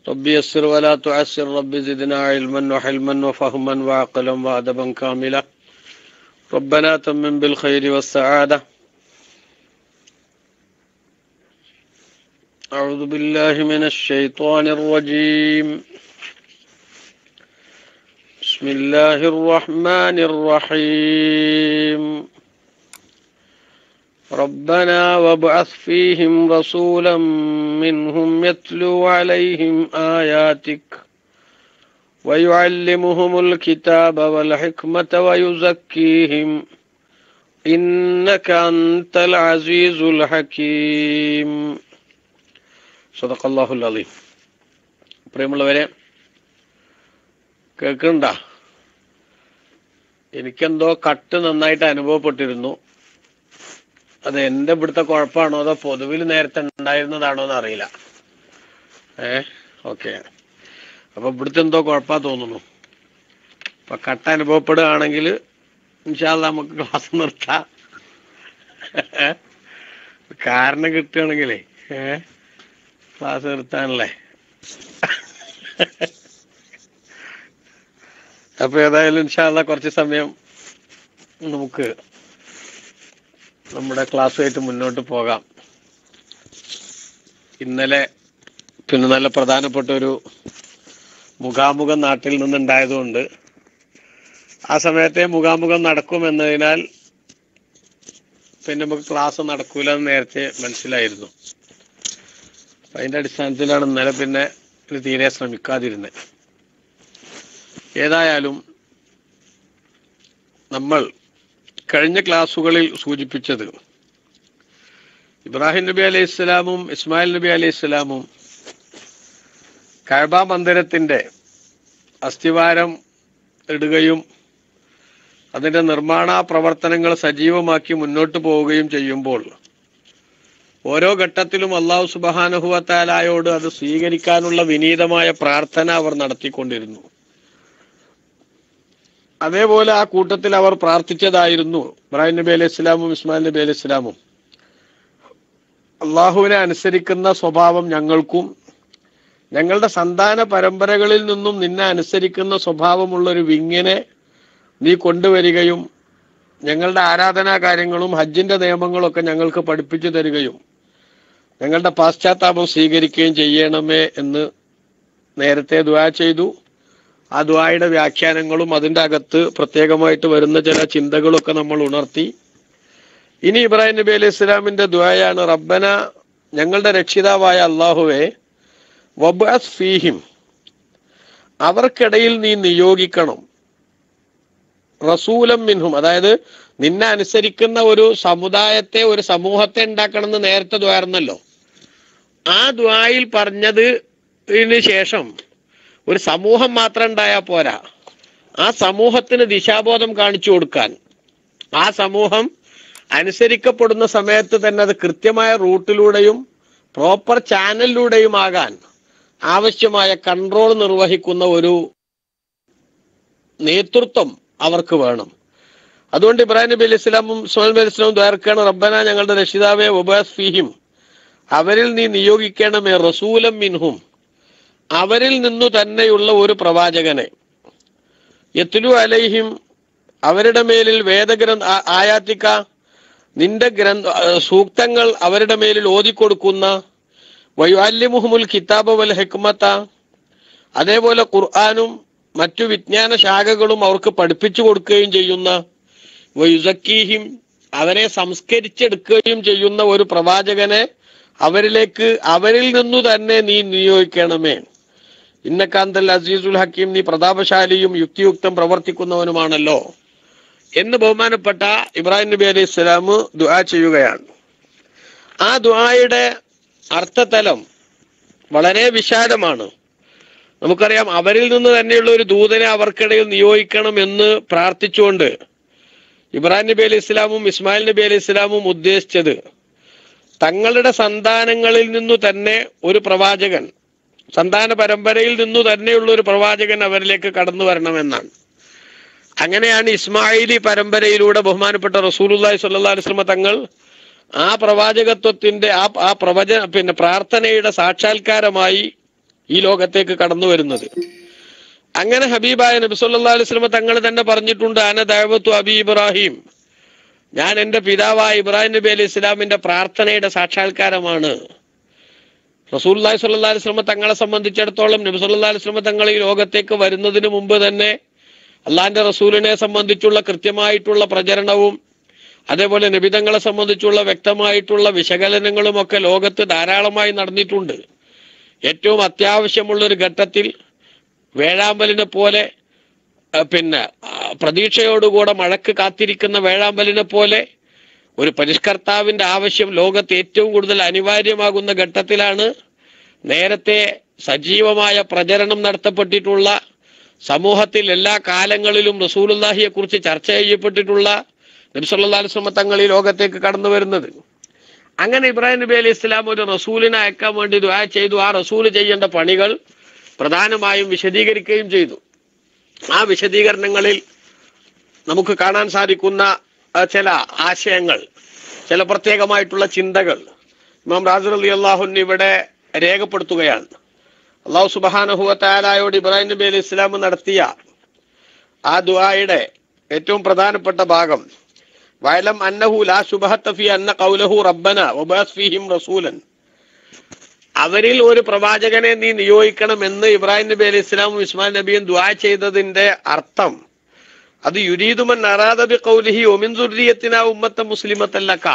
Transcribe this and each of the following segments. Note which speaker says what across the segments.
Speaker 1: ربي يسر ولا تعسر ربي زدنا علما وحلما وفهما وعقلا وأدبا كاملا ربنا تمم بالخير والسعادة. أعوذ بالله من الشيطان الرجيم. بسم الله الرحمن الرحيم. ربنا وابعث فيهم رسولا منهم يتلو عليهم آياتك ويعلمهم الكتاب والحكمة ويزكيهم إنك أنت العزيز الحكيم. صدق الله العظيم. പ്രിയമുള്ളവരെ, കേൾക്കണ്ട? എനിക്കെന്തോ കട്ട് നന്നായിട്ട് അനുഭവപ്പെട്ടിരുന്നു. അത് എൻ്റെ ഇവിടുത്തെ കുഴപ്പമാണോ അതോ പൊതുവിൽ നേരത്തെ ഉണ്ടായിരുന്നതാണോ എന്ന് അറിയില്ല. ഓക്കെ. അപ്പൊ ഇവിടുത്തെ എന്തോ കുഴപ്പമാ തോന്നുന്നു. അപ്പൊ കട്ട് അനുഭവപ്പെടുകയാണെങ്കിൽ ഇൻഷാ അല്ലാഹ് നമുക്ക് ക്ലാസ് നിർത്താം. കാരണം കിട്ടുകയാണെങ്കിലേ ക്ലാസ് നിർത്താനല്ലേ. അപ്പൊ ഏതായാലും ഇൻഷാ അല്ലാഹ് കുറച്ച് സമയം നമുക്ക് നമ്മുടെ ക്ലാസ്സുമായിട്ട് മുന്നോട്ട് പോകാം. ഇന്നലെ പിന്നെ നല്ല പ്രധാനപ്പെട്ട ഒരു മുഖാമുഖം നാട്ടിൽ നിന്നുണ്ടായതുകൊണ്ട് ആ സമയത്തെ മുഖാമുഖം നടക്കുമെന്നതിനാൽ പിന്നെ നമുക്ക് ക്ലാസ് നടക്കൂല എന്ന് നേരത്തെ മനസ്സിലായിരുന്നു. അതിന്റെ അടിസ്ഥാനത്തിലാണ് ഇന്നലെ പിന്നെ തീരെ ശ്രമിക്കാതിരുന്നത്. ഏതായാലും നമ്മൾ കഴിഞ്ഞ ക്ലാസ്സുകളിൽ സൂചിപ്പിച്ചത് ഇബ്രാഹിം നബി അലൈഹി ഇസ്ലാമും ഇസ്മായിൽ നബി അലൈഹി ഇസ്ലാമും കഅബ മന്ദിരത്തിന്റെ അസ്ഥിവാരം ഇടുകയും അതിന്റെ നിർമ്മാണ പ്രവർത്തനങ്ങൾ സജീവമാക്കി മുന്നോട്ട് പോവുകയും ചെയ്യുമ്പോൾ ഓരോ ഘട്ടത്തിലും അല്ലാഹു സുബ്ഹാനഹു വ തആലയോട് അത് സ്വീകരിക്കാനുള്ള വിനീതമായ പ്രാർത്ഥന അവർ നടത്തിക്കൊണ്ടിരുന്നു. അതേപോലെ ആ കൂട്ടത്തിൽ അവർ പ്രാർത്ഥിച്ചതായിരുന്നു ഇബ്രാഹിം നബി അലൈഹി ഇസ്ലാമും ഇസ്മായിൽ നബി അലൈഹി ഇസ്ലാമും, അള്ളാഹുവിനെ അനുസരിക്കുന്ന സ്വഭാവം ഞങ്ങൾക്കും ഞങ്ങളുടെ സന്താന പരമ്പരകളിൽ നിന്നും നിന്നെ അനുസരിക്കുന്ന സ്വഭാവമുള്ള ഒരു വിങ്ങിനെ നീ കൊണ്ടുവരികയും ഞങ്ങളുടെ ആരാധനാ കാര്യങ്ങളും ഹജ്ജിന്റെ നിയമങ്ങളൊക്കെ ഞങ്ങൾക്ക് പഠിപ്പിച്ചു തരികയും ഞങ്ങളുടെ പാശ്ചാത്താപം സ്വീകരിക്കുകയും ചെയ്യണമേ എന്ന് നേരത്തെ ദുആ ചെയ്തു. ആ ദുആയുടെ വ്യാഖ്യാനങ്ങളും അതിൻ്റെ അകത്ത് പ്രത്യേകമായിട്ട് വരുന്ന ചില ചിന്തകളൊക്കെ നമ്മൾ ഉണർത്തി. ഇനി ഇബ്രാഹിം നബി അലൈഹി ഇസ്ലാമിന്റെ ദുആയാണ്, റബ്ബന, ഞങ്ങളുടെ രക്ഷിതാവായ അല്ലാഹുവേ, വബ്അസ് ഫീഹിം, അവർക്കിടയിൽ നീ നിയോഗിക്കണം, റസൂലം മിൻഹും, അതായത് നിന്നെ അനുസരിക്കുന്ന ഒരു സമുദായത്തെ, ഒരു സമൂഹത്തെ ഉണ്ടാക്കണം എന്ന് നേരത്തെ ദുആയിരുന്നല്ലോ. ആ ദുആയിൽ പറഞ്ഞതിന് ശേഷം ഒരു സമൂഹം മാത്രം ഉണ്ടായാൽ പോരാ, ആ സമൂഹത്തിന് ദിശാബോധം കാണിച്ചു കൊടുക്കാൻ, ആ സമൂഹം അനുസരിക്കപ്പെടുന്ന സമയത്ത് തന്നെ അത് കൃത്യമായ റൂട്ടിലൂടെയും പ്രോപ്പർ ചാനലിലൂടെയും ആകാൻ ആവശ്യമായ കൺട്രോൾ നിർവഹിക്കുന്ന ഒരു നേതൃത്വം അവർക്ക് വേണം. അതുകൊണ്ട് ഇബ്രാഹിം നബി അലൈഹി ഇസ്ലാമും ഇസ്മായിൽ നബി അലൈഹി ഇസ്ലാമും ദ്വാരക്കാണ്, റബ്ബന, ഞങ്ങളുടെ രക്ഷിതാവേ, വബഅസ് ഫീഹിം, അവരിൽ നീ നിയോഗിക്കണമേ, റസൂലം മിൻഹും, അവരിൽ നിന്നു തന്നെയുള്ള ഒരു പ്രവാചകനെ, യത്ലു അലൈഹിം, അവരുടെ മേലിൽ വേദഗ്രന്ഥ ആയാത്തിക്ക, നിന്റെ സൂക്തങ്ങൾ അവരുടെ മേലിൽ ഓതിക്കൊടുക്കുന്ന, വയുഅല്ലിമുഹുമുൽ കിതാബ വൽ ഹിക്മത, അതേപോലെ ഖുർആനും മറ്റു വിജ്ഞാന ശാഖകളും അവർക്ക് പഠിപ്പിച്ചു കൊടുക്കുകയും ചെയ്യുന്ന, വയുസക്കീഹിം, അവരെ സംസ്കരിച്ചെടുക്കുകയും ചെയ്യുന്ന ഒരു പ്രവാചകനെ അവരിൽ നിന്നു തന്നെ നീ നിയോഗിക്കണമേ. ഇന്നക അന്തൽ അസീസുൽ ഹക്കീം, നീ പ്രതാപശാലിയും യുക്തിയുക്തം പ്രവർത്തിക്കുന്നവനുമാണല്ലോ എന്ന് ബഹുമാനപ്പെട്ട ഇബ്രാഹിം നബി അലൈഹി ഇസ്ലാം ദുആ ചെയ്യുകയാണ്. ആ ദുആയുടെ അർത്ഥതലം വളരെ വിശാലമാണ്. നമുക്കറിയാം, അവരിൽ നിന്ന് തന്നെയുള്ള ഒരു ദൂതനെ അവർക്കിടയിൽ നിയോഗിക്കണം എന്ന് പ്രാർത്ഥിച്ചുകൊണ്ട് ഇബ്രാഹിം നബി അലൈഹി ഇസ്ലാമും ഇസ്മായിൽ നബി അലൈഹി ഇസ്ലാമും ഉദ്ദേശിച്ചത് തങ്ങളുടെ സന്താനങ്ങളിൽ നിന്നു തന്നെ ഒരു പ്രവാചകൻ, സന്താന പരമ്പരയിൽ നിന്നു തന്നെയുള്ള ഒരു പ്രവാചകൻ അവരിലേക്ക് കടന്നു വരണമെന്നാണ്. അങ്ങനെയാണ് ഇസ്മായിലി പരമ്പരയിലൂടെ ബഹുമാനപ്പെട്ട റസൂലുള്ളാഹി സ്വല്ലല്ലാഹു അലൈഹി വസല്ലം തങ്ങൾ ആ പ്രവാചകത്വത്തിന്റെ പ്രാർത്ഥനയുടെ സാക്ഷാത്കാരമായി ഈ ലോകത്തേക്ക് കടന്നു വരുന്നത്. അങ്ങനെ ഹബീബായ നബി സല്ലല്ലാഹു അലൈഹി വസല്ലം തങ്ങൾ തന്നെ പറഞ്ഞിട്ടുണ്ട്, അന ദഅവത്തു അബി ഇബ്രാഹിം, ഞാൻ എൻ്റെ പിതാവായ ഇബ്രാഹിം നബി അലൈഹി ഇസ്ലാമിന്റെ പ്രാർത്ഥനയുടെ സാക്ഷാത്കാരമാണ്. റസൂലുള്ളാഹി സ്വല്ലല്ലാഹു അലൈഹി വസല്ലം തങ്ങളെ സംബന്ധിച്ചിടത്തോളം നബി സല്ലല്ലാഹു അലൈഹി വസല്ലം തങ്ങൾ ഈ ലോകത്തേക്ക് വരുന്നതിന് മുമ്പ് തന്നെ അള്ളാഹിന്റെ റസൂലിനെ സംബന്ധിച്ചുള്ള കൃത്യമായിട്ടുള്ള പ്രചരണവും അതേപോലെ നബിതങ്ങളെ സംബന്ധിച്ചുള്ള വ്യക്തമായിട്ടുള്ള വിശകലനങ്ങളും ഒക്കെ ലോകത്ത് ധാരാളമായി നടന്നിട്ടുണ്ട്. ഏറ്റവും അത്യാവശ്യമുള്ളൊരു ഘട്ടത്തിൽ വേഴാമ്പലിനെ പോലെ പ്രതീക്ഷയോടുകൂടെ മഴക്ക് കാത്തിരിക്കുന്ന വേഴാമ്പലിനെ പോലെ ഒരു പരിഷ്കർത്താവിന്റെ ആവശ്യം ലോകത്ത് ഏറ്റവും കൂടുതൽ അനിവാര്യമാകുന്ന ഘട്ടത്തിലാണ് നേരത്തെ സജീവമായ പ്രചരണം നടത്തപ്പെട്ടിട്ടുള്ള, സമൂഹത്തിൽ എല്ലാ കാലങ്ങളിലും റസൂലുള്ളാഹിയെ കുറിച്ച് ചർച്ച ചെയ്യപ്പെട്ടിട്ടുള്ള നബി സല്ലല്ലാഹു അലൈഹി വസല്ലം തങ്ങൾ ഈ ലോകത്തേക്ക് കടന്നു വരുന്നത്. അങ്ങനെ ഇബ്രാഹിം നബി അലൈഹി ഇസ്ലാം ഒരു റസൂലിനെ അയക്കാൻ വേണ്ടി ദുആ ചെയ്തു. ആ റസൂല് ചെയ്യേണ്ട പണികൾ പ്രധാനമായും വിശദീകരിക്കുകയും ചെയ്തു. ആ വിശദീകരണങ്ങളിൽ നമുക്ക് കാണാൻ സാധിക്കുന്ന ചില ആശയങ്ങൾ, ചില പ്രത്യേകമായിട്ടുള്ള ചിന്തകൾ ഇമാം റാസി റളിയല്ലാഹു അൻഹു ഇവിടെ രേഖപ്പെടുത്തുകയാണ്. അല്ലാഹു സുബ്ഹാനഹു വ തആലയോട് ഇബ്രാഹിം നബി അലൈഹി ഇസ്ലാം നടത്തിയ ആ ദുആയുടെ ഏറ്റവും പ്രധാനപ്പെട്ട ഭാഗം, വഅലം അന്നഹു ലാ ശുബഹത ഫീ അന്ന ഖൗലഹു റബ്ബന വബഅസ് ഫീഹിം റസൂലൻ, അവരിൽ ഒരു പ്രവാചകനെ നീ നിയോഗിക്കണമെന്ന് ഇബ്രാഹിം നബി അലൈഹി ഇസ്ലാമും ഇസ്മായിൽ നബിയും ദുആ ചെയ്തതിന്റെ അർത്ഥം, അത് യുരീദു മൻ അറാദ ബിഖൗലിഹി വമിൻ ദുർരിയത്തിനാ ഉമ്മത്തൻ മുസ്ലിമത്തൻ ലക,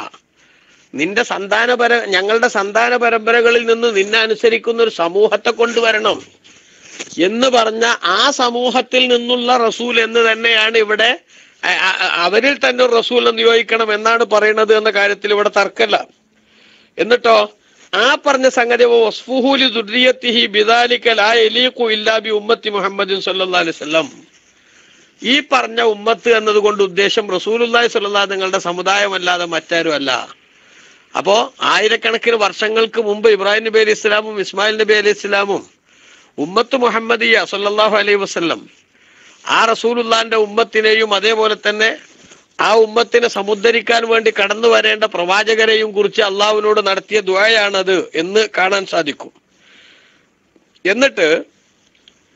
Speaker 1: നിന്റെ ഞങ്ങളുടെ സന്താന പരമ്പരകളിൽ നിന്ന് നിന്നെ അനുസരിക്കുന്ന ഒരു സമൂഹത്തെ കൊണ്ടുവരണം എന്ന് പറഞ്ഞ ആ സമൂഹത്തിൽ നിന്നുള്ള റസൂൽ എന്ന് തന്നെയാണ് ഇവിടെ, അവരിൽ തന്നെ ഒരു റസൂലിനെ നിയോഗിക്കണം എന്നാണ് പറയുന്നത് എന്ന കാര്യത്തിൽ ഇവിടെ തർക്കമില്ല. എന്നിട്ടോ ആ പറഞ്ഞ സംഗതി വസ്ഫുഹുലി ദുർരിയത്തിഹി ബിദാലിക ലാ യലീഖു ഇല്ലാ ബി ഉമ്മത്തി മുഹമ്മദിൻ സല്ലല്ലാഹു അലൈഹി വസല്ലം, ഈ പറഞ്ഞ ഉമ്മത്ത് എന്നതുകൊണ്ട് ഉദ്ദേശം റസൂലുള്ളാഹി സ്വല്ലല്ലാഹു നിങ്ങളുടെ സമുദായമല്ലാതെ മറ്റാരുമല്ല. അപ്പോ ആയിരക്കണക്കിന് വർഷങ്ങൾക്ക് മുമ്പ് ഇബ്രാഹിം നബി അലൈഹി ഇസ്ലാമും ഇസ്മായിൽ നബി അലൈഹി ഇസ്ലാമും ഉമ്മത്ത് മുഹമ്മദിയ സല്ലല്ലാഹു അലൈഹി വസല്ലം ആ റസൂലുള്ളാഹിന്റെ ഉമ്മത്തിനെയും അതേപോലെ തന്നെ ആ ഉമ്മത്തിനെ സമുദ്ധരിക്കാൻ വേണ്ടി കടന്നു വരേണ്ട പ്രവാചകരെയും കുറിച്ച് അള്ളാഹുവിനോട് നടത്തിയ ദുആയാണത് എന്ന് കാണാൻ സാധിക്കും. എന്നിട്ട്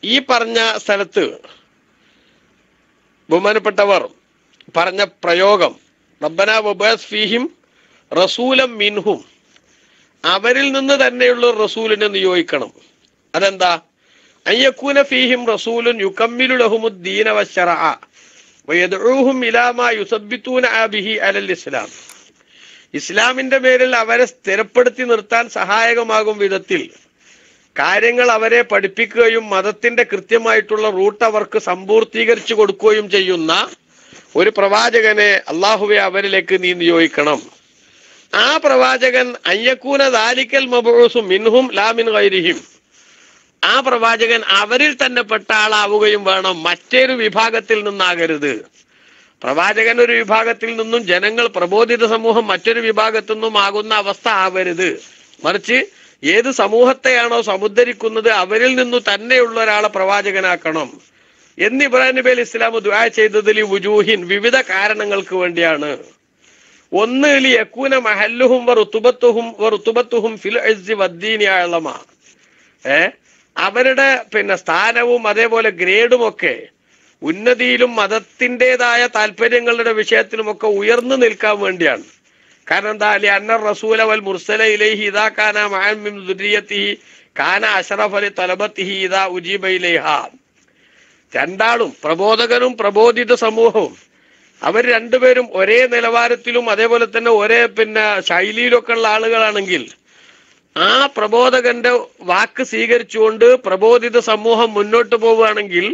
Speaker 1: ഈ പറഞ്ഞ സ്ഥലത്ത് ബഹുമാനപ്പെട്ടവർ പറഞ്ഞ പ്രയോഗം റബ്ബനാ വബഅസ് ഫീഹിം റസൂലൻ മിൻഹും, അവരിൽ നിന്ന് തന്നെയുള്ള റസൂലിനെ നിയോഗിക്കണം. അതെന്താ? അയ്യകൂന ഫീഹിം റസൂലുൻ യുകമ്മിലു ലഹുമുദ്ദീന വശറഅ വയദ്ഊഹും ഇലാ മാ യുസബ്ബിതൂന ബിഹി അലൽ ഇസ്ലാം, ഇസ്ലാമിന്റെ പേരിൽ അവരെ സ്ഥിരപ്പെടുത്തി നിർത്താൻ സഹായകമാകും വിധത്തിൽ കാര്യങ്ങൾ അവരെ പഠിപ്പിക്കുകയും മതത്തിന്റെ കൃത്യമായിട്ടുള്ള റൂട്ട് അവർക്ക് സമ്പൂർത്തീകരിച്ചു കൊടുക്കുകയും ചെയ്യുന്ന ഒരു പ്രവാചകനെ അള്ളാഹുവെ അവരിലേക്ക് നീ നിയോഗിക്കണം. ആ പ്രവാചകൻ അയ്യകൂന ദാലിക്കൽ മബ്ഊസു മിൻഹും ലാ മിൻ ഗൈരിഹിം, ആ പ്രവാചകൻ അവരിൽ തന്നെ പെട്ട ആളാവുകയും വേണം, മറ്റൊരു വിഭാഗത്തിൽ നിന്നാകരുത്. പ്രവാചകൻ ഒരു വിഭാഗത്തിൽ നിന്നും ജനങ്ങൾ പ്രബോധിത സമൂഹം മറ്റൊരു വിഭാഗത്തിൽ നിന്നും ആകുന്ന അവസ്ഥ ആവരുത്. മറിച്ച് ഏത് സമൂഹത്തെയാണോ സമുദ്ധരിക്കുന്നത് അവരിൽ നിന്നു തന്നെയുള്ള ഒരാളെ പ്രവാചകനാക്കണം എന്ന് ഇബ്രാഹിം നബി അലൈഹി ഇസ്ലാം ദുആ ചെയ്തതിൽ വുജൂഹിൻ, വിവിധ കാരണങ്ങൾക്ക് വേണ്ടിയാണ്. ഒന്ന്, ലിയകൂന മഹല്ലുഹും വറുതുബത്തുഹും ഫിൽ ഇസ്സി വദ്ദീനി അഅ്ലമ, അവരുടെ സ്ഥാനവും അതേപോലെ ഗ്രേഡും ഒക്കെ ഉന്നതിയിലും മതത്തിൻ്റെതായ താല്പര്യങ്ങളുടെ വിഷയത്തിലുമൊക്കെ ഉയർന്നു നിൽക്കാൻ വേണ്ടിയാണ്. കാരണം എന്താ? അന്ന റസൂല വൽ മുർസല ഇലൈഹി ഇദാ കാന മഅൻ മിൻ ദുർരിയത്തിഹി കാന അശ്റഫ ലി തലബത്തിഹി ഇദാ ഉജീബ ഇലൈഹാ, രണ്ടാളും പ്രബോധകനും പ്രബോധിത സമൂഹവും അവർ രണ്ടുപേരും ഒരേ നിലവാരത്തിലും അതേപോലെ തന്നെ ഒരേ ശൈലിയിലൊക്കെ ഉള്ള ആളുകളാണെങ്കിൽ ആ പ്രബോധകന്റെ വാക്ക് സ്വീകരിച്ചുകൊണ്ട് പ്രബോധിത സമൂഹം മുന്നോട്ട് പോവുകയാണെങ്കിൽ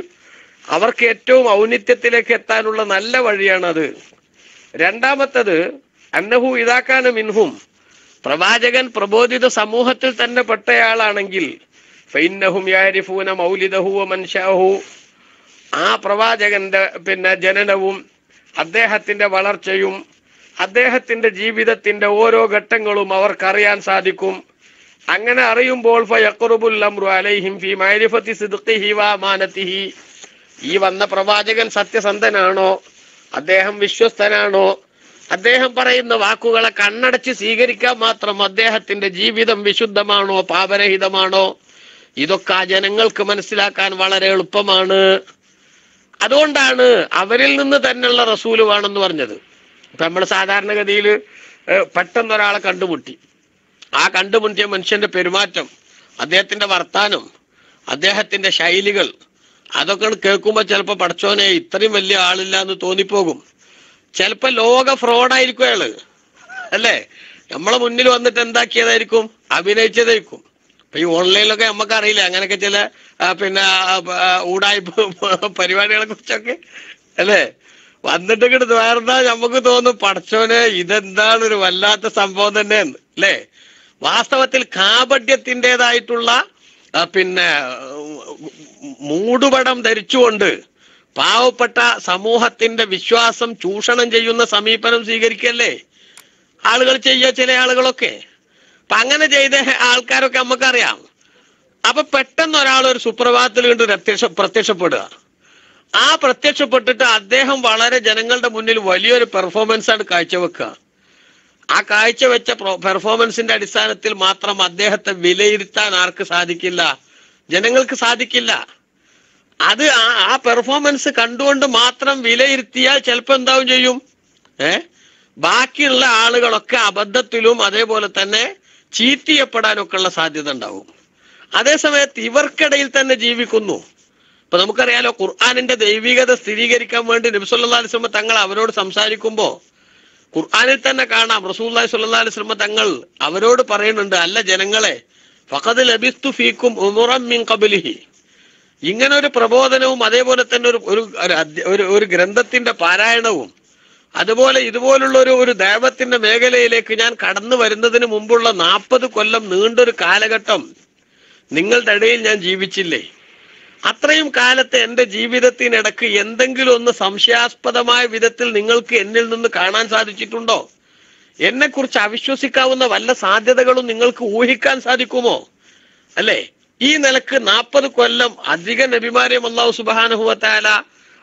Speaker 1: അവർക്ക് ഏറ്റവും ഔന്നിത്യത്തിലേക്ക് എത്താനുള്ള നല്ല വഴിയാണത്. രണ്ടാമത്തത്, അന്നഹു ഇദാകാന മിൻഹും, പ്രവാചകൻ പ്രബോധിത സമൂഹത്തിൽ തന്നെ പെട്ടയാളാണെങ്കിൽ ഫഇന്നഹും യഅരിഫൂന മൗലിദഹു വമൻശഅഹു, ആ പ്രവാചകന്റെ ജനനവും അദ്ദേഹത്തിന്റെ വളർച്ചയും അദ്ദേഹത്തിന്റെ ജീവിതത്തിന്റെ ഓരോ ഘട്ടങ്ങളും അവർക്കറിയാൻ സാധിക്കും. അങ്ങനെ അറിയുമ്പോൾ ഫയഖ്റുബുൽ അംറു അലൈഹിം ഫീ മഅരിഫത്തി സിദ്ഖിഹി വ അമാനതിഹി, ഈ വന്ന പ്രവാചകൻ സത്യസന്ധനാണോ, അദ്ദേഹം വിശ്വസ്തനാണോ, അദ്ദേഹം പറയുന്ന വാക്കുകളെ കണ്ണടച്ച് സ്വീകരിക്കാൻ മാത്രം അദ്ദേഹത്തിന്റെ ജീവിതം വിശുദ്ധമാണോ പാപരഹിതമാണോ ഇതൊക്കെ ആ ജനങ്ങൾക്ക് മനസ്സിലാക്കാൻ വളരെ എളുപ്പമാണ്. അതുകൊണ്ടാണ് അവരിൽ നിന്ന് തന്നെയുള്ള റസൂല് വേണമെന്ന് പറഞ്ഞത്. ഇപ്പൊ നമ്മൾ സാധാരണഗതിയിൽ പെട്ടെന്ന് ഒരാളെ കണ്ടുമുട്ടി, ആ കണ്ടുമുട്ടിയ മനുഷ്യന്റെ പെരുമാറ്റം, അദ്ദേഹത്തിന്റെ വർത്താനം, അദ്ദേഹത്തിന്റെ ശൈലികൾ, അതൊക്കെ കേൾക്കുമ്പോൾ ചിലപ്പോൾ പടച്ചോനെ ഇത്രയും വലിയ ആളില്ല എന്ന് തോന്നിപ്പോകും. ചിലപ്പോൾ ലോക ഫ്രോഡായിരിക്കും അയാള്, അല്ലേ? നമ്മളെ മുന്നിൽ വന്നിട്ട് എന്താക്കിയതായിരിക്കും? അഭിനയിച്ചതായിരിക്കും. ഇപ്പൊ ഈ ഓൺലൈനിലൊക്കെ നമുക്കറിയില്ല അങ്ങനെയൊക്കെ ചില ഊടായ്പ പരിപാടികളെ കുറിച്ചൊക്കെ, അല്ലേ? വന്നിട്ട് ഇങ്ങോട്ട് വേറെന്താ നമുക്ക് തോന്നും പടച്ചോനെ ഇതെന്താണ് ഒരു വല്ലാത്ത സംഭവം തന്നെ, അല്ലേ? വാസ്തവത്തിൽ കാപട്യത്തിൻ്റെതായിട്ടുള്ള മൂടുപടം ധരിച്ചുകൊണ്ട് പാവപ്പെട്ട സമൂഹത്തിന്റെ വിശ്വാസം ചൂഷണം ചെയ്യുന്ന സമീപനം സ്വീകരിക്കല്ലേ ആളുകൾ ചെയ്യുക, ചില ആളുകളൊക്കെ. അപ്പൊ അങ്ങനെ ചെയ്ത ആൾക്കാരൊക്കെ നമുക്കറിയാം. അപ്പൊ പെട്ടെന്ന് ഒരാൾ ഒരു സുപ്രഭാതത്തിൽ കണ്ട് പ്രത്യക്ഷപ്പെടുക. ആ പ്രത്യക്ഷപ്പെട്ടിട്ട് അദ്ദേഹം വളരെ ജനങ്ങളുടെ മുന്നിൽ വലിയൊരു പെർഫോമൻസ് ആണ് കാഴ്ചവെക്കുക. ആ കാഴ്ചവെച്ച പെർഫോമൻസിന്റെ അടിസ്ഥാനത്തിൽ മാത്രം അദ്ദേഹത്തെ വിലയിരുത്താൻ ആർക്ക് സാധിക്കില്ല? ജനങ്ങൾക്ക് സാധിക്കില്ല. അത് ആ പെർഫോമൻസ് കണ്ടുകൊണ്ട് മാത്രം വിലയിരുത്തിയാൽ ചിലപ്പോൾ എന്താവും ചെയ്യും? ബാക്കിയുള്ള ആളുകളൊക്കെ അബദ്ധത്തിലും അതേപോലെ തന്നെ ചീറ്റ് ചെയ്യപ്പെടാനൊക്കെ ഉള്ള സാധ്യത ഉണ്ടാവും. അതേസമയത്ത് ഇവർക്കിടയിൽ തന്നെ ജീവിക്കുന്നു. ഇപ്പൊ നമുക്കറിയാലോ, ഖുർആനിന്റെ ദൈവികത സ്ഥിരീകരിക്കാൻ വേണ്ടി നബി സല്ലല്ലാഹു അലൈഹി വസല്ലം തങ്ങൾ അവരോട് സംസാരിക്കുമ്പോ ഖുർആനിൽ തന്നെ കാണാം, റസൂലുള്ളാഹി സ്വല്ലല്ലാഹു അലൈഹി വസല്ലം തങ്ങൾ അവരോട് പറയുന്നുണ്ട്, അല്ല ജനങ്ങളെ, ഫഖദ് ലബിസ്തു ഫീക്കും ഉമറൻ മിൻ ഖബ്ലിഹി. ഇങ്ങനെ ഒരു പ്രബോധനവും അതേപോലെ തന്നെ ഒരു ഗ്രന്ഥത്തിന്റെ പാരായണവും അതുപോലെ ഇതുപോലുള്ള ഒരു ദൈവത്തിന്റെ മേഖലയിലേക്ക് ഞാൻ കടന്നു വരുന്നതിന് മുമ്പുള്ള 40 കൊല്ലം നീണ്ടൊരു കാലഘട്ടം നിങ്ങളുടെ ഇടയിൽ ഞാൻ ജീവിച്ചില്ലേ? അത്രയും കാലത്തെ എൻ്റെ ജീവിതത്തിനിടക്ക് എന്തെങ്കിലും ഒന്ന് സംശയാസ്പദമായ വിധത്തിൽ നിങ്ങൾക്ക് എന്നിൽ നിന്ന് കാണാൻ സാധിച്ചിട്ടുണ്ടോ? എന്നെക്കുറിച്ച് അവിശ്വസിക്കാവുന്ന വല്ല സാധ്യതകളും നിങ്ങൾക്ക് ഊഹിക്കാൻ സാധിക്കുമോ? അല്ലേ? ഈ നിലക്ക് 40 കൊല്ലം അധിക നബിമാരെയും അല്ലാഹു സുബ്ഹാനഹു വ തആല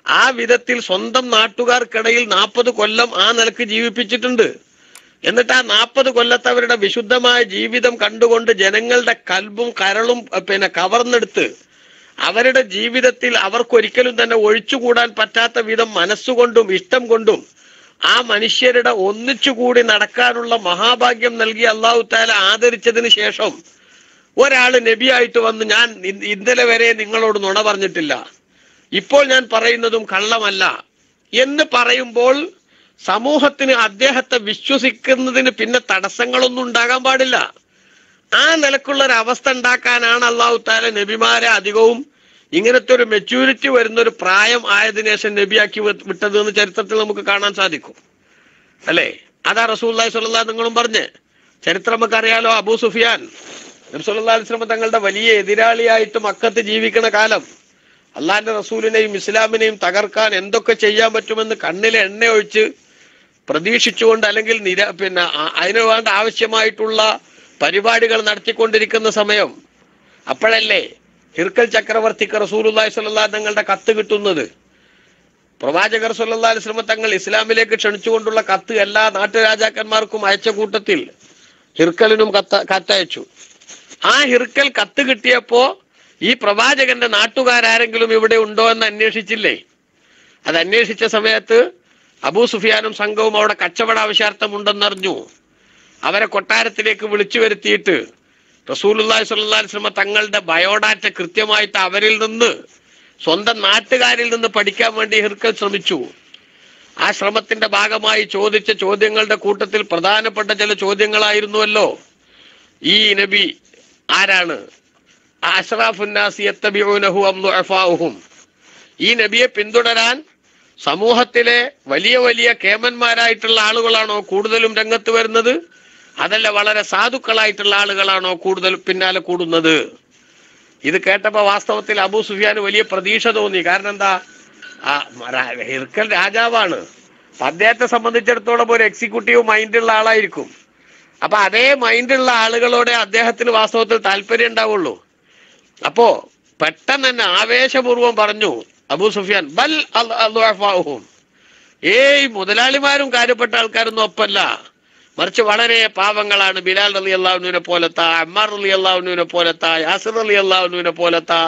Speaker 1: ആ വിധത്തിൽ സ്വന്തം നാട്ടുകാർക്കിടയിൽ 40 കൊല്ലം ആ നിലക്ക് ജീവിപ്പിച്ചിട്ടുണ്ട്. എന്നിട്ട് ആ 40 കൊല്ലത്തെ അവരുടെ വിശുദ്ധമായ ജീവിതം കണ്ടുകൊണ്ട് ജനങ്ങളുടെ കൽബും കരളും കവർന്നെടുത്ത് അവരുടെ ജീവിതത്തിൽ അവർക്കൊരിക്കലും തന്നെ ഒഴിച്ചുകൂടാൻ പറ്റാത്ത വിധം മനസ്സുകൊണ്ടും ഇഷ്ടം കൊണ്ടും ആ മനുഷ്യരുടെ ഒന്നിച്ചുകൂടി നടക്കാനുള്ള മഹാഭാഗ്യം നൽകി അല്ലാഹു തആല ആദരിച്ചതിന് ശേഷം ഒരാള് നബിയായിട്ട് വന്ന് ഞാൻ ഇന്നലെ വരെ നിങ്ങളോട് നുണ പറഞ്ഞിട്ടില്ല, ഇപ്പോൾ ഞാൻ പറയുന്നതും കള്ളമല്ല എന്ന് പറയുമ്പോൾ സമൂഹത്തിന് അദ്ദേഹത്തെ വിശ്വസിക്കുന്നതിന് പിന്നെ തടസ്സങ്ങളൊന്നും ഉണ്ടാകാൻ പാടില്ല. ആ നിലക്കുള്ള ഒരു അവസ്ഥ ഉണ്ടാക്കാനാണ് അല്ലാഹു തആല നബിമാരെ അധികവും ഇങ്ങനത്തെ ഒരു മെച്യൂരിറ്റി വരുന്ന ഒരു പ്രായം ആയതിനു ശേഷം നബിയാക്കി വിട്ടത് എന്ന് ചരിത്രത്തിൽ നമുക്ക് കാണാൻ സാധിക്കും, അല്ലേ? അതാ റസൂലുള്ളാഹി സ്വല്ലല്ലാഹു അലൈഹി വസല്ലം നിങ്ങളും പറഞ്ഞ് ചരിത്രം നമുക്ക് അറിയാലോ. അബൂ സുഫിയാൻ നബി സല്ലല്ലാഹു അലൈഹി വസല്ലം തങ്ങളുടെ വലിയ എതിരാളിയായിട്ട് മക്കത്ത് ജീവിക്കുന്ന കാലം അള്ളാഹിന്റെ റസൂലിനെയും ഇസ്ലാമിനെയും തകർക്കാൻ എന്തൊക്കെ ചെയ്യാൻ പറ്റുമെന്ന് കണ്ണിലെ എണ്ണ ഒഴിച്ച് പ്രതീക്ഷിച്ചുകൊണ്ട് അല്ലെങ്കിൽ അതിനു വേണ്ട ആവശ്യമായിട്ടുള്ള പരിപാടികൾ നടത്തിക്കൊണ്ടിരിക്കുന്ന സമയം അപ്പോഴല്ലേ ഹിർക്കൽ ചക്രവർത്തിക്ക് റസൂലുള്ളാഹി സ്വല്ലല്ലാഹു അലൈഹി തങ്ങളുടെ കത്ത് കിട്ടുന്നത്. പ്രവാചകർ സ്വല്ലല്ലാഹു അലൈഹി വസല്ലം തങ്ങൾ ഇസ്ലാമിലേക്ക് ക്ഷണിച്ചുകൊണ്ടുള്ള കത്ത് എല്ലാ നാട്ടുരാജാക്കന്മാർക്കും അയച്ച കൂട്ടത്തിൽ ഹിർക്കലിനും കത്തയച്ചു. ആ ഹിർക്കൽ കത്ത് കിട്ടിയപ്പോ ഈ പ്രവാചകന്റെ നാട്ടുകാരെങ്കിലും ഇവിടെ ഉണ്ടോ എന്ന് അന്വേഷിച്ചില്ലേ? അത് അന്വേഷിച്ച സമയത്ത് അബൂ സുഫിയാനും സംഘവും അവിടെ കച്ചവട ആവശ്യാർത്ഥം ഉണ്ടെന്നറിഞ്ഞു. അവരെ കൊട്ടാരത്തിലേക്ക് വിളിച്ചു വരുത്തിയിട്ട് റസൂലുള്ളാഹി സ്വല്ലല്ലാഹു അലൈഹി വസല്ലം തങ്ങളുടെ ബയോഡാറ്റ കൃത്യമായിട്ട് അവരിൽ നിന്ന് സ്വന്തം നാട്ടുകാരിൽ നിന്ന് പഠിക്കാൻ വേണ്ടി ഹിർക്കൽ ശ്രമിച്ചു. ആ ശ്രമത്തിന്റെ ഭാഗമായി ചോദിച്ച ചോദ്യങ്ങളുടെ കൂട്ടത്തിൽ പ്രധാനപ്പെട്ട ചില ചോദ്യങ്ങളായിരുന്നുവല്ലോ, ഈ നബി ആരാണ്? അശ്റാഫുന്നാസി യത്തബിഊനഹു അം ദുഅഫാഉഹും. ഈ നബിയെ പിന്തുടരാൻ സമൂഹത്തിലെ വലിയ വലിയ കേമന്മാരായിട്ടുള്ള ആളുകളാണോ കൂടുതലും രംഗത്ത് വരുന്നത്, അതല്ല വളരെ സാധുക്കളായിട്ടുള്ള ആളുകളാണോ കൂടുതൽ പിന്നാലെ കൂടുന്നത്? ഇത് കേട്ടപ്പോ വാസ്തവത്തിൽ അബൂ സുഫിയാന് വലിയ പ്രതീക്ഷ തോന്നി. കാരണം എന്താ, ഹിർക്കൽ രാജാവാണ്. അദ്ദേഹത്തെ സംബന്ധിച്ചിടത്തോളം ഒരു എക്സിക്യൂട്ടീവ് മൈൻഡുള്ള ആളായിരിക്കും. അപ്പൊ അതേ മൈൻഡുള്ള ആളുകളോടെ അദ്ദേഹത്തിന് വാസ്തവത്തിൽ താല്പര്യം ഉണ്ടാവുള്ളൂ. അപ്പോ പെട്ടെന്ന് തന്നെ ആവേശപൂർവം പറഞ്ഞു അബൂ സുഫിയാൻ, ബൽ അദ്വാഫാഉഹും, മുതലാളിമാരും കാര്യപ്പെട്ട ആൾക്കാരൊന്നും ഒപ്പല്ല, മറിച്ച് വളരെ പാവങ്ങളാണ്. ബിലാൽ റളിയല്ലാഹുവിനെ പോലത്തെ, അമ്മാർ റളിയല്ലാഹുവിനെ പോലത്തെ, യാസിർ റളിയല്ലാഹുവിനെ പോലത്തെ,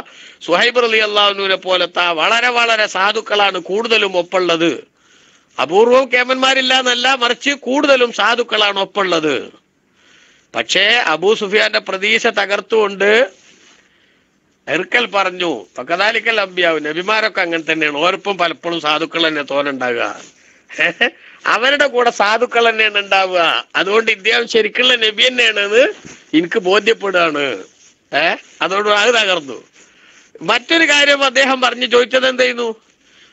Speaker 1: സുഹൈബ് റളിയല്ലാഹുവിനെ പോലത്തെ വളരെ വളരെ സാധുക്കളാണ് കൂടുതലും ഒപ്പുള്ളത്. അപൂർവം കേമന്മാരില്ല എന്നല്ല, മറിച്ച് കൂടുതലും സാധുക്കളാണ് ഒപ്പുള്ളത്. പക്ഷേ അബൂ സുഫിയാന്റെ പ്രതീക്ഷ തകർത്തുകൊണ്ട് എർക്കൽ പറഞ്ഞു, പക്കതാലിക്കൽ അമ്പിയാവും, നബിമാരൊക്കെ അങ്ങനെ തന്നെയാണ്, ഓർപ്പം പലപ്പോഴും സാധുക്കൾ തന്നെ തോന്നുണ്ടാവുക, അവരുടെ കൂടെ സാധുക്കൾ തന്നെയാണ് ഉണ്ടാവുക, അതുകൊണ്ട് ഇദ്ദേഹം ശരിക്കുള്ള നബി തന്നെയാണെന്ന് എനിക്ക് ബോധ്യപ്പെടുകയാണ്. അതോട് അത് തകർന്നു. മറ്റൊരു കാര്യം അദ്ദേഹം പറഞ്ഞു ചോദിച്ചത് എന്തായിരുന്നു,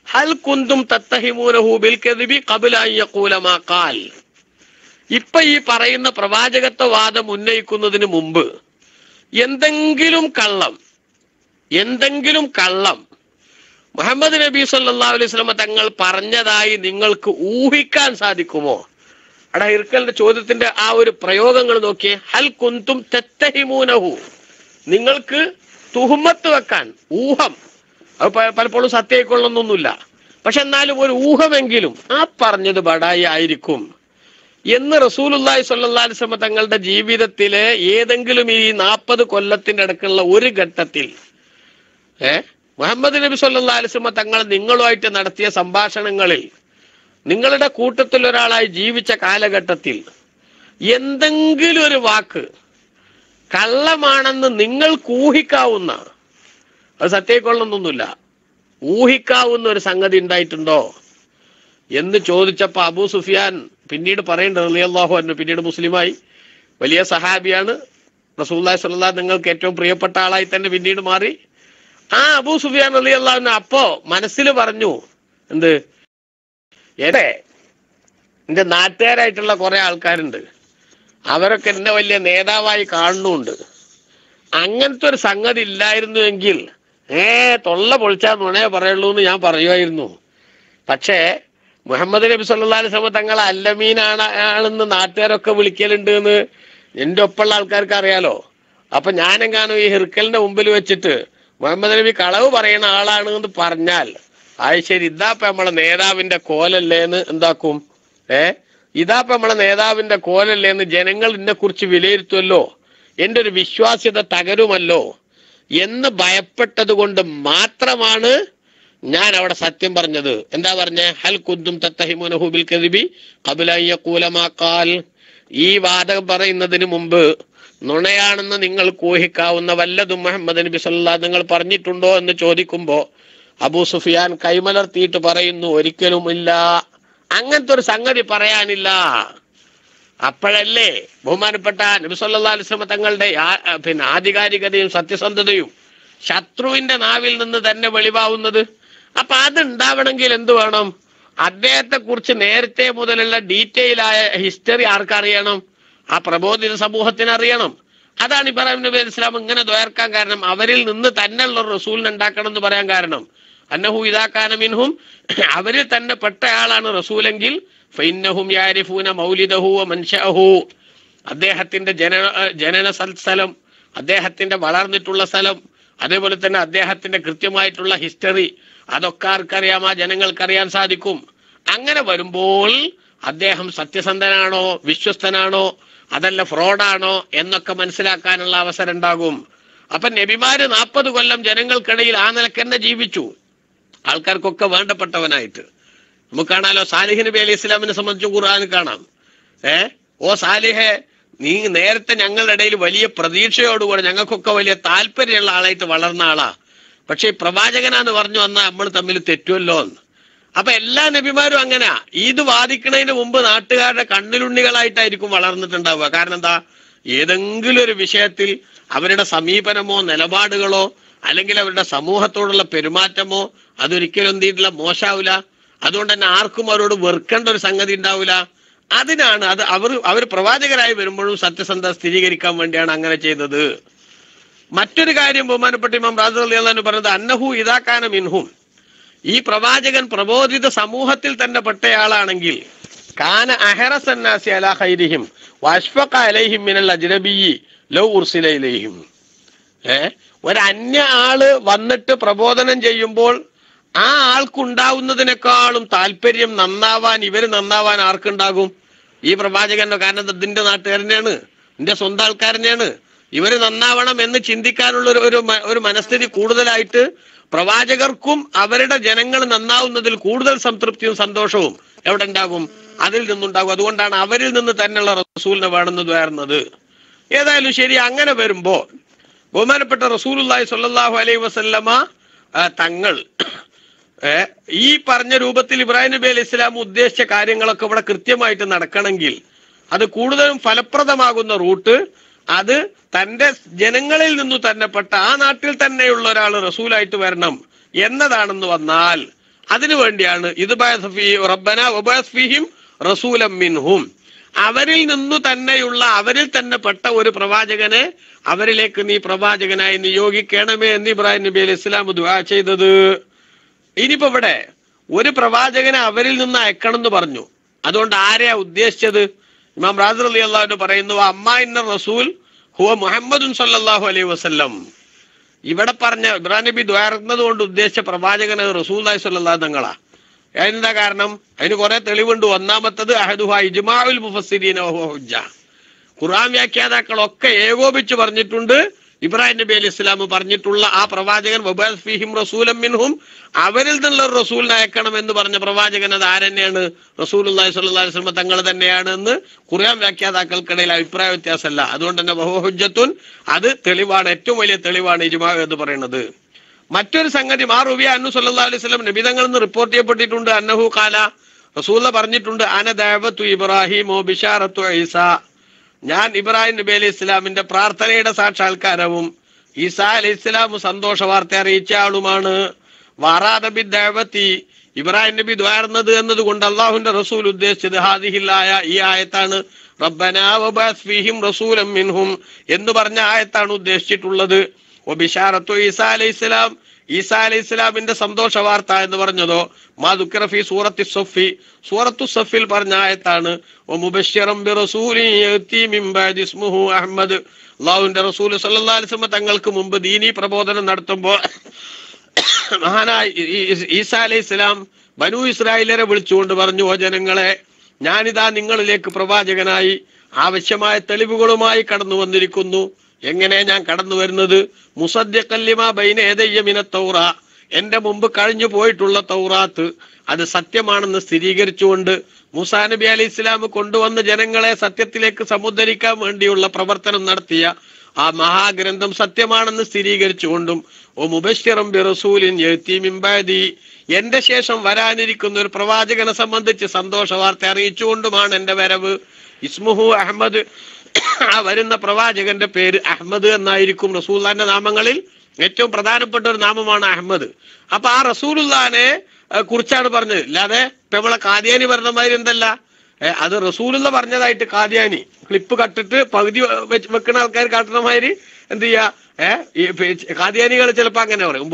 Speaker 1: ഹൽ കുന്തും തത്തഹിമൂനഹു ബിൽ കദിബി ഖബ്ല അൻ യഖൂല മാ ഖാൽ. ഇപ്പൊ ഈ പറയുന്ന പ്രവാചകത്വവാദം ഉന്നയിക്കുന്നതിന് മുമ്പ് എന്തെങ്കിലും കള്ളം മുഹമ്മദ് നബി സല്ലല്ലാഹു അലൈഹി വസല്ലം തങ്ങൾ പറഞ്ഞതായി നിങ്ങൾക്ക് ഊഹിക്കാൻ സാധിക്കുമോ? അവിടെ ഹിർക്കലിന്റെ ചോദ്യത്തിന്റെ ആ ഒരു പ്രയോഗങ്ങൾ നോക്കിയേ. ഹൽ കുന്തും തത്തഹിമൂനഹു, നിങ്ങൾക്ക് തുഹ്മത്ത് വെക്കാൻ ഊഹം, അത് പലപ്പോഴും സത്യമായിക്കൊള്ളൊന്നൊന്നുമില്ല, പക്ഷെ എന്നാലും ഒരു ഊഹമെങ്കിലും ആ പറഞ്ഞത് ബടായി ആയിരിക്കും എന്ന് റസൂലുള്ളാഹി സ്വല്ലല്ലാഹു അലൈഹി വസല്ലം തങ്ങളുടെ ജീവിതത്തിലെ ഏതെങ്കിലും ഈ 40 കൊല്ലത്തിന്റെ ഇടയ്ക്കുള്ള ഒരു ഘട്ടത്തിൽ മുഹമ്മദ് നബി സല്ലല്ലാഹു അലൈഹി വസല്ലം തങ്ങൾ നിങ്ങളുമായിട്ട് നടത്തിയ സംഭാഷണങ്ങളിൽ, നിങ്ങളുടെ കൂട്ടത്തിൽ ഒരാളായി ജീവിച്ച കാലഘട്ടത്തിൽ എന്തെങ്കിലും ഒരു വാക്ക് കള്ളമാണെന്ന് നിങ്ങൾക്ക് ഊഹിക്കാവുന്ന, അത് സത്യക്കൊള്ളൊന്നൊന്നുമില്ല, ഊഹിക്കാവുന്ന ഒരു സംഗതി ഉണ്ടായിട്ടുണ്ടോ എന്ന് ചോദിച്ചപ്പോ അബൂ സുഫിയാൻ പിന്നീട് പറയുന്നുണ്ട് റളിയല്ലാഹു അൻഹു, പിന്നീട് മുസ്ലിമായി, വലിയ സഹാബിയാണ്, റസൂലുള്ളാഹി സ്വല്ലല്ലാഹു അലൈഹി വസല്ലം നിങ്ങൾക്ക് ഏറ്റവും പ്രിയപ്പെട്ട ആളായി തന്നെ പിന്നീട് മാറി. ആ അബൂ സുഫിയാൻ റളിയല്ലാഹു അൻഹു അപ്പോ മനസ്സിൽ പറഞ്ഞു, എന്ത്, എന്റെ നാട്ടുകാരായിട്ടുള്ള കുറെ ആൾക്കാരുണ്ട്, അവരൊക്കെ എന്നെ വലിയ നേതാവായി കാണുന്നുണ്ട്, അങ്ങനത്തെ ഒരു സംഗതി ഇല്ലായിരുന്നുവെങ്കിൽ തൊള്ള പൊളിച്ചാ നുണേ പറയുള്ളൂ എന്ന് ഞാൻ പറയുമായിരുന്നു. പക്ഷേ മുഹമ്മദ് നബി സല്ലല്ലാഹു അലൈഹി വസല്ലം തങ്ങൾ ആണെന്ന് നാട്ടുകാരൊക്കെ വിളിക്കലുണ്ട് എന്ന് എന്റെ ഒപ്പമുള്ള ആൾക്കാർക്ക് അറിയാലോ. അപ്പൊ ഞാനെങ്ങാനും ഈ ഹിർക്കലിന്റെ മുമ്പിൽ വെച്ചിട്ട് മുഹമ്മദ് നബി കളവ് പറയുന്ന ആളാണ് എന്ന് പറഞ്ഞാൽ, അത് ശരി, ഇതാപ്പ നമ്മളെ നേതാവിന്റെ കോലല്ലേന്ന് എന്താക്കും, ഇതാപ്പ നമ്മളെ നേതാവിന്റെ കോലല്ലേന്ന് ജനങ്ങൾ എന്നെ കുറിച്ച് വിലയിരുത്തുമല്ലോ, എന്റെ ഒരു വിശ്വാസ്യത തകരുമല്ലോ എന്ന് ഭയപ്പെട്ടത് കൊണ്ട് മാത്രമാണ് ഞാൻ അവിടെ സത്യം പറഞ്ഞത്. എന്താ പറഞ്ഞേ, ഹൽ കുന്തും തത്തഹിമൂനഹു ബിൽ കദിബി ഖബ്ല അൻ യഖൂല മാ ഖാൽ. ഈ വാദം പറയുന്നതിന് മുമ്പ് നുണയാണെന്ന് നിങ്ങൾ ഊഹിക്കാവുന്ന വല്ലതും മുഹമ്മദ് നബി സല്ലല്ലാഹു നിങ്ങൾ പറഞ്ഞിട്ടുണ്ടോ എന്ന് ചോദിക്കുമ്പോ അബൂ സുഫിയാൻ കൈമലർത്തിയിട്ട് പറയുന്നു, ഒരിക്കലും ഇല്ല, അങ്ങനത്തെ ഒരു സംഗതി പറയാനില്ല. അപ്പോഴല്ലേ ബഹുമാനപ്പെട്ട നബി സല്ലല്ലാഹു അലൈഹി വസല്ലം തങ്ങളുടെ ആധികാരികതയും സത്യസന്ധതയും ശത്രുവിന്റെ നാവിൽ നിന്ന് തന്നെ വെളിവാവുന്നത്. അപ്പൊ അതുണ്ടാവണമെങ്കിൽ എന്ത് വേണം, അദ്ദേഹത്തെ കുറിച്ച് നേരത്തെ മുതലുള്ള ഡീറ്റെയിൽ ആയ ഹിസ്റ്ററി ആർക്കറിയണം, ആ പ്രബോധിത സമൂഹത്തിന് അറിയണം. അതാണ് ഇബ്രാഹിം നബി അലൈഹി സ്വലാം ഇങ്ങനെ ദ്വയർക്കാൻ കാരണം, അവരിൽ നിന്ന് തന്നെയുള്ള റസൂലിനെ ഉണ്ടാക്കണം എന്ന് പറയാൻ കാരണം, അന്നഹു ഇദാ കാന മിൻഹും, അവരിൽ തന്നെ പെട്ടയാളാണ് റസൂലെങ്കിൽ ഫഇന്നഹും യഅരിഫൂന മൗലിദഹു വ മൻശഅഹു, അദ്ദേഹത്തിന്റെ ജനന സ്ഥലം, അദ്ദേഹത്തിന്റെ വളർന്നിട്ടുള്ള സ്ഥലം, അതേപോലെ തന്നെ അദ്ദേഹത്തിന്റെ കൃത്യമായിട്ടുള്ള ഹിസ്റ്ററി, അതൊക്കെ ആർക്കറിയാം, ആ ജനങ്ങൾക്കറിയാൻ സാധിക്കും. അങ്ങനെ വരുമ്പോൾ അദ്ദേഹം സത്യസന്ധനാണോ വിശ്വസ്തനാണോ അതല്ല ഫ്രോഡാണോ എന്നൊക്കെ മനസ്സിലാക്കാനുള്ള അവസരം ഉണ്ടാകും. അപ്പൊ നബിമാര് 40 കൊല്ലം ജനങ്ങൾക്കിടയിൽ ആ നിലക്ക് തന്നെ ജീവിച്ചു, ആൾക്കാർക്കൊക്കെ വേണ്ടപ്പെട്ടവനായിട്ട്. നമുക്ക് കാണാലോ, സാലിഹ് നബി അലൈഹി ഇസ്ലാമിനെ സംബന്ധിച്ച് ഖുർആനിൽ കാണാം, ഓ സാലിഹെ, നീ നേരത്തെ ഞങ്ങളുടെ ഇടയിൽ വലിയ പ്രതീക്ഷയോടുകൂടെ ഞങ്ങൾക്കൊക്കെ വലിയ താല്പര്യമുള്ള ആളായിട്ട് വളർന്ന ആളാ, പക്ഷെ ഈ പ്രവാചകനാന്ന് പറഞ്ഞു വന്നാൽ നമ്മൾ തമ്മിൽ തെറ്റുമല്ലോ എന്ന്. അപ്പൊ എല്ലാ നബിമാരും അങ്ങനെ ഇത് വാദിക്കുന്നതിന് മുമ്പ് നാട്ടുകാരുടെ കണ്ണിലുണ്ണികളായിട്ടായിരിക്കും വളർന്നിട്ടുണ്ടാവുക. കാരണം എന്താ, ഏതെങ്കിലും ഒരു വിഷയത്തിൽ അവരുടെ സമീപനമോ നിലപാടുകളോ അല്ലെങ്കിൽ അവരുടെ സമൂഹത്തോടുള്ള പെരുമാറ്റമോ അതൊരിക്കലും എന്ത് ചെയ്തില്ല, മോശാവില്ല. അതുകൊണ്ട് തന്നെ ആർക്കും അവരോട് വെറുക്കേണ്ട ഒരു സംഗതി ഉണ്ടാവില്ല. അതിനാണ് അത് അവർ പ്രവാചകരായി വരുമ്പോഴും സത്യസന്ധത സ്ഥിരീകരിക്കാൻ വേണ്ടിയാണ് അങ്ങനെ ചെയ്തത്. മറ്റൊരു കാര്യം ബഹുമാനപ്പെട്ട ഇമാം റാസി റളിയല്ലാഹു അൻഹു പറഞ്ഞത്, അന്നഹു ഇദാ കാന മിൻഹും, ഈ പ്രവാചകൻ പ്രബോധിത സമൂഹത്തിൽ തന്നെ പെട്ടയാളാണെങ്കിൽ, കാന അഹറസന്നാസി അലാ ഖൈരിഹിം വഅശ്ഫഖ അലൈഹിം മിനൽ അജ്നബിയ്യി ലൗ ഉർസില ഇലൈഹിം. ഒരു അന്യ ആള് വന്നിട്ട് പ്രബോധനം ചെയ്യുമ്പോൾ ആ ആൾക്കുണ്ടാവുന്നതിനേക്കാളും താല്പര്യം ഇവര് നന്നാവാൻ ആർക്കുണ്ടാകും, ഈ പ്രവാചകനോ, കാരണം ഇതിന്റെ നാട്ടുകാരനെയാണ്, എന്റെ സ്വന്തം ആൾക്കാരനെയാണ്, ഇവര് നന്നാവണം എന്ന് ചിന്തിക്കാനുള്ള ഒരു മനസ്ഥിതി കൂടുതലായിട്ട് പ്രവാചകർക്കും അവരുടെ ജനങ്ങൾ നന്നാവുന്നതിൽ കൂടുതൽ സംതൃപ്തിയും സന്തോഷവും എവിടെ ഉണ്ടാകും? അതിൽ നിന്നുണ്ടാകും. അതുകൊണ്ടാണ് അവരിൽ നിന്ന് തന്നെയുള്ള റസൂലിനെ വേണമെന്ന് വരുന്നത്. ഏതായാലും ശരി, അങ്ങനെ വരുമ്പോ ബഹുമാനപ്പെട്ട റസൂലുള്ളാഹി സ്വല്ലല്ലാഹു അലൈഹി വസല്ലമ തങ്ങൾ ഈ പറഞ്ഞ രൂപത്തിൽ ഇബ്രാഹിം നബി അലൈഹി ഇസ്ലാം ഉദ്ദേശിച്ച കാര്യങ്ങളൊക്കെ ഇവിടെ കൃത്യമായിട്ട് നടക്കണമെങ്കിൽ അത് കൂടുതലും ഫലപ്രദമാകുന്ന റൂട്ട് അത് തന്റെ ജനങ്ങളിൽ നിന്നു തന്നെപ്പെട്ട ആ നാട്ടിൽ തന്നെയുള്ള ഒരാൾ റസൂലായിട്ട് വരണം എന്നതാണെന്ന് വന്നാൽ അതിനു വേണ്ടിയാണ് ഇത് റബ്ബന വബഅസ് ഫീഹിം റസൂലൻ മിൻഹും, അവരിൽ നിന്നു തന്നെയുള്ള അവരിൽ തന്നെ പെട്ട ഒരു പ്രവാചകനെ അവരിലേക്ക് നീ പ്രവാചകനായി നിയോഗിക്കണമേ എന്ന് ഇബ്രാഹിം നബി അലൈഹി ഇസ്ലാം ദുആ ചെയ്തത്. ഇനിയിപ്പോ ഇവിടെ ഒരു പ്രവാചകനെ അവരിൽ നിന്ന് അയക്കണം എന്ന് പറഞ്ഞു. അതുകൊണ്ട് ആരെയാ ഉദ്ദേശിച്ചത്? ഇമാം റാസി റളിയല്ലാഹു അൻഹു പറയുന്നു, അമ്മാ ഇന്ന റസൂൽ ഹുവ മുഹമ്മദുൻ സല്ലല്ലാഹു അലൈഹി വസല്ലം. ഇവിടെ പറഞ്ഞ ഇബ്രാഹിം നബി ദ്വാരക്കുന്നത് കൊണ്ട് ഉദ്ദേശിച്ച പ്രവാചകന് റസൂലുള്ളാഹി സ്വല്ലല്ലാഹു തങ്ങളാ. എന്താ കാരണം? അതിന് കുറെ തെളിവുണ്ട്. ഒന്നാമത്തത് അഹദുഹ ഇജ്മാഉൽ മുഫസ്സിരീന വഹുവ ഹുജ്ജ. ഖുർആൻ വ്യാഖ്യാതാക്കളൊക്കെ ഏകോപിച്ച് പറഞ്ഞിട്ടുണ്ട്, ഇബ്രാഹിം നബി അലൈഹി ഇസ്ലാം പറഞ്ഞിട്ടുള്ള ആ പ്രവാചകൻ വബഅസ് ഫീഹിം റസൂലൻ മിൻഹും, അവരിൽ നിന്നുള്ള ഒരു റസൂലിനെ അയക്കണം എന്ന് പറഞ്ഞ പ്രവാചകൻ അത് ആരെന്നെയാണ്? റസൂലുള്ളാഹി സ്വല്ലല്ലാഹു അലൈഹി വസല്ലം തങ്ങൾ തന്നെയാണ് എന്ന് ഖുർആൻ വ്യാഖ്യാതാക്കൾക്കിടയിൽ അഭിപ്രായ വ്യത്യാസമല്ല. അതുകൊണ്ട് തന്നെ വഹുവ ഹുജ്ജത്തുൻ, അത് തെളിവാണ്, ഏറ്റവും വലിയ തെളിവാണ് ഇജ്മാ എന്ന് പറയുന്നത്. മറ്റൊരു സംഗതി മാറുവിയ അന്നു സല്ലല്ലാഹു അലൈഹി വസല്ലം നബി തങ്ങളിൽ നിന്ന് റിപ്പോർട്ട് ചെയ്യപ്പെട്ടിട്ടുണ്ട്, അന്നഹു ഖാല, റസൂൽ പറഞ്ഞിട്ടുണ്ട്, അന ദഅവതു ഇബ്രാഹിം വ ബിശാറത്തു ഈസ, ഞാൻ ഇബ്രാഹിം നബി അലൈഹി ഇസ്ലാമിന്റെ പ്രാർത്ഥനയുടെ സാക്ഷാത്കാരവും ഈസാ അലൈഹി ഇസ്ലാം സന്തോഷ വാർത്ത അറിയിച്ച ആളുമാണ്. വറാദ ബിദ്ദഅവതി, ഇബ്രാഹിം നബി ദ്വാർന്നത് എന്നതുകൊണ്ട് അള്ളാഹുവിന്റെ റസൂൽ ഉദ്ദേശിച്ചത് ഹാദിഹില്ലായ ഈ ആയത്താണ്. റബ്ബനാ വബഅസ് ഫീഹിം റസൂലൻ മിൻഹും എന്ന് പറഞ്ഞ ആയത്താണ് ഉദ്ദേശിച്ചിട്ടുള്ളത്. വബിശാറത്തു ഈസാ അലൈഹി ഇസ്ലാം, ഈസാ അലൈഹി ഇസ്ലാമിന്റെ സന്തോഷ വാർത്ത എന്ന് പറഞ്ഞതോ മാ ദുക്കിറ ഫീ സൂറത്തി സഫി, സൂറത്തു സഫിൽ പറഞ്ഞ ആയത്താണ്. വമുബശ്ശിറൻ ബിറസൂലിൻ യഅതി മിൻ ബഅദി ഇസ്മുഹു അഹ്മദ്, അല്ലാഹുവിന്റെ റസൂൽ സല്ലല്ലാഹു അലൈഹി വസല്ലം തങ്ങൾക്ക് മുമ്പ് ദീനി പ്രബോധനം നടത്തുമ്പോൾ മഹാനായ ഈസാ അലൈഹി ഇസ്ലാം ബനൂ ഇസ്രായേലരെ വിളിച്ചുകൊണ്ട് പറഞ്ഞു, ഓ ജനങ്ങളെ, ഞാനിതാ നിങ്ങളിലേക്ക് പ്രവാചകനായി ആവശ്യമായ തെളിവുകളുമായി കടന്നു വന്നിരിക്കുന്നു. എങ്ങനെ ഞാൻ കടന്നു വരുന്നത്? മുസദ്ദിഖൻ ലിമാ ബൈന യദയ്യ മിനത് തൗറ, എന്റെ മുമ്പ് കഴിഞ്ഞു പോയിട്ടുള്ള തൗറാത്ത് അത് സത്യമാണെന്ന് സ്ഥിരീകരിച്ചുകൊണ്ട് മൂസാ നബി അലൈഹി ഇസ്ലാം കൊണ്ടുവന്ന ജനങ്ങളെ സത്യത്തിലേക്ക് സമുദ്ധരിക്കാൻ വേണ്ടിയുള്ള പ്രവർത്തനം നടത്തിയ ആ മഹാഗ്രന്ഥം സത്യമാണെന്ന് സ്ഥിരീകരിച്ചുകൊണ്ടും ഓ മുബശ്ശിറൻ ബിറസൂലിൻ യഅതി മിൻ ബഅദി, എന്റെ ശേഷം വരാനിരിക്കുന്ന ഒരു പ്രവാചകനെ സംബന്ധിച്ച് സന്തോഷ വാർത്ത അറിയിച്ചുകൊണ്ടുമാണ് എന്റെ വരവ്. ഇസ്മുഹു അഹ്മദ്, ആ വരുന്ന പ്രവാചകന്റെ പേര് അഹ്മദ് എന്നായിരിക്കും. റസൂലുള്ളാഹിന്റെ നാമങ്ങളിൽ ഏറ്റവും പ്രധാനപ്പെട്ട ഒരു നാമമാണ് അഹ്മദ്. അപ്പൊ ആ റസൂലുള്ളാഹിനെ കുറിച്ചാണ് പറഞ്ഞത്, അല്ലാതെ ഇപ്പൊ നമ്മളെ കാദിയാനി പറഞ്ഞ മാതിരി എന്തല്ല, അത് റസൂലുള്ള പറഞ്ഞതായിട്ട് കാദിയാനി ക്ലിപ്പ് കട്ടിട്ട് പകുതി വെക്കുന്ന ആൾക്കാർ കാട്ടുന്ന മാതിരി എന്ത് ചെയ്യാ, കാദിയാനികൾ ചിലപ്പോ അങ്ങനെ പറയും,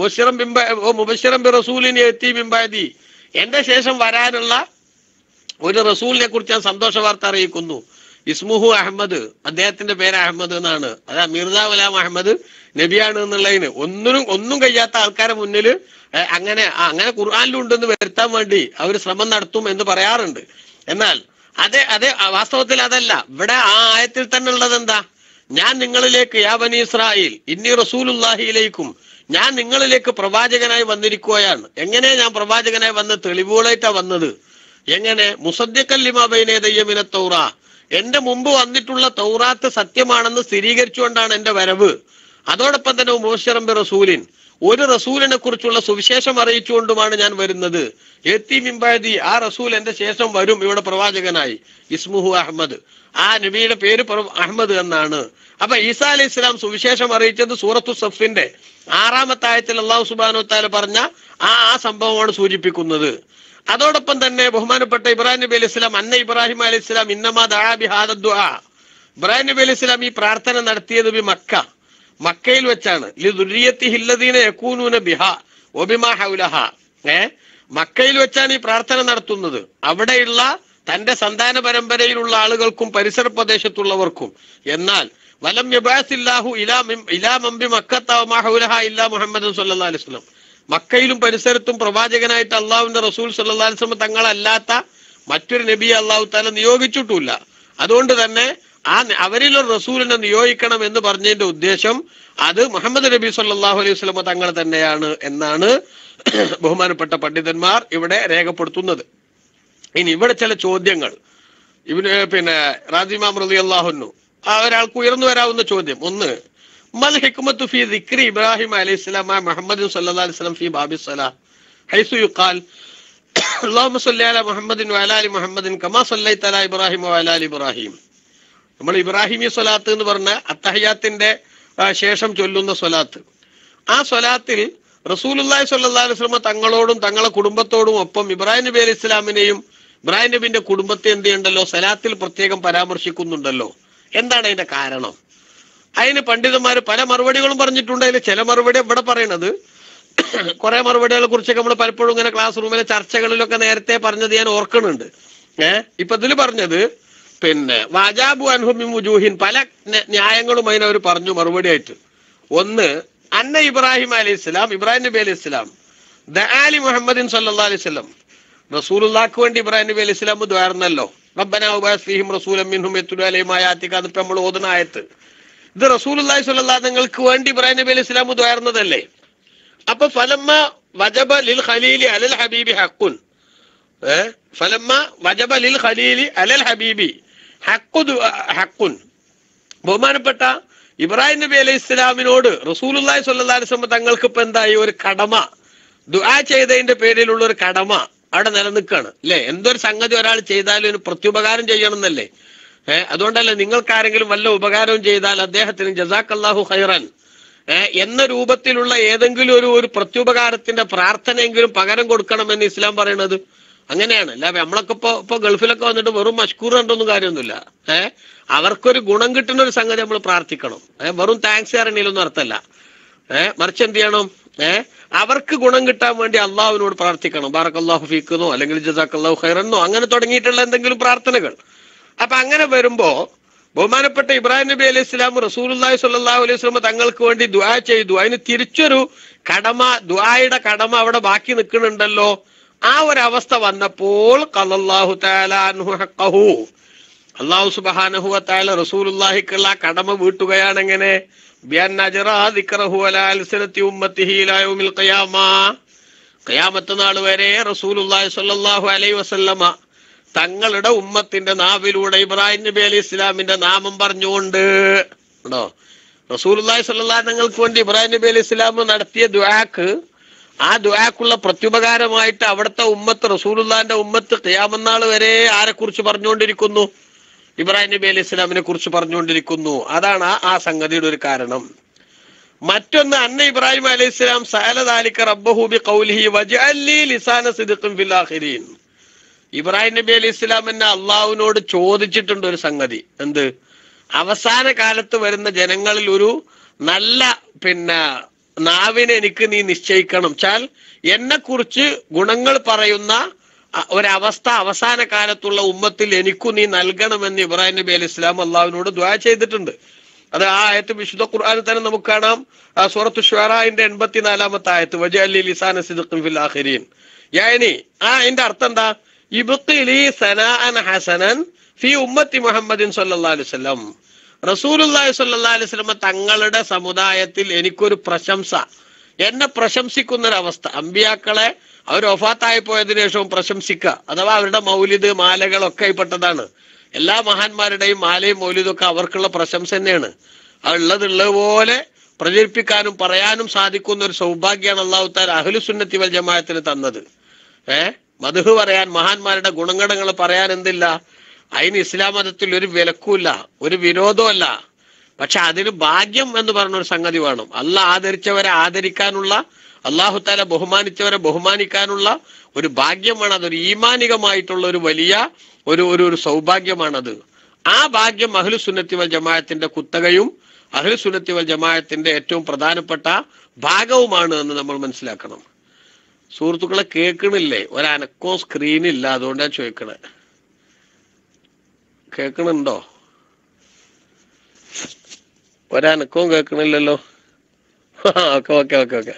Speaker 1: മുബശ്ശിറൻ ബിറസൂലിൻ യഅതി മിൻ ബഅദി, എന്റെ ശേഷം വരാനുള്ള ഒരു റസൂലിനെ കുറിച്ച് ഞാൻ സന്തോഷ വാർത്ത അറിയിക്കുന്നു. ഇസ്മുഹു അഹമ്മദ്, അദ്ദേഹത്തിന്റെ പേര് അഹമ്മദ് എന്നാണ്. അതാ മിർസ ഗുലാം അഹമ്മദ് നബിയാണ് എന്നുള്ളതിന് ഒന്നും കഴിയാത്ത ആൾക്കാരെ മുന്നിൽ അങ്ങനെ ഖുർആനിലുണ്ടെന്ന് വരുത്താൻ വേണ്ടി അവർ ശ്രമം നടത്തും എന്ന് പറയാറുണ്ട്. എന്നാൽ അതെ വാസ്തവത്തിൽ അതല്ല. ഇവിടെ ആ ആയത്തിൽ തന്നെ ഉള്ളത് എന്താ? ഞാൻ നിങ്ങളിലേക്ക് യാ ബനി ഇസ്രായേൽ ഇന്നി റസൂലുള്ളാഹി ഇലൈക്കും, ഞാൻ നിങ്ങളിലേക്ക് പ്രവാചകനായി വന്നിരിക്കുകയാണ്. എങ്ങനെ ഞാൻ പ്രവാചകനായി വന്ന് തെളിവുകളായിട്ടാ വന്നത്? എങ്ങനെ? മുസദ്ദിഖൻ ലിമാ ബൈന യദയ്യ മിനത് തൗറ, എന്റെ മുമ്പ് വന്നിട്ടുള്ള തൗറാത്ത് സത്യമാണെന്ന് സ്ഥിരീകരിച്ചുകൊണ്ടാണ് എന്റെ വരവ്. അതോടൊപ്പം തന്നെ മുബശ്ശിറൻ ബിറസൂലിൻ, ഒരു റസൂലിനെ കുറിച്ചുള്ള സുവിശേഷം അറിയിച്ചുകൊണ്ടുമാണ് ഞാൻ വരുന്നത്. യഅതി മിൻ ബഅദി, ആ റസൂൽ എന്റെ ശേഷം വരും ഇവിടെ പ്രവാചകനായി. ഇസ്മുഹു അഹ്മദ്, ആ നബിയുടെ പേര് അഹ്മദ് എന്നാണ്. അപ്പൊ ഈസാ അലൈഹി ഇസ്ലാം സുവിശേഷം അറിയിച്ചത് സൂറത്തു സഫിന്റെ 6-ാമത്തെ ആയത്തിൽ അല്ലാഹു സുബ്ഹാനഹു വ തആല പറഞ്ഞ ആ സംഭവമാണ് സൂചിപ്പിക്കുന്നത്. അതോടൊപ്പം തന്നെ ബഹുമാനപ്പെട്ട ഇബ്രാഹിം നബി അലൈഹി ഇസ്ലാം അന്ന ഇബ്രാഹിം അലൈഹി ഇസ്ലാം ഇന്നമാ ദഅ ബിഹാദ ദുആ, ഇബ്രാഹിം നബി അലൈഹി ഇസ്ലാം ഈ പ്രാർത്ഥന നടത്തിയത് മക്കയിൽ വെച്ചാണ്. ലിദുരിയത്തിഹില്ലദീന യകൂനൂന ബിഹാ വബിമാ ഹൗലഹാ, മക്കയിൽ വെച്ചാണ് ഈ പ്രാർത്ഥന നടത്തുന്നത്. അവിടെയുള്ള തന്റെ സന്താന പരമ്പരയിലുള്ള ആളുകൾക്കും പരിസര പ്രദേശത്തുള്ളവർക്കും. എന്നാൽ വലം യബഅസില്ലാഹു ഇലാ മൻ ബിമക്കത്ത വമാ ഹൗലഹാ ഇല്ലാ മുഹമ്മദൻ സ്വല്ലല്ലാഹു അലൈഹി വസല്ലം, മക്കയിലും പരിസരത്തും പ്രവാചകനായിട്ട് അള്ളാഹുവിന്റെ റസൂൽ സ്വല്ലല്ലാഹു അലൈഹി വസല്ലം തങ്ങളല്ലാത്ത മറ്റൊരു നബിയെ അള്ളാഹു താല നിയോഗിച്ചിട്ടില്ല. അതുകൊണ്ട് തന്നെ അവരിലൊരു റസൂലിനെ നിയോഗിക്കണം എന്ന് പറഞ്ഞതിന്റെ ഉദ്ദേശം അത് മുഹമ്മദ് നബി സല്ലല്ലാഹു അലൈഹി വസല്ലം തങ്ങൾ തന്നെയാണ് എന്നാണ് ബഹുമാനപ്പെട്ട പണ്ഡിതന്മാർ ഇവിടെ രേഖപ്പെടുത്തുന്നത്. ഇനി ഇവിടെ ചില ചോദ്യങ്ങൾ പിന്നെ റാദിമാം റളിയല്ലാഹു അൻഹു ഒരാൾക്ക് ഉയർന്നു വരാവുന്ന ചോദ്യം. ഒന്ന്, മൽ ഹിക്മത്തു ഫീ ദിക്രി ഇബ്രാഹിം അലൈഹിസ്സലാം മുഹമ്മദ് സല്ലല്ലാഹു അലൈഹി വസല്ലം ഫീ ബാബിസ് സലാ ഹൈസു യുഖാൽ അല്ലാഹുമ്മ സ്വല്ലി അലാ മുഹമ്മദിൻ വഅലാ ആലി മുഹമ്മദിൻ കമാ സ്വല്ലൈത അലാ ഇബ്രാഹിം വഅലാ ആലി ഇബ്രാഹിം. നമ്മൾ ഇബ്രാഹിമി സ്വലാത്ത് എന്ന് പറഞ്ഞ അത്തഹിയാത്തിന്റെ ശേഷം ചൊല്ലുന്ന സ്വലാത്ത്, ആ സ്വലാത്തിൽ റസൂലുള്ളാഹി സ്വല്ലല്ലാഹു അലൈഹി വസല്ലം തങ്ങളോടും തങ്ങളെ കുടുംബത്തോടും ഒപ്പം ഇബ്രാഹിം നബി അലൈഹി ഇസ്ലാമിനെയും ഇബ്രാഹിം നബിന്റെ കുടുംബത്തെ എന്ത് ചെയ്യണ്ടല്ലോ, സലാത്തിൽ പ്രത്യേകം പരാമർശിക്കുന്നുണ്ടല്ലോ. എന്താണ് അതിന്റെ കാരണം? അതിന് പണ്ഡിതന്മാർ പല മറുപടികളും പറഞ്ഞിട്ടുണ്ട്. അതിൽ ചില മറുപടി ഇവിടെ പറയണത്, കുറെ മറുപടികളെ കുറിച്ചൊക്കെ നമ്മൾ പലപ്പോഴും ഇങ്ങനെ ക്ലാസ് റൂമിലെ ചർച്ചകളിലൊക്കെ നേരത്തെ പറഞ്ഞത് ഞാൻ ഓർക്കുന്നുണ്ട്. ഇപ്പൊ ഇതിൽ പറഞ്ഞത് പിന്നെ വാജാബു അൻഹും മുജൂഹിൻ, പല ന്യായങ്ങളും അതിനവർ പറഞ്ഞു മറുപടി ആയിട്ട്. ഒന്ന്, അന്ന ഇബ്രാഹിം അലൈഹി സ്വലാം, ഇബ്രാഹിം നബി അലൈഹി സ്വലാം ദആലി മുഹമ്മദിൻ സല്ലല്ലാഹു അലൈഹി വസല്ലം, റസൂലുള്ളാഹിക്ക് വേണ്ടി ഇബ്രാഹിം നബി അലൈഹി സ്വലാം ദ്വാർന്നല്ലോ. റബ്ബനാ വബഅസ് ഫീഹിം റസൂലൻ മിൻഹും യത്ലു അലൈഹിം ആയാതിക, അതിപ്പോ നമ്മൾ ഓതുന്ന ആയത്ത്. ഇത് റസൂലുള്ളാഹി സ്വല്ലല്ലാഹു തങ്ങൾക്ക് വേണ്ടി ഇബ്രാഹിം നബി അലൈഹി സ്വലാം ദ്വാർന്നതല്ലേ. അപ്പൊ ഫലമ്മ വജബ ലിൽ ഖലീലി അലൽ ഹബീബി ഹഖുൻ, ഫലമ്മ വജബ ലിൽ ഖലീലി അലൽ ഹബീബി ഹഖുൻ, ബഹുമാനപ്പെട്ട ഇബ്രാഹിം നബി അലൈഹി ഇസ്ലാമിനോട് റസൂലുള്ളാഹി സ്വല്ലല്ലാഹു അലൈഹി വസല്ലം തങ്ങൾക്ക് ഇപ്പൊ എന്തായി, ഒരു കടമ, ദുആ ചെയ്തതിന്റെ പേരിലുള്ള ഒരു കടമ അവിടെ നിലനിൽക്കുകയാണ് അല്ലെ. എന്തൊരു സംഗതി ഒരാൾ ചെയ്താലും ഒരു പ്രത്യുപകാരം ചെയ്യണം എന്നല്ലേ. അതുകൊണ്ടല്ലേ നിങ്ങൾക്ക് ആരെങ്കിലും വല്ല ഉപകാരവും ചെയ്താൽ അദ്ദേഹത്തിന് ജസാക്കല്ലാഹു ഖൈറൻ എന്ന രൂപത്തിലുള്ള ഏതെങ്കിലും ഒരു പ്രത്യുപകാരത്തിന്റെ പ്രാർത്ഥനയെങ്കിലും പകരം കൊടുക്കണമെന്ന് ഇസ്ലാം പറയണത്. അങ്ങനെയാണ്. അല്ല നമ്മളൊക്കെ ഇപ്പൊ ഗൾഫിലൊക്കെ വന്നിട്ട് വെറും മഷ്കൂർ കണ്ടൊന്നും കാര്യമൊന്നുമില്ല. അവർക്കൊരു ഗുണം കിട്ടുന്ന ഒരു സംഗതി നമ്മൾ പ്രാർത്ഥിക്കണം. വെറും താങ്ക്സ് അറിയണേലൊന്നും അർത്ഥമല്ല. മറിച്ച് എന്ത് ചെയ്യണം, അവർക്ക് ഗുണം കിട്ടാൻ വേണ്ടി അള്ളാഹുവിനോട് പ്രാർത്ഥിക്കണം. ബാറക്കല്ലാഹു ഫീക്കെന്നോ അല്ലെങ്കിൽ ജസാക്കല്ലാഹു ഖൈറന്നോ അങ്ങനെ തുടങ്ങിയിട്ടുള്ള എന്തെങ്കിലും പ്രാർത്ഥനകൾ. അപ്പൊ അങ്ങനെ വരുമ്പോ ബഹുമാനപ്പെട്ട ഇബ്രാഹിം നബി അലൈഹി ഇസ്ലാം റസൂലുള്ളാഹി സ്വല്ലല്ലാഹു അലൈഹി വസല്ലം തങ്ങൾക്ക് വേണ്ടി ദുആ ചെയ്തു. അതിന് തിരിച്ചൊരു കടമ, ദുആയുടെ കടമ അവിടെ ബാക്കി നിൽക്കുന്നുണ്ടല്ലോ. ആ ഒരവസ്ഥ വന്നപ്പോൾ ഖല്ലല്ലാഹു തആല അൻഹു ഹഖഹു, അല്ലാഹു സുബ്ഹാനഹു വ തആല റസൂലുള്ളാഹിക്കുള്ള കടമ വീട്ടുകയാണ്. എങ്ങനെ? ബിഅന്ന അജ്റാ ദിക്റഹു അലാ അൽസനതി ഉമ്മത്തിഹി ഇലാ യൗമിൽ ഖിയാമ, ഖിയാമത്ത് നാൾ വരെ റസൂലുള്ളാഹി സ്വല്ലല്ലാഹു അലൈഹി വസല്ലമ തങ്ങളുടെ ഉമ്മത്തിന്റെ നാവിലൂടെ ഇബ്രാഹിം നബി അലൈഹി ഇസ്ലാമിന്റെ നാമം പറഞ്ഞുകൊണ്ട് ഉണ്ടോ റസൂലുള്ളാഹി സ്വല്ലല്ലാഹു തങ്ങൾക്ക് വേണ്ടി ഇബ്രാഹിം നബി അലൈഹി ഇസ്ലാം നടത്തിയ ദുആക്ക്, ആ ദുആക്കുള്ള പ്രത്യുപകാരമായിട്ട് അവിടുത്തെ ഉമ്മത്ത്, റസൂലുള്ളാഹിന്റെ ഉമ്മത്ത് ഖിയാമത്ത് നാൾ വരെ ആരെ കുറിച്ച് പറഞ്ഞുകൊണ്ടിരിക്കുന്നു? ഇബ്രാഹിം നബി അലൈഹി ഇസ്ലാമിനെ കുറിച്ച് പറഞ്ഞുകൊണ്ടിരിക്കുന്നു. അതാണ് ആ സംഗതിയുടെ ഒരു കാരണം. മറ്റൊന്ന്, അന്ന ഇബ്രാഹിം അലൈഹി ഇസ്ലാം സഅല ദാലിക റബ്ബഹു ബിഖൗലിഹി വജഅൽ ലീ ലിസാന സിദ്ഖിൻ ഫിൽ ആഖിരീൻ. ഇബ്രാഹിം നബി അലൈഹി ഇസ്ലാം എന്നെ അള്ളാഹുവിനോട് ചോദിച്ചിട്ടുണ്ട് ഒരു സംഗതി. എന്ത്? അവസാന കാലത്ത് വരുന്ന ജനങ്ങളിൽ ഒരു നല്ല നാവിനെ എനിക്ക് നീ നിശ്ചയിക്കണം. ചാൽ എന്നെ കുറിച്ച് ഗുണങ്ങൾ പറയുന്ന ഒരവസ്ഥ അവസാന കാലത്തുള്ള ഉമ്മത്തിൽ എനിക്കു നീ നൽകണമെന്ന് ഇബ്രാഹിം നബി അലൈഹി ഇസ്ലാം അള്ളാഹുവിനോട് ദുആ ചെയ്തിട്ടുണ്ട്. അത് ആ ആയത്ത് വിശുദ്ധ ഖുർആനിൽ തന്നെ നമുക്ക് കാണാം. സൂറത്തു ശുആറാന്റെ 84-ാമത്തെ ആയത്ത്, വജഅൽ ലീ ലിസാന സിദ്ഖിൻ ഫിൽ ആഖിരീൻ. യാനി അതിന്റെ അർത്ഥം എന്താ? ഇബ്ഖിലി സനാഅൻ ഹസനൻ ഫി ഉമ്മത്തി മുഹമ്മദിൻ സല്ലല്ലാഹു അലൈഹി വസല്ലം, റസൂലുള്ളാഹി സ്വല്ലല്ലാഹു അലൈഹി വസല്ലം തങ്ങളുടെ സമുദായത്തിൽ എനിക്കൊരു പ്രശംസ, എന്നെ പ്രശംസിക്കുന്ന ഒരവസ്ഥ. അമ്പിയാക്കളെ അവർ വഫാത്തായി പോയതിനു ശേഷവും പ്രശംസിക്കുക, അഥവാ അവരുടെ മൗലിദ് മാലകളൊക്കെ പെട്ടതാണ്. എല്ലാ മഹാന്മാരുടെയും മാലയും മൗലിദും ഒക്കെ അവർക്കുള്ള പ്രശംസ തന്നെയാണ്. ഉള്ളതുപോലെ പ്രചരിപ്പിക്കാനും പറയാനും സാധിക്കുന്ന ഒരു സൗഭാഗ്യമാണ് അല്ലാഹു തആല അഹ്ലു സുന്നത്തി വൽ ജമാഅത്തിന് തന്നത്. മദ്ഹ് പറയാൻ, മഹാന്മാരുടെ ഗുണഗണങ്ങൾ പറയാൻ എന്തില്ല, അതിന് ഇസ്ലാം മതത്തിൽ ഒരു വിലക്കുമില്ല, ഒരു വിരോധമല്ല. പക്ഷെ അതിന് ഭാഗ്യം എന്ന് പറഞ്ഞൊരു സംഗതി വേണം. അള്ളാഹ് ആദരിച്ചവരെ ആദരിക്കാനുള്ള, അല്ലാഹു തആല ബഹുമാനിച്ചവരെ ബഹുമാനിക്കാനുള്ള ഒരു ഭാഗ്യമാണ്. അതൊരു ഈമാനികമായിട്ടുള്ള ഒരു വലിയ ഒരു സൗഭാഗ്യമാണത്. ആ ഭാഗ്യം അഹ്ലു സുന്നത്തി വൽ ജമാഅത്തിന്റെ കുത്തകയും അഹ്ലു സുന്നത്തി വൽ ജമാഅത്തിന്റെ ഏറ്റവും പ്രധാനപ്പെട്ട ഭാഗവുമാണ് എന്ന് നമ്മൾ മനസ്സിലാക്കണം. സുഹൃത്തുക്കളെ, കേൾക്കണില്ലേ? ഒരനക്കോ സ്ക്രീനില്ല, അതുകൊണ്ടാണ് ചോദിക്കണേ. കേൾക്കണുണ്ടോ? ഒരനക്കവും കേൾക്കണില്ലല്ലോ. Okay okay okay okay.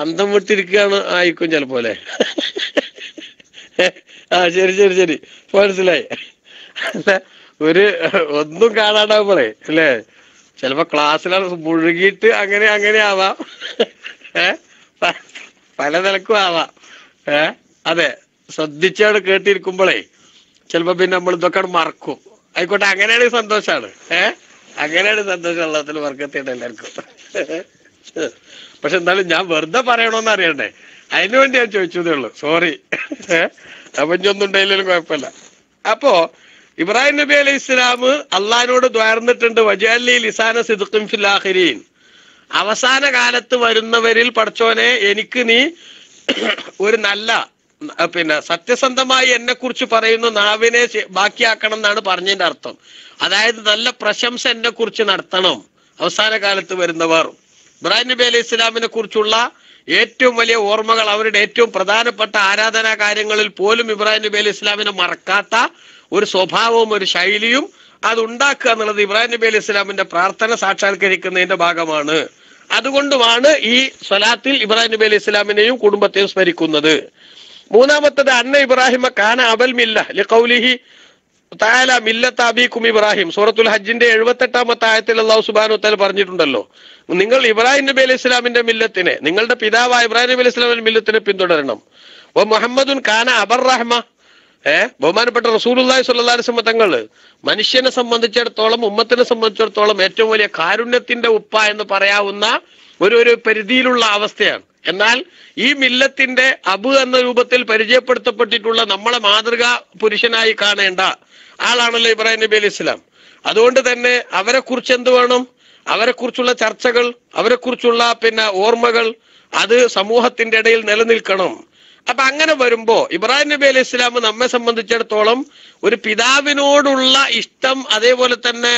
Speaker 1: അന്തം വിട്ടിരിക്കുകയാണ് ആയിക്കും ചിലപ്പോലെ. ശരി ശരി ശരി, മനസ്സിലായി. ഒരു ഒന്നും കാണാണ്ടാവുമ്പോളേ അല്ലേ, ചിലപ്പോ ക്ലാസ്സിലാണ് മുഴുകിയിട്ട് അങ്ങനെ ആവാം, പല നിലക്കും ആവാം. അതെ, ശ്രദ്ധിച്ചാണ് കേട്ടിരിക്കുമ്പോളേ ചിലപ്പോ പിന്നെ നമ്മൾ ഇതൊക്കെ മറക്കും. ആയിക്കോട്ടെ, അങ്ങനെയാണെങ്കിൽ സന്തോഷാണ്. അങ്ങനെയാണ് സന്തോഷം. അള്ളാഹുവിൽ ബർക്കത്ത് എല്ലാവർക്കും. പക്ഷെ എന്തായാലും ഞാൻ വെറുതെ പറയണോന്ന് അറിയണ്ടേ, അതിനു വേണ്ടി ഞാൻ ചോദിച്ചതേ ഉള്ളൂ. സോറി, അപ്പൊ ഇനിയൊന്നും ഉണ്ടായില്ലും കുഴപ്പമില്ല. അപ്പോ ഇബ്രാഹിം നബി അലൈഹി ഇസ്ലാം അള്ളഹാനോട് ദ്വാർന്നിട്ടുണ്ട്, വജഅലി ലിസാന സിദ്ഖിൻ ഫിൽ ആഖിരീൻ, അവസാന കാലത്ത് വരുന്നവരിൽ പടച്ചോനെ എനിക്ക് നീ ഒരു നല്ല സത്യസന്ധമായി എന്നെ കുറിച്ച് പറയുന്ന നാവിനെ ബാക്കിയാക്കണം എന്നാണ് പറഞ്ഞതിന്റെ അർത്ഥം. അതായത് നല്ല പ്രശംസ എന്നെ കുറിച്ച് നടത്തണം അവസാന കാലത്ത് വരുന്നവർ. ഇബ്രാഹിം നബി അലൈഹി ഇസ്ലാമിനെ കുറിച്ചുള്ള ഏറ്റവും വലിയ ഓർമ്മകൾ, അവരുടെ ഏറ്റവും പ്രധാനപ്പെട്ട ആരാധനാ കാര്യങ്ങളിൽ പോലും ഇബ്രാഹിം നബി അലൈഹി ഇസ്ലാമിനെ മറക്കാത്ത ഒരു സ്വഭാവവും ഒരു ശൈലിയും അതുണ്ടാക്കുക എന്നുള്ളത് ഇബ്രാഹിം നബി അലൈഹി ഇസ്ലാമിന്റെ പ്രാർത്ഥന സാക്ഷാത്കരിക്കുന്നതിന്റെ ഭാഗമാണ്. അതുകൊണ്ടുമാണ് ഈ സ്വലാത്തിൽ ഇബ്രാഹിം നബി അലൈഹി ഇസ്ലാമിനെയും കുടുംബത്തെയും സ്മരിക്കുന്നത്. മൂന്നാമത്തത് അന്ന ഇബ്രാഹിമ കാന അബൽ മില്ല ലിഖൗലിഹി തആല മില്ലത അബീകും ഇബ്രാഹിം. സൂറത്തുൽ ഹജ്ജിന്റെ 78-ാമത്തെ ആയത്തിൽ അല്ലാഹു സുബ്ഹാനഹു വ തആല പറഞ്ഞിട്ടുണ്ടല്ലോ, നിങ്ങൾ ഇബ്രാഹിം നബി അലൈഹി ഇസ്ലാമിന്റെ മില്ലത്തിനെ, നിങ്ങളുടെ പിതാവായ ഇബ്രാഹിം നബി അലൈഹി ഇസ്ലാമിന്റെ മില്ലത്തിനെ പിന്തുടരണം. വ മുഹമ്മദുൻ കാന അബർ റഹ്മ, ബഹുമാനപ്പെട്ട റസൂലുള്ളാഹി സ്വല്ലല്ലാഹു അലൈഹി വസല്ലം തങ്ങൾ മനുഷ്യനെ സംബന്ധിച്ചിടത്തോളം, ഉമ്മത്തിനെ സംബന്ധിച്ചിടത്തോളം ഏറ്റവും വലിയ കാരുണ്യത്തിന്റെ ഉപ്പ എന്ന് പറയാവുന്ന ഒരു പരിധിയിലുള്ള അവസ്ഥയാണ്. എന്നാൽ ഈ മില്ലത്തിന്റെ അബു എന്ന രൂപത്തിൽ പരിചയപ്പെടുത്തപ്പെട്ടിട്ടുള്ള നമ്മളെ മാതൃകാ പുരുഷനായി കാണേണ്ട ആളാണല്ലോ ഇബ്രാഹിം നബി അലൈഹി ഇസ്ലാം. അതുകൊണ്ട് തന്നെ അവരെ കുറിച്ച് എന്ത് വേണം, അവരെ കുറിച്ചുള്ള ചർച്ചകൾ, അവരെ കുറിച്ചുള്ള ഓർമ്മകൾ അത് സമൂഹത്തിന്റെ ഇടയിൽ നിലനിൽക്കണം. അപ്പൊ അങ്ങനെ വരുമ്പോ ഇബ്രാഹിം നബി അലൈഹി ഇസ്ലാം നമ്മെ സംബന്ധിച്ചിടത്തോളം ഒരു പിതാവിനോടുള്ള ഇഷ്ടം, അതേപോലെ തന്നെ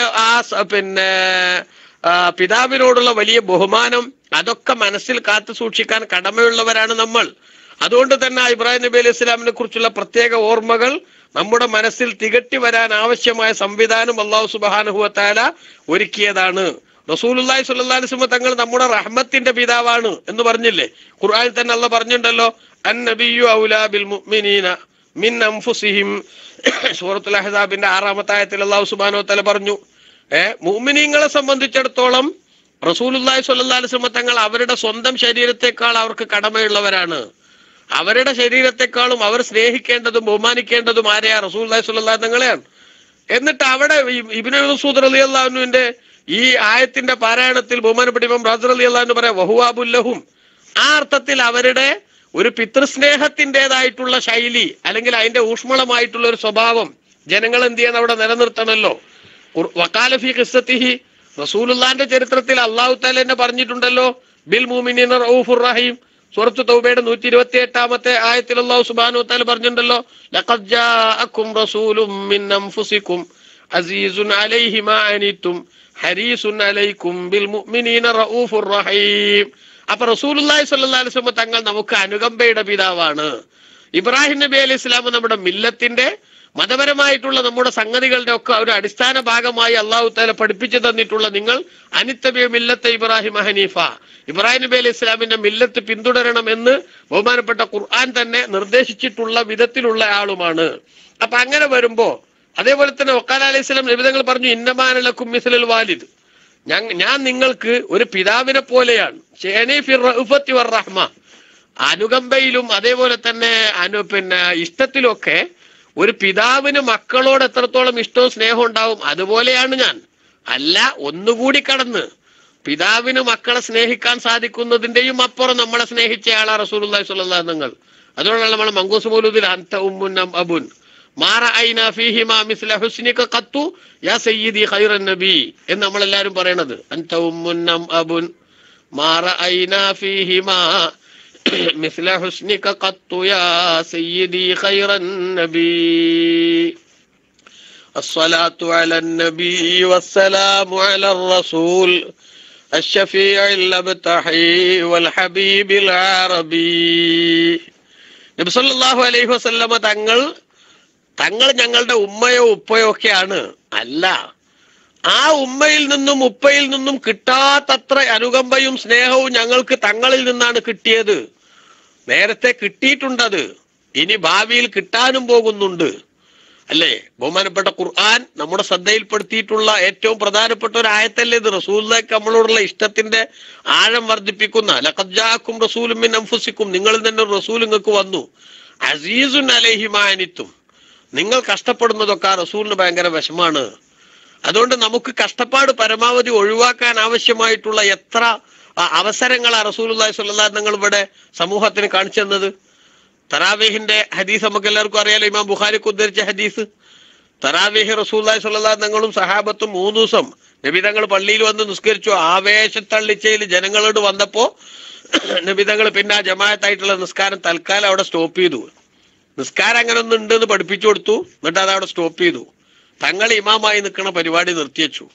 Speaker 1: പിതാവിനോടുള്ള വലിയ ബഹുമാനം, അതൊക്കെ മനസ്സിൽ കാത്തു സൂക്ഷിക്കാൻ കടമയുള്ളവരാണ് നമ്മൾ. അതുകൊണ്ട് തന്നെ ഇബ്രാഹിം നബി അലൈഹി ഇസ്ലാമിനെ കുറിച്ചുള്ള പ്രത്യേക ഓർമ്മകൾ നമ്മുടെ മനസ്സിൽ തികട്ടി വരാൻ ആവശ്യമായ സംവിധാനം അല്ലാഹു സുബ്ഹാനഹു വ തആല ഒരുക്കിയതാണ്. റസൂലുള്ളാഹി സ്വല്ലല്ലാഹു അലൈഹി വസല്ലം തങ്ങൾ നമ്മുടെ റഹ്മത്തിന്റെ പിതാവാണ് എന്ന് പറഞ്ഞില്ലേ? ഖുർആനിൽ തന്നെ അല്ലാഹ് പറഞ്ഞിട്ടുണ്ടല്ലോ, അന്നബിയ്യു ഔലാ ബിൽ മുഅ്മിനീന മിൻ അൻഫുസിഹിം. സൂറത്തുൽ അഹ്സാബിന്റെ 6-ാമത്തെ ആയത്തിൽ അല്ലാഹു സുബ്ഹാനഹു വ തആല പറഞ്ഞു, മുഅ്മിനീങ്ങളെ സംബന്ധിച്ചിടത്തോളം റസൂലുള്ളാഹി സ്വല്ലല്ലാഹു അലൈഹി വസല്ലം തങ്ങൾ അവരുടെ സ്വന്തം ശരീരത്തെക്കാൾ അവർക്ക് കടമയുള്ളവരാണ്. അവരുടെ ശരീരത്തെക്കാളും അവർ സ്നേഹിക്കേണ്ടതും ബഹുമാനിക്കേണ്ടതും ആരെയാ? റസൂലുള്ളാഹി സ്വല്ലല്ലാഹു അലൈഹി തങ്ങളെയാണ്. എന്നിട്ട് അവിടെ ഇബ്നു മസ്ഊദ് റളിയല്ലാഹു അൻഹുവിന്റെ ഈ ആയത്തിന്റെ പാരായണത്തിൽ ബഹുമാനപ്പെട്ട ഇമാം റാസി റളിയല്ലാഹു അൻഹു പറയാം, വഹുവാബുൽ ലഹും. ആ അർത്ഥത്തിൽ അവരുടെ ഒരു പിതൃസ്നേഹത്തിൻ്റെതായിട്ടുള്ള ശൈലി, അല്ലെങ്കിൽ അതിന്റെ ഊഷ്മളമായിട്ടുള്ള ഒരു സ്വഭാവം ജനങ്ങൾ എന്ത് ചെയ്യണം, അവിടെ നിലനിർത്തണമല്ലോ. വഖാല ഫീ ഖിസ്സത്തിഹി, റസൂലുള്ളാഹിന്റെ ചരിത്രത്തിൽ അല്ലാഹു തആല തന്നെ പറഞ്ഞിട്ടുണ്ടല്ലോ, ബിൽ മുഅ്മിനീന റഊഫുർ റഹീം. സൂറത്ത് തൗബയുടെ 128-ാമത്തെ ആയത്തിൽ അല്ലാഹു സുബ്ഹാനഹു വ തആല പറഞ്ഞിട്ടുണ്ടല്ലോ, ലഖദ് ജാഅക്കും റസൂലും മിൻ അൻഫുസിക്കും അസീസുൻ അലൈഹി മാ അനിതും ഹരീസുൻ അലൈക്കും ബിൽ മുഅ്മിനീന റഊഫുർ റഹീം. അപ്പൊ റസൂലുള്ളാഹി സ്വല്ലല്ലാഹു അലൈഹി വസല്ലം തങ്ങൾ നമുക്ക് അനുകമ്പയുടെ പിതാവാണ്. ഇബ്രാഹിം നബി അലൈഹി ഇസ്ലാം നമ്മുടെ മില്ലത്തിന്റെ, മതപരമായിട്ടുള്ള നമ്മുടെ സംഗതികളുടെ ഒക്കെ ഒരു അടിസ്ഥാന ഭാഗമായി അല്ലാഹു തആല പഠിപ്പിച്ചു തന്നിട്ടുള്ള, നിങ്ങൾ അനിത്തബിയ മില്ലത്തെ ഇബ്രാഹിം ഹനീഫ, ഇബ്രാഹിം നബി അലൈഹി ഇസ്ലാമിന്റെ മില്ലത്ത് പിന്തുടരണമെന്ന് ബഹുമാനപ്പെട്ട ഖുർആൻ തന്നെ നിർദ്ദേശിച്ചിട്ടുള്ള വിധത്തിലുള്ള ആളുമാണ്. അപ്പൊ അങ്ങനെ വരുമ്പോ അതേപോലെ തന്നെ വഖാല അലൈഹി സ്വലാം നബി തങ്ങൾ പറഞ്ഞു, ഇന്നമാ ലക്കും മിസ്ലുൽ വാലിദ്, ഞാൻ നിങ്ങൾക്ക് ഒരു പിതാവിനെ പോലെയാണ്. അനുകമ്പയിലും അതേപോലെ തന്നെ ഇഷ്ടത്തിലൊക്കെ ഒരു പിതാവിന് മക്കളോട് എത്രത്തോളം ഇഷ്ടവും സ്നേഹവും ഉണ്ടാവും, അതുപോലെയാണ് ഞാൻ. അല്ല, ഒന്നുകൂടി കടന്ന് പിതാവിന് മക്കളെ സ്നേഹിക്കാൻ സാധിക്കുന്നതിന്റെയും അപ്പുറം നമ്മളെ സ്നേഹിച്ചയാളാ റസൂലുള്ളാഹി സ്വല്ലല്ലാഹു അലൈഹി വസല്ലം. അതുകൊണ്ടാണ് നമ്മൾ മങ്കൂസ് മൗലൂദിൽ അൻത ഉമ്മുൻ അം അബുൻ മാ റഅയ്നാ ഫീഹിമാ മിസ്ല ഹുസ്നിക ഖത്തു യാ സയ്യിദി ഖൈറൻ നബി എന്ന് നമ്മളെല്ലാവരും പറയണത്. അൻത ഉമ്മുൻ അം അബുൻ മാ റഅയ്നാ ഫീഹിമാ മിസ്ല ഹുസ്നിക ഖത്തു യാ സയ്യിദി ഖൈറൻ നബി. അസ്സലാത്തു അലൻ നബി വസ്സലാമു അലർ റസൂൽ അശ്ശഫീഇൽ അബ്തഹി വൽ ഹബീബിൽ അറബി. നബി സല്ലല്ലാഹു അലൈഹി വസല്ലമ തങ്ങൾ ഞങ്ങളുടെ ഉമ്മയോ ഉപ്പയോ ഒക്കെയാണ്. അല്ല, ആ ഉമ്മയിൽ നിന്നും ഉപ്പയിൽ നിന്നും കിട്ടാത്തത്ര അനുകമ്പയും സ്നേഹവും ഞങ്ങൾക്ക് തങ്ങളിൽ നിന്നാണ് കിട്ടിയത്. നേരത്തെ കിട്ടിയിട്ടുണ്ടത്. ഇനി ഭാവിയിൽ കിട്ടാനും പോകുന്നുണ്ട്. അല്ലേ? ബഹുമാനപ്പെട്ട ഖുർആൻ നമ്മുടെ ശ്രദ്ധയിൽപ്പെടുത്തിയിട്ടുള്ള ഏറ്റവും പ്രധാനപ്പെട്ട ഒരു ആയത്തല്ലേ ഇത്. റസൂലിലേക്ക് നമ്മളോടുള്ള ഇഷ്ടത്തിന്റെ ആഴം വർദ്ധിപ്പിക്കുന്ന ലഖദ് ജാഅക്കും റസൂലുൻ മിൻ അൻഫുസിക്കും, നിങ്ങളിൽ തന്നെ ഒരു റസൂൽ നിങ്ങൾക്ക് വന്നു, അസീസുൻ അലൈഹി മാ അനിത്തും, നിങ്ങൾ കഷ്ടപ്പെടുന്നതൊക്കെ ആ റസൂലിന് ഭയങ്കര വിഷമാണ്. അതുകൊണ്ട് നമുക്ക് കഷ്ടപ്പാട് പരമാവധി ഒഴിവാക്കാൻ ആവശ്യമായിട്ടുള്ള എത്ര അവസരങ്ങളാ റസൂലുള്ളാഹി സ്വല്ലല്ലാഹു അലൈഹി വസല്ലം ഇവിടെ സമൂഹത്തിന് കാണിച്ചു തന്നത്. തറാവീഹിന്റെ ഹദീസ് നമുക്ക് എല്ലാവർക്കും അറിയാലോ, ഇമാം ബുഖാരിക്ക് ഉദ്ധരിച്ച ഹദീസ്. തറാവീഹ് റസൂലുള്ളാഹി സ്വല്ലല്ലാഹു അലൈഹി വസല്ലം സഹാബത്തും 3 ദിവസം നബി തങ്ങൾ പള്ളിയിൽ വന്ന് നിസ്കരിച്ചു. ആവേശത്തള്ളിച്ചയിൽ ജനങ്ങളോട് വന്നപ്പോ നബി തങ്ങൾ പിന്നെ ആ ജമാഅത്തായിട്ടുള്ള നിസ്കാരം തൽക്കാലം അവിടെ സ്റ്റോപ്പ് ചെയ്തു. നിസ്കാരം അങ്ങനെ ഒന്നും ഉണ്ടെന്ന് പഠിപ്പിച്ചു കൊടുത്തു, എന്നിട്ട് അത് അവിടെ സ്റ്റോപ്പ് ചെയ്തു. തങ്ങൾ ഇമാമായി നിൽക്കുന്ന പരിപാടി നിർത്തിവെച്ചു.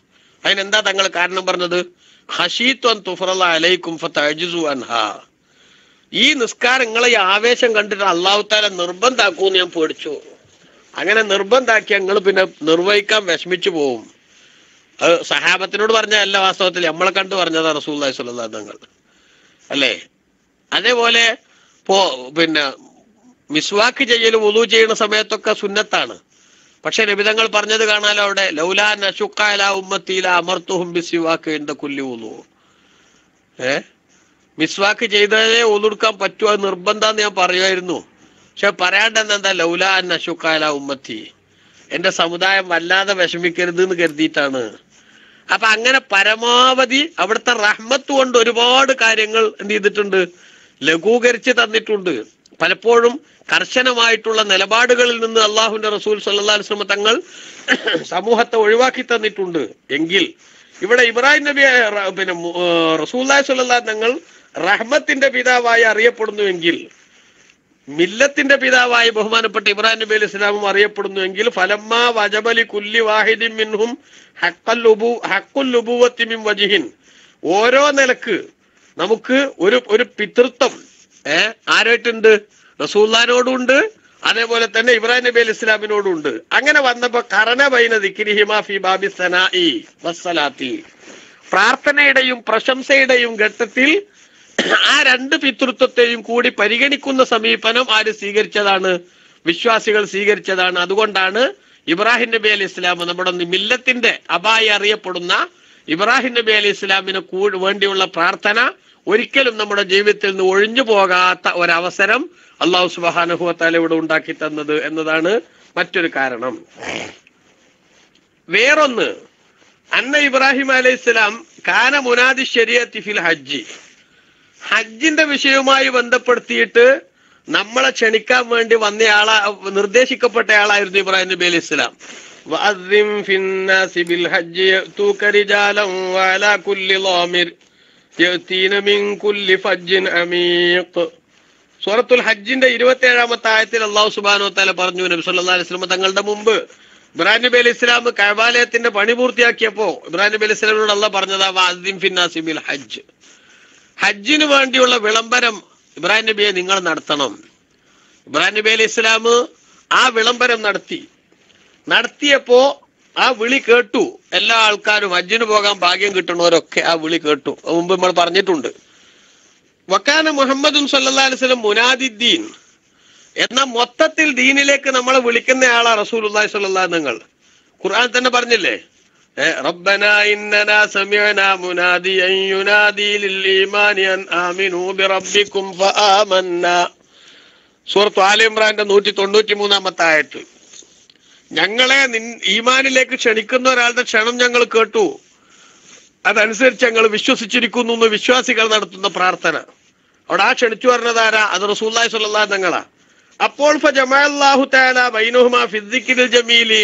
Speaker 1: അതിനെന്താ തങ്ങൾ കാരണം പറഞ്ഞത്? ഖശീത്തു അൻ തുഫറല അലൈക്കും ഫതഅജിസു അൻഹാ. ഈ നിസ്കാരങ്ങളെ ഈ ആവേശം കണ്ടിട്ട് അല്ലാഹു തആല നിർബന്ധാക്കൂന്ന് ഞാൻ പേടിച്ചു. അങ്ങനെ നിർബന്ധാക്കി ഞങ്ങൾ പിന്നെ നിർവഹിക്കാൻ വിഷമിച്ചു പോവും. അത് സഹാബത്തിനോട് പറഞ്ഞതല്ല, വാസ്തവത്തിൽ നമ്മളെ കണ്ടു പറഞ്ഞതാ റസൂലുള്ളാഹി സ്വല്ലല്ലാഹു അലൈഹി വസല്ലം, അല്ലേ? അതേപോലെ പിന്നെ മിസ്വാക്ക് ചെയ്യലും വുളൂ ചെയ്യുന്ന സമയത്തൊക്കെ സുന്നത്താണ്. പക്ഷെ നബിതങ്ങൾ പറഞ്ഞത് കാണാലോ അവിടെ, ലൗലാ നശുഖ അലാ ഉമ്മത്തി ലഅമർതുഹും ബിസിവാക്ക് ഇൻദ കുല്ലി വുളൂ. മിസ്വാക്ക് ചെയ്താലേ ഒതുടുക്കാൻ പറ്റുമോ, അത് നിർബന്ധാന്ന് ഞാൻ പറയുമായിരുന്നു. പക്ഷെ പറയാണ്ടെന്താ, ലൗലാ നശുഖ അലാ ഉമ്മത്തി, എന്റെ സമുദായം വല്ലാതെ വിഷമിക്കരുത് എന്ന് കരുതിയിട്ടാണ്. അപ്പൊ അങ്ങനെ പരമാവധി അവിടുത്തെ റഹ്മത്ത് കൊണ്ട് ഒരുപാട് കാര്യങ്ങൾ എന്ത് ചെയ്തിട്ടുണ്ട്, ലഘൂകരിച്ച് തന്നിട്ടുണ്ട്. പലപ്പോഴും കർശനമായിട്ടുള്ള നിലപാടുകളിൽ നിന്ന് അള്ളാഹുവിന്റെ റസൂൽ സല്ലല്ലാഹു അലൈഹി വസല്ലം തങ്ങൾ സമൂഹത്തെ ഒഴിവാക്കി തന്നിട്ടുണ്ട്. എങ്കിൽ ഇവിടെ ഇബ്രാഹിം നബി പിന്നെ റസൂലുള്ളാഹി സ്വല്ലല്ലാഹു അലൈഹി തങ്ങൾ റഹ്മത്തിന്റെ പിതാവായി അറിയപ്പെടുന്നുവെങ്കിൽ, മില്ലത്തിന്റെ പിതാവായി ബഹുമാനപ്പെട്ട ഇബ്രാഹിം നബി അലൈഹി സ്വലാമും അറിയപ്പെടുന്നുവെങ്കിൽ, ഫലമ്മാ വജബലി കുല്ലി വാഹിദിൻ മിൻഹും ഹഖ്ഖുൽ നുബുവത്തി മിൻ വജ്ഹിൻ, ഓരോ നിലക്ക് നമുക്ക് ഒരു പിതൃത്വം ആരായിട്ടുണ്ട്, റസൂലുള്ളാഹിനോടുണ്ട്, അതേപോലെ തന്നെ ഇബ്രാഹിം നബി അലൈഹി ഇസ്ലാമിനോടുണ്ട്. അങ്ങനെ വന്നപ്പോ ഖറന ബൈന ദിക്രിഹിമാ ഫീ ബാബി സനാഇ വസ്സലാത്തി, പ്രാർത്ഥനയുടെയും പ്രശംസയുടെയും ഘട്ടത്തിൽ ആ രണ്ട് പിതൃത്വത്തെയും കൂടി പരിഗണിക്കുന്ന സമീപനം ആര് സ്വീകരിച്ചതാണ്? വിശ്വാസികൾ സ്വീകരിച്ചതാണ്. അതുകൊണ്ടാണ് ഇബ്രാഹിം നബി അലൈഹി ഇസ്ലാം, നമ്മുടെ മില്ലത്തിന്റെ അബായി അറിയപ്പെടുന്ന ഇബ്രാഹിം നബി അലൈഹി ഇസ്ലാമിന് വേണ്ടിയുള്ള പ്രാർത്ഥന ഒരിക്കലും നമ്മുടെ ജീവിതത്തിൽ നിന്ന് ഒഴിഞ്ഞു പോകാത്ത ഒരവസരം അല്ലാഹു സുബ്ഹാനഹു വ തആല ഇവിടെ ഉണ്ടാക്കി തന്നത് എന്നതാണ് മറ്റൊരു കാരണം. വേറൊന്ന്, അന്ന ഇബ്രാഹിം അലൈഹിസ്സലാം കാന മുനാദി ശരീഅത്തി ഫിൽ ഹജ്ജ്, ഹജ്ജിന്റെ വിഷയവുമായി ബന്ധപ്പെടുത്തിയിട്ട് നമ്മളെ ക്ഷണിക്കാൻ വേണ്ടി വന്നയാളാ, നിർദ്ദേശിക്കപ്പെട്ട ആളായിരുന്നു ഇബ്രാഹിം നബി അലൈഹിസ്സലാം. വഅദ്ദിം ഫിന്നാസി ബിൽ ഹജ്ജി യഅതൂക റിജാലൻ വഅലാ കുല്ലി ളാമിർ യഅതീന മിൻ കുല്ലി ഫജ്ജിൻ അമീഖ്. സൂറത്തുൽ ഹജ്ജിന്റെ 27-ാമത്തെ ആയത്തിൽ അല്ലാഹു സുബ്ഹാനഹു വ തആല പറഞ്ഞു, നബി സല്ലല്ലാഹു അലൈഹി വസല്ലം തങ്ങളുടെ മുമ്പ് ഇബ്രാഹിം നബി അലൈഹി ഇസ്ലാം കഅബാലയത്തിന്റെ പണി പൂർത്തിയാക്കിയപ്പോ ഇബ്രാഹിം നബി അലൈഹി ഇസ്ലാമിനോട് അല്ലാഹ് പറഞ്ഞതാ, വഅദ്ദിം ഫിന്നാസി ബിൽ ഹജ്ജ്, ഹജ്ജിന് വേണ്ടിയുള്ള വിളംബരം ഇബ്രാഹിം നബിയെ നിങ്ങൾ നടത്തണം. ഇബ്രാഹിം നബി അലൈഹി ഇസ്ലാം ആ വിളംബരം നടത്തിയപ്പോ ആ വിളി കേട്ടു. എല്ലാ ആൾക്കാരും, ഹജ്ജിന് പോകാൻ ഭാഗ്യം കിട്ടുന്നവരൊക്കെ ആ വിളി കേട്ടു. മുമ്പ് നമ്മൾ പറഞ്ഞിട്ടുണ്ട്. വക്കാന മുഹമ്മദും സല്ലല്ലാഹു അലൈഹി വസല്ലം മുനാദിദ്ദീൻ, എന്ന മൊത്തത്തിൽ ദീനിലേക്ക് നമ്മളെ വിളിക്കുന്ന ആളാ റസൂലുള്ളാഹി സ്വല്ലല്ലാഹു അലൈഹി വസല്ലം. ഖുർആൻ തന്നെ പറഞ്ഞില്ലേ, റബ്ബനാ ഇന്നനാ സമിഅനാ മുനാദിയൻ യുനാദി ലിൽ ഈമാനി അൻ ആമിനൂ ബിറബ്ബിക്കും ഫആമന്നാ. സൂറത്ത് ആല ഇംറാന്റെ 193-ാമത്തെ ആയത്ത്. ഞങ്ങളെ ഈമാനിലേക്ക് ക്ഷണിക്കുന്ന ഒരാളുടെ ക്ഷണം ഞങ്ങൾ കേട്ടു, അതനുസരിച്ച് ഞങ്ങൾ വിശ്വസിച്ചിരിക്കുന്നു എന്ന് വിശ്വാസികൾ നടത്തുന്ന പ്രാർത്ഥന. അവിടെ ആ ക്ഷണിച്ചു പറഞ്ഞതാരാ? അത് റസൂലുള്ളാഹി സ്വല്ലല്ലാഹു അലൈഹി തങ്ങളാ. അപ്പോൾ ഫജമഅല്ലാഹു തആല ബൈനഹുമാ ഫിദ്ദിക്രിൽ ജമീലി,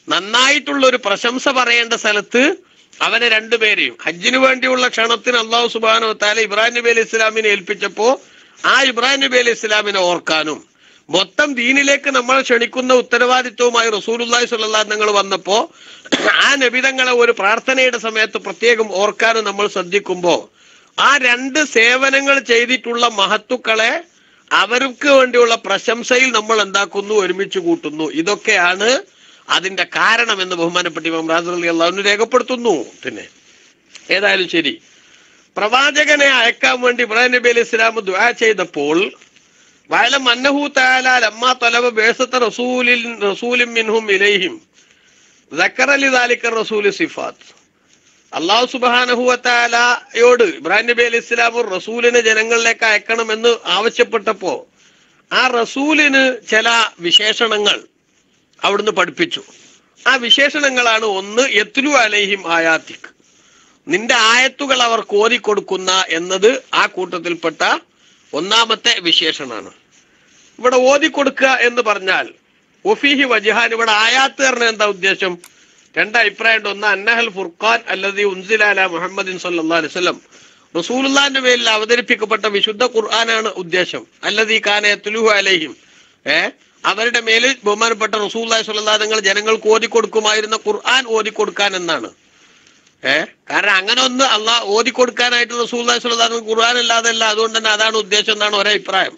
Speaker 1: നന്നായിട്ടുള്ള ഒരു പ്രശംസ പറയേണ്ട സ്ഥലത്ത് അവനെ രണ്ടുപേരെയും, ഹജ്ജിന് വേണ്ടിയുള്ള ക്ഷണത്തിന് അല്ലാഹു സുബ്ഹാനഹു വ തആല ഇബ്രാഹിം നബി അലൈഹി ഇസ്ലാമിനെ ഏൽപ്പിച്ചപ്പോ ആ ഇബ്രാഹിം നബി അലൈഹി ഇസ്ലാമിനെ ഓർക്കാനും, മൊത്തം ദീനിലേക്ക് നമ്മൾ ക്ഷണിക്കുന്ന ഉത്തരവാദിത്വവുമായി റസൂലുള്ളാഹി സ്വല്ലല്ലാഹു അലൈഹി വസല്ലം വന്നപ്പോ ആ നബിതങ്ങളെ ഒരു പ്രാർത്ഥനയുടെ സമയത്ത് പ്രത്യേകം ഓർക്കാനും നമ്മൾ ശ്രദ്ധിക്കുമ്പോ ആ രണ്ട് സേവനങ്ങൾ ചെയ്തിട്ടുള്ള മഹത്തുക്കളെ അവർക്ക് വേണ്ടിയുള്ള പ്രശംസയിൽ നമ്മൾ എന്താക്കുന്നു? ഒരുമിച്ച് കൂട്ടുന്നു. ഇതൊക്കെയാണ് അതിന്റെ കാരണം എന്ന് ബഹുമാനപ്പെട്ട ഇമാം റാസി റളിയല്ലാഹു അൻഹു രേഖപ്പെടുത്തുന്നു. പിന്നെ ഏതായാലും ശരി, പ്രവാചകനെ അയക്കാൻ വേണ്ടി ഇബ്രാഹിം നബി അലൈഹി ഇസ്ലാം ദുആ ചെയ്തപ്പോൾ വഅലം അന്നഹു തആല ലമ്മാ തലബ ബഅസത റസൂലിൻ മിൻഹും ഇലൈഹിം ദക്കറ ലിദാലിക റസൂൽ സിഫാത്ത്. അല്ലാഹു സുബ്ഹാനഹു വ തആലയോട് ഇബ്രാഹിം നബി അലൈഹി ഇസ്ലാം റസൂലിനെ ജനങ്ങളിലേക്ക് അയക്കണമെന്ന് ആവശ്യപ്പെട്ടപ്പോ ആ റസൂലിന് ചില വിശേഷണങ്ങൾ അവിടുന്ന് പഠിപ്പിച്ചു. ആ വിശേഷണങ്ങളാണ് ഒന്ന്, യത്ലു അലൈഹിം ആയാത്തിക്, നിന്റെ ആയത്തുകൾ അവർക്ക് ഓതിക്കൊടുക്കുന്ന എന്നത് ആ കൂട്ടത്തിൽപ്പെട്ട ഒന്നാമത്തെ വിശേഷണമാണ്. ഇവിടെ ഓതിക്കൊടുക്കുക എന്ന് പറഞ്ഞാൽ ഒഫീഹി വജ്ഹാൻ, ഇവിടെ ആയാത്ത് പറഞ്ഞ എന്താ ഉദ്ദേശം? രണ്ടഭിപ്രായമുണ്ട്. ഒന്ന്, അന്നഹൽ ഫുർഖാൻ അല്ലദീ ഉൻസില അലാ മുഹമ്മദിൻ സല്ലല്ലാഹു അലൈഹി വസല്ലം, റസൂലുള്ളാഹിന്റെ പേരിൽ അവതരിപ്പിക്കപ്പെട്ട വിശുദ്ധ ഖുർആനാണ് ഉദ്ദേശം. അല്ലദീ കാന യത്ലുഹു അലൈഹിം, അവരുടെ മേലിൽ ബഹുമാനപ്പെട്ട റസൂലുള്ളാഹി സ്വല്ലല്ലാഹു അലൈഹി വസല്ലം ജനങ്ങൾക്ക് ഓതിക്കൊടുക്കുമായിരുന്ന ഖുർആൻ ഓതിക്കൊടുക്കാൻ എന്നാണ്. കാരണം അങ്ങനെ ഒന്ന് അള്ളാഹ് ഓതിക്കൊടുക്കാനായിട്ട് റസൂലുള്ളാഹി സ്വല്ലല്ലാഹു അലൈഹി വസല്ലം ഖുർആൻ അല്ലാതല്ല, അതുകൊണ്ട് തന്നെ അതാണ് ഉദ്ദേശം എന്നാണ് ഒരഭിപ്രായം.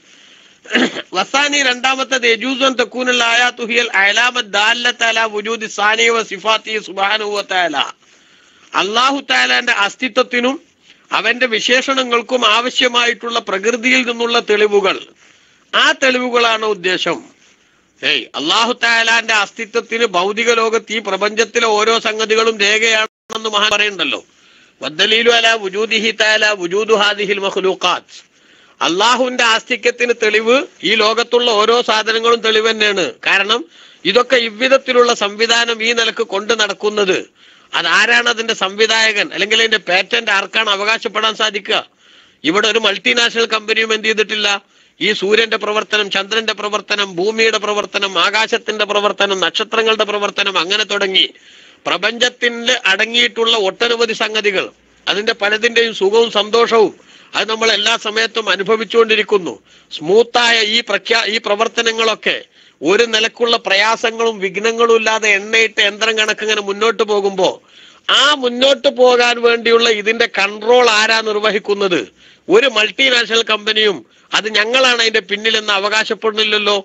Speaker 1: വസാനി, രണ്ടാമത്തേത്, യജൂസു അൻ തകൂനൽ ആയാതു ഹിയൽ അലാമത്ത് ദാല്ലത്ത് അലാ വുജൂദി സാനി വ സിഫാത്തിഹി സുബ്ഹാനഹു വ തആല, അല്ലാഹു തആലാന്റെ അസ്തിത്വത്തിനും അവന്റെ വിശേഷണങ്ങൾക്കും ആവശ്യമായിട്ടുള്ള പ്രകൃതിയിൽ നിന്നുള്ള തെളിവുകൾ, ആ തെളിവുകളാണ് ഉദ്ദേശം. അല്ലാഹു തആലാന്റെ അസ്തിത്വത്തിന് ഭൗതിക ലോകത്ത് ഈ പ്രപഞ്ചത്തിലെ ഓരോ സംഗതികളും രേഖയാണെന്ന് മഹാൻ പറയുന്നുണ്ടല്ലോ. വദ്ദലീലു അലാ വുജൂദിഹി തആല വുജൂദു ഹാദിഹിൽ മഖ്ലൂഖാത്ത്, അള്ളാഹുവിന്റെ ആസ്തിക്യത്തിന് തെളിവ് ഈ ലോകത്തുള്ള ഓരോ സാധനങ്ങളും തെളിവ് തന്നെയാണ്. കാരണം ഇതൊക്കെ ഇவ்விധത്തിലുള്ള സംവിധാനം ഈ നിലക്ക് കൊണ്ട് നടക്കുന്നത് അതാരാണ് അതിന്റെ സംവിധായകൻ, അല്ലെങ്കിൽ അതിന്റെ പേറ്റന്റ് ആർക്കാണ് അവകാശപ്പെടാൻ സാധിക്കുക? ഇവിടെ ഒരു മൾട്ടിനാഷണൽ കമ്പനിയും എന്ത് ചെയ്തിട്ടില്ല. ഈ സൂര്യന്റെ പ്രവർത്തനം, ചന്ദ്രന്റെ പ്രവർത്തനം, ഭൂമിയുടെ പ്രവർത്തനം, ആകാശത്തിന്റെ പ്രവർത്തനം, നക്ഷത്രങ്ങളുടെ പ്രവർത്തനം, അങ്ങനെ തുടങ്ങി പ്രപഞ്ചത്തിൽ അടങ്ങിയിട്ടുള്ള ഒട്ടനവധി സംഗതികൾ, അതിന്റെ പലതിന്റെയും സുഖവും സന്തോഷവും അത് നമ്മൾ എല്ലാ സമയത്തും അനുഭവിച്ചുകൊണ്ടിരിക്കുന്നു. സ്മൂത്തായ ഈ പ്രവർത്തനങ്ങളൊക്കെ ഒരു നിലക്കുള്ള പ്രയാസങ്ങളും വിഘ്നങ്ങളും ഇല്ലാതെ എണ്ണയിട്ട് യന്ത്രം കണക്കിങ്ങനെ മുന്നോട്ട് പോകുമ്പോ ആ മുന്നോട്ട് പോകാൻ വേണ്ടിയുള്ള ഇതിന്റെ കൺട്രോൾ ആരാ നിർവഹിക്കുന്നത്? ഒരു മൾട്ടിനാഷണൽ കമ്പനിയും അത് ഞങ്ങളാണ് അതിന്റെ പിന്നിലെന്ന് അവകാശപ്പെടുന്നില്ലല്ലോ.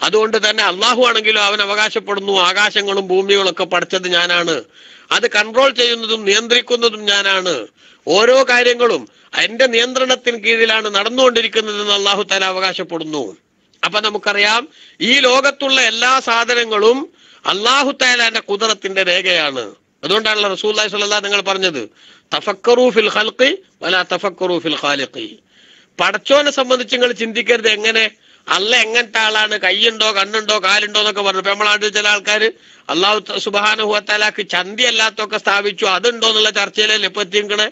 Speaker 1: അതുകൊണ്ട് തന്നെ അള്ളാഹു ആണെങ്കിലും അവൻ അവകാശപ്പെടുന്നു, ആകാശങ്ങളും ഭൂമികളും ഒക്കെ പഠിച്ചത് ഞാനാണ്, അത് കൺട്രോൾ ചെയ്യുന്നതും നിയന്ത്രിക്കുന്നതും ഞാനാണ്, ഓരോ കാര്യങ്ങളും എന്റെ നിയന്ത്രണത്തിന് കീഴിലാണ് നടന്നുകൊണ്ടിരിക്കുന്നതെന്ന് അള്ളാഹു തആല അവകാശപ്പെടുന്നു. അപ്പൊ നമുക്കറിയാം ഈ ലോകത്തുള്ള എല്ലാ സാധനങ്ങളും അള്ളാഹു തആലാന്റെ ഖുദ്റത്തിന്റെ രേഖയാണ്. അതുകൊണ്ടാണല്ലോ റസൂലുള്ളാഹി സ്വല്ലല്ലാഹു അലൈഹി വസല്ലം പറഞ്ഞത്, തഫക്കറു ഫിൽ ഖൽഖി വലാ തഫക്കറു ഫിൽ ഖാലിഖി. പടച്ചോനെ സംബന്ധിച്ച് നിങ്ങൾ ചിന്തിക്കരുത് എങ്ങനെ അല്ല എങ്ങനത്തെ ആളാണ്, കൈയുണ്ടോ കണ്ണുണ്ടോ കാലുണ്ടോ എന്നൊക്കെ പറഞ്ഞു. ഇപ്പൊ നമ്മളാണ്ട് ചില ആൾക്കാർ അള്ളാഹു സുബ്ഹാനഹു വ തആലക്ക് ചന്തി അല്ലാത്തൊക്കെ സ്ഥാപിച്ചു, അതുണ്ടോ എന്നുള്ള ചർച്ചയിലല്ലേ ഇപ്പൊ എത്തിക്കണേ.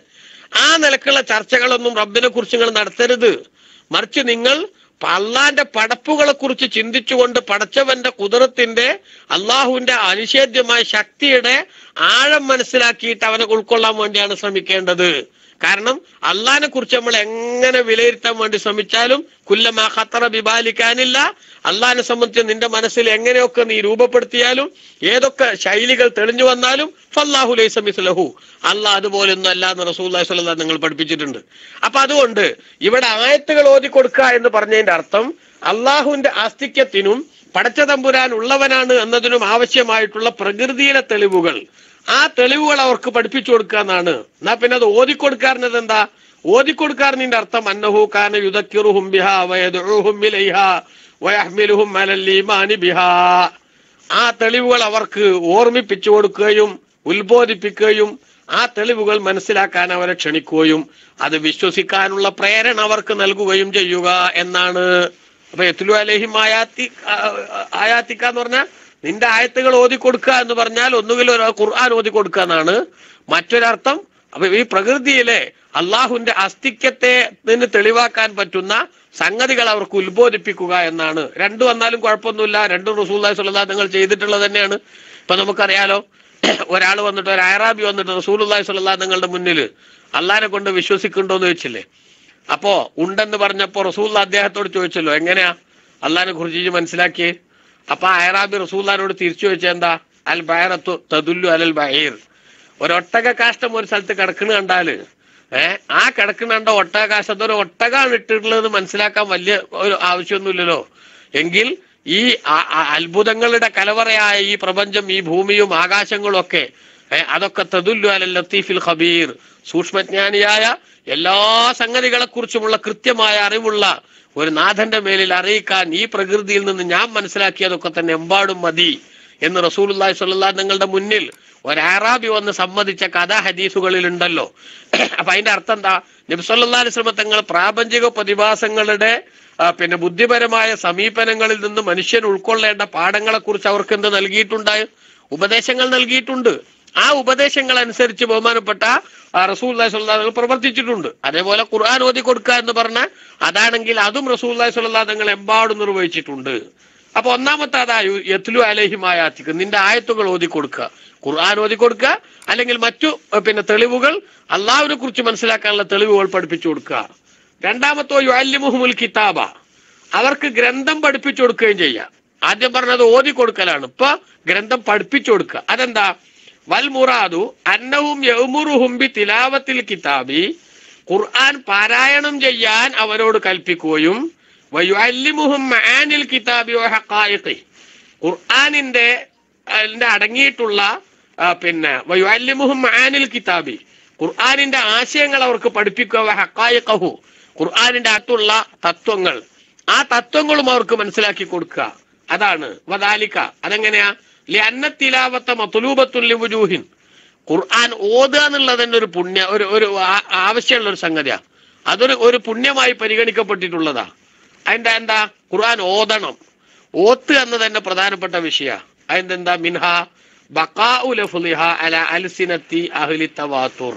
Speaker 1: ആ നിലക്കുള്ള ചർച്ചകളൊന്നും റബ്ബിനെ കുറിച്ച് നിങ്ങൾ നടത്തരുത്. മറിച്ച് നിങ്ങൾ അള്ളാന്റെ പടപ്പുകളെ കുറിച്ച് ചിന്തിച്ചുകൊണ്ട് പടച്ചവന്റെ ഖുദ്റത്തിന്റെ അള്ളാഹുവിന്റെ അനിഷേധ്യമായ ശക്തിയുടെ ആഴം മനസ്സിലാക്കിയിട്ട് അവനെ ഉൾക്കൊള്ളാൻ വേണ്ടിയാണ് ശ്രമിക്കേണ്ടത്. കാരണം അള്ളാഹിനെ കുറിച്ച് നമ്മൾ എങ്ങനെ വിലയിരുത്താൻ വേണ്ടി ശ്രമിച്ചാലും കുല്ലമാ ഖത്തറ ബിബാലിക്കാനില്ല, അള്ളാഹിനെ സംബന്ധിച്ച് നിന്റെ മനസ്സിൽ എങ്ങനെയൊക്കെ നീ രൂപപ്പെടുത്തിയാലും ഏതൊക്കെ ശൈലികൾ തെളിഞ്ഞു വന്നാലും ഫല്ലാഹു ലൈസ മിസ്ലഹു, അള്ളാഹ് അതുപോലൊന്നും അല്ല എന്ന് റസൂലുള്ളാഹി സ്വല്ലല്ലാഹു അലൈഹി വസല്ലം നിങ്ങൾ പഠിപ്പിച്ചിട്ടുണ്ട്. അപ്പൊ അതുകൊണ്ട് ഇവിടെ ആയത്തുകൾ ഓതിക്കൊടുക്കുക എന്ന് പറഞ്ഞതിന്റെ അർത്ഥം അള്ളാഹുവിന്റെ ആസ്തിക്യത്തിനും പടച്ച തമ്പുരാൻ ഉള്ളവനാണ് എന്നതിനും ആവശ്യമായിട്ടുള്ള പ്രകൃതിയിലെ തെളിവുകൾ, ആ തെളിവുകൾ അവർക്ക് പഠിപ്പിച്ചു കൊടുക്കുക എന്നാണ്. എന്നാ പിന്നെ അത് ഓതിക്കൊടുക്കാറിനത് എന്താ? ഓതിക്കൊടുക്കാറിന്റെ അർത്ഥം അന്നഹു കാന യുദക്കിറുഹും ബിഹാ വയദ്ഉഹും ഇലൈഹാ വയഹ്മിലുഹും അലൽ ഈമാനി ബിഹാ. ആ തെളിവുകൾ അവർക്ക് ഓർമ്മിപ്പിച്ചു കൊടുക്കുകയും ഉത്ബോധിപ്പിക്കുകയും ആ തെളിവുകൾ മനസ്സിലാക്കാൻ അവരെ ക്ഷണിക്കുകയും അത് വിശ്വസിക്കാനുള്ള പ്രേരണ അവർക്ക് നൽകുകയും ചെയ്യുക എന്നാണ്. അപ്പൊ യത്ലു അലൈഹിം ആയാത്തിക്ക എന്ന് പറഞ്ഞാൽ നിന്റെ ആയത്തുകൾ ഓതിക്കൊടുക്കുക എന്ന് പറഞ്ഞാൽ ഒന്നുകിൽ ഒരു ഖുർആൻ ഓതിക്കൊടുക്കുക എന്നാണ്. മറ്റൊരർത്ഥം അപ്പൊ ഈ പ്രകൃതിയിലെ അള്ളാഹുവിന്റെ അസ്തിക്യത്തെ തെളിവാക്കാൻ പറ്റുന്ന സംഗതികൾ അവർക്ക് ഉത്ബോധിപ്പിക്കുക എന്നാണ്. രണ്ടു വന്നാലും കുഴപ്പമൊന്നുമില്ല, രണ്ടും റസൂലുള്ളാഹി സ്വല്ലല്ലാഹു അലൈഹി വസല്ലം ചെയ്തിട്ടുള്ളത് തന്നെയാണ്. ഇപ്പൊ നമുക്കറിയാലോ, ഒരാൾ വന്നിട്ട്, ഒരു അറാബി വന്നിട്ട് റസൂലുള്ളാഹി സ്വല്ലല്ലാഹു അലൈഹി വസല്ലം നിങ്ങളുടെ മുന്നിൽ അള്ളാഹിനെ കൊണ്ട് വിശ്വസിക്കുന്നുണ്ടോന്ന് ചോദിച്ചില്ലേ? അപ്പോ ഉണ്ടെന്ന് പറഞ്ഞപ്പോ റസൂലുള്ളാഹി അദ്ദേഹത്തോട് ചോദിച്ചല്ലോ, എങ്ങനെയാ അള്ളാഹിനെ കുറിച്ച് മനസ്സിലാക്കിയേ? അപ്പൊ അറാബി റസൂലുള്ളാഹിനോട് തിരിച്ചു ചോദിച്ചാൽ എന്താ? അൽ ബൈറത്തു തദുല്ലു അലൽ ബഈർ. ഒരൊട്ടക കാഷ്ടം ഒരു സ്ഥലത്ത് കിടക്കണ കണ്ടാല് ആ കിടക്കണ കണ്ട ഒട്ടക കാഷ്ടത്തെ ഒരു ഒട്ടകാണ് ഇട്ടിട്ടുള്ളത് മനസ്സിലാക്കാൻ വലിയ ഒരു ആവശ്യമൊന്നുമില്ലല്ലോ. എങ്കിൽ ഈ അത്ഭുതങ്ങളുടെ കലവറയായ ഈ പ്രപഞ്ചം, ഈ ഭൂമിയും ആകാശങ്ങളും ഒക്കെ അതൊക്കെ തദുല്ലു അലൽ ലത്തീഫിൽ ഖബീർ, സൂക്ഷ്മജ്ഞാനിയായ എല്ലാ സംഗതികളെക്കുറിച്ചുമുള്ള കൃത്യമായ അറിവുള്ള ഒരു നാഥന്റെ മേലിൽ അറിയിക്കാൻ ഈ പ്രകൃതിയിൽ നിന്ന് ഞാൻ മനസ്സിലാക്കിയതൊക്കെ തന്നെ എമ്പാടും മതി എന്ന് റസൂലുള്ളാഹി സ്വല്ലല്ലാഹു അലൈഹി തങ്ങളുടെ മുന്നിൽ ഒരു അറാബി വന്ന് സമ്മതിച്ച കഥാ ഹദീസുകളിൽ ഉണ്ടല്ലോ. അപ്പൊ അതിന്റെ അർത്ഥം എന്താ? നബി സല്ലല്ലാഹു അലൈഹി വസല്ലം തങ്ങൾ പ്രാപഞ്ചിക പ്രതിഭാസങ്ങളുടെ ബുദ്ധിപരമായ സമീപനങ്ങളിൽ നിന്ന് മനുഷ്യൻ ഉൾക്കൊള്ളേണ്ട പാഠങ്ങളെ കുറിച്ച് അവർക്ക് എന്ത് നൽകിയിട്ടുണ്ട്? ഉപദേശങ്ങൾ നൽകിയിട്ടുണ്ട്. ആ ഉപദേശങ്ങൾ അനുസരിച്ച് ബഹുമാനപ്പെട്ട റസൂലുള്ളാഹി സ്വല്ലല്ലാഹു അലൈഹി വസല്ലം പ്രവർത്തിച്ചിട്ടുണ്ട്. അതേപോലെ ഖുർആൻ ഓതി കൊടുക്കുക എന്ന് പറഞ്ഞാൽ അതാണെങ്കിൽ അതും റസൂലുള്ളാഹി സ്വല്ലല്ലാഹു അലൈഹി വസല്ലം തങ്ങൾ എമ്പാടും നിർവഹിച്ചിട്ടുണ്ട്. അപ്പൊ ഒന്നാമത്തെ അതാ യത്ലു അലൈഹിം ആയാത്തിക്ക്, നിന്റെ ആയത്തുകൾ ഓതി കൊടുക്കുക, ഖുർആൻ ഓതി കൊടുക്കുക, അല്ലെങ്കിൽ മറ്റു തെളിവുകൾ അള്ളാഹുവിനെ കുറിച്ച് മനസ്സിലാക്കാനുള്ള തെളിവുകൾ പഠിപ്പിച്ചു കൊടുക്കുക. രണ്ടാമത്തോ യുഅല്ലിമുഹുൽ കിതാബ, അവർക്ക് ഗ്രന്ഥം പഠിപ്പിച്ചു കൊടുക്കുകയും ചെയ്യാം. ആദ്യം പറഞ്ഞത് ഓതി കൊടുക്കലാണ്, ഇപ്പൊ ഗ്രന്ഥം പഠിപ്പിച്ചു കൊടുക്കുക. അതെന്താ? വൽ മുറാദു അന്നഹും യഅ്മുറുഹും ബി തിലാവത്തിൽ കിതാബി, ഖുർആൻ പാരായണം ചെയ്യാൻ അവരോട് കൽപ്പിക്കുകയും വയുഅല്ലിമുഹും മആനിൽ കിതാബി വഹഖായിഖി, ഖുർആനിന്റെ അടങ്ങിയിട്ടുള്ള വയുഅല്ലിമുഹും മആനിൽ കിതാബി, ഖുർആനിന്റെ ആശയങ്ങൾ അവർക്ക് പഠിപ്പിക്കുക, വഹഖായിഖഹു, ഖുർആനിന്റെ അകത്തുള്ള തത്വങ്ങൾ, ആ തത്വങ്ങളും അവർക്ക് മനസ്സിലാക്കി കൊടുക്കുക. അതാണ് വദാലിക. അതെങ്ങനെയാ? ലിഅന്ന തിലാവത മത്ലൂബത്തുൻ ലിവുജൂഹിൻ, ഖുർആൻ ഓതുക എന്നുള്ളത് തന്നെ ഒരു പുണ്യ ഒരു ആവശ്യമുള്ള ഒരു സംഗതിയാ. അതൊരു പുണ്യമായി പരിഗണിക്കപ്പെട്ടിട്ടുള്ളതാ. അതിന്റെ എന്താ? ഖുർആൻ ഓതണം, ഓത്ത് എന്ന് തന്നെ പ്രധാനപ്പെട്ട വിഷയ. അതിന്റെ എന്താ? മിൻഹ ബഖാഉ ലഫ്ളിഹ അലാ അൽസിനത്തി അഹ്ലി തവാതുർ,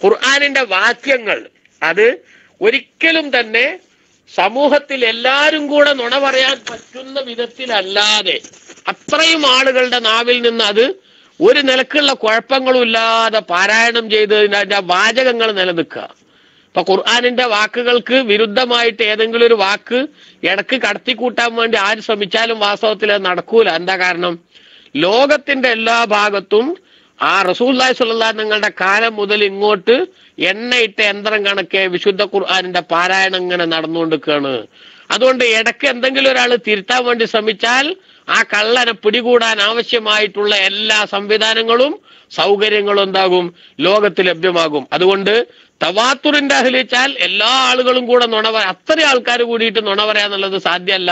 Speaker 1: ഖുർആനിന്റെ വാക്യങ്ങൾ അത് ഒരിക്കലും തന്നെ സമൂഹത്തിൽ എല്ലാവരും കൂടെ നുണ പറയാൻ പറ്റുന്ന വിധത്തിലല്ലാതെ അത്രയും ആളുകളുടെ നാവിൽ നിന്ന് അത് ഒരു നിലക്കുള്ള കുഴപ്പങ്ങളും ഇല്ലാതെ പാരായണം ചെയ്ത് അതിന്റെ വാചകങ്ങൾ നിലനിൽക്കുക. ഇപ്പൊ ഖുർആനിന്റെ വാക്കുകൾക്ക് വിരുദ്ധമായിട്ട് ഏതെങ്കിലും ഒരു വാക്ക് ഇടക്ക് കടത്തിക്കൂട്ടാൻ വേണ്ടി ആര് ശ്രമിച്ചാലും വാസ്തവത്തിൽ അത് നടക്കൂല. എന്താ കാരണം? ലോകത്തിന്റെ എല്ലാ ഭാഗത്തും ആ റസൂലുള്ളാഹി സ്വല്ലല്ലാഹു അലൈഹി തങ്ങളുടെ കാലം മുതൽ ഇങ്ങോട്ട് എണ്ണയിട്ട യന്ത്രം കണക്കെ വിശുദ്ധ ഖുർആനിന്റെ പാരായണം ഇങ്ങനെ നടന്നുകൊണ്ടിരിക്കുകയാണ്. അതുകൊണ്ട് ഇടയ്ക്ക് എന്തെങ്കിലും ഒരാൾ തിരുത്താൻ വേണ്ടി ശ്രമിച്ചാൽ ആ കള്ളനെ പിടികൂടാൻ ആവശ്യമായിട്ടുള്ള എല്ലാ സംവിധാനങ്ങളും സൗകര്യങ്ങളും എന്താകും? ലോകത്ത് ലഭ്യമാകും. അതുകൊണ്ട് തവാത്തുറിന്റെ അഹ്ലിച്ചാൽ എല്ലാ ആളുകളും കൂടെ നുണ പറയാം, അത്രയും ആൾക്കാർ കൂടിയിട്ട് നുണ പറയാന്നുള്ളത് സാധ്യമല്ല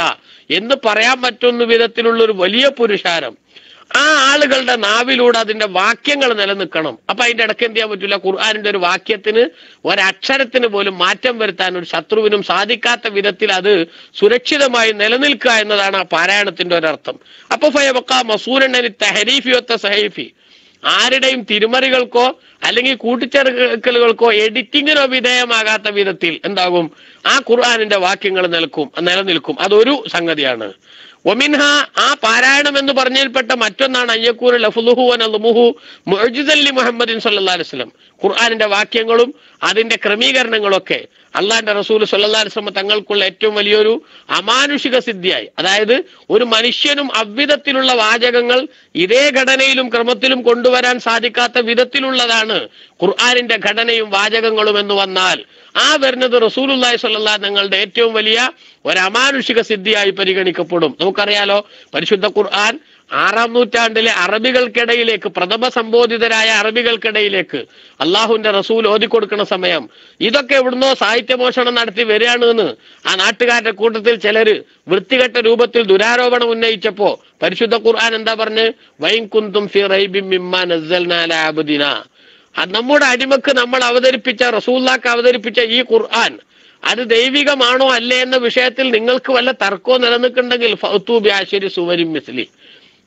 Speaker 1: എന്ന് പറയാൻ പറ്റുന്ന വിധത്തിലുള്ള ഒരു വലിയ പുരുഷാരം ആ ആളുകളുടെ നാവിലൂടെ അതിന്റെ വാക്യങ്ങൾ നിലനിൽക്കണം. അപ്പൊ അതിന്റെ ഇടയ്ക്ക് എന്ത് ചെയ്യാൻ പറ്റില്ല? ഖുർആനിന്റെ ഒരു വാക്യത്തിന് ഒരക്ഷരത്തിന് പോലും മാറ്റം വരുത്താൻ ഒരു ശത്രുവിനും സാധിക്കാത്ത വിധത്തിൽ അത് സുരക്ഷിതമായി നിലനിൽക്കുക എന്നതാണ് ആ പാരായണത്തിന്റെ ഒരർത്ഥം. അപ്പൊ ഫയബഖാ മസൂരൻ അനി തഹരീഫി വത്ത സഹീഫി, ആരുടെയും തിരുമറികൾക്കോ അല്ലെങ്കിൽ കൂട്ടിച്ചേർക്കലുകൾക്കോ എഡിറ്റിങ്ങിനോ വിധേയമാകാത്ത വിധത്തിൽ എന്താകും? ആ ഖുർആനിന്റെ വാക്യങ്ങൾ നിലനിൽക്കും. അതൊരു സംഗതിയാണ്. ഒമിൻഹ, ആ പാരായണം എന്ന് പറഞ്ഞതിൽപ്പെട്ട മറ്റൊന്നാണ് അയ്യക്കൂന ലഫ്ളുഹു വനളുമുഹു മുഅ്ജിസൻ ലി മുഹമ്മദിൻ സ്വല്ലല്ലാഹു അലൈഹി വസല്ലം, ഖുർആനിന്റെ വാക്യങ്ങളും അതിന്റെ ക്രമീകരണങ്ങളൊക്കെ അള്ളാഹിന്റെ റസൂൽ സ്വല്ലല്ലാഹു അലൈഹി വസല്ലം തങ്ങൾക്കുള്ള ഏറ്റവും വലിയൊരു അമാനുഷിക സിദ്ധിയായി. അതായത് ഒരു മനുഷ്യനും അவ்விധത്തിലുള്ള വാചകങ്ങൾ ഇതേ ഘടനയിലും ക്രമത്തിലും കൊണ്ടുവരാൻ സാധിക്കാത്ത വിധത്തിലുള്ളതാണ് ഖുർആനിന്റെ ഘടനയും വാചകങ്ങളും എന്ന് വന്നാൽ ആ വരുന്നത് റസൂലുള്ളാഹി സ്വല്ലല്ലാഹു അലൈഹി തങ്ങളുടെ ഏറ്റവും വലിയ ഒരു അമാനുഷിക സിദ്ധിയായി പരിഗണിക്കപ്പെടും. നമുക്കറിയാലോ, പരിശുദ്ധ ഖുർആൻ 6-ാം നൂറ്റാണ്ടിലെ അറബികൾക്കിടയിലേക്ക്, പ്രഥമ സംബോധിതരായ അറബികൾക്കിടയിലേക്ക് അള്ളാഹുവിന്റെ റസൂൽ ഓതിക്കൊടുക്കുന്ന സമയം ഇതൊക്കെ എവിടുന്നോ സാഹിത്യമോഷണം നടത്തി വരികയാണ് എന്ന് ആ നാട്ടുകാരുടെ കൂട്ടത്തിൽ ചിലര് വൃത്തികെട്ട രൂപത്തിൽ ദുരാരോപണം ഉന്നയിച്ചപ്പോ പരിശുദ്ധ ഖുർആൻ എന്താ പറഞ്ഞ്? വൈൻ കുന്തും ഫി റൈബിൻ മിമ്മാ നസ്സൽനാ അലാ അബ്ദിനാ, നമ്മുടെ അടിമക്ക് നമ്മൾ അവതരിപ്പിച്ച, റസൂലുള്ളാഹിക്ക് അവതരിപ്പിച്ച ഈ ഖുർആൻ അത് ദൈവികമാണോ അല്ലേ എന്ന വിഷയത്തിൽ നിങ്ങൾക്ക് വല്ല തർക്കവും നിലനിൽക്കുന്നുണ്ടെങ്കിൽ ഫഅ്തു ബിഅശ്രി സുവരിൻ മിസ്ലി,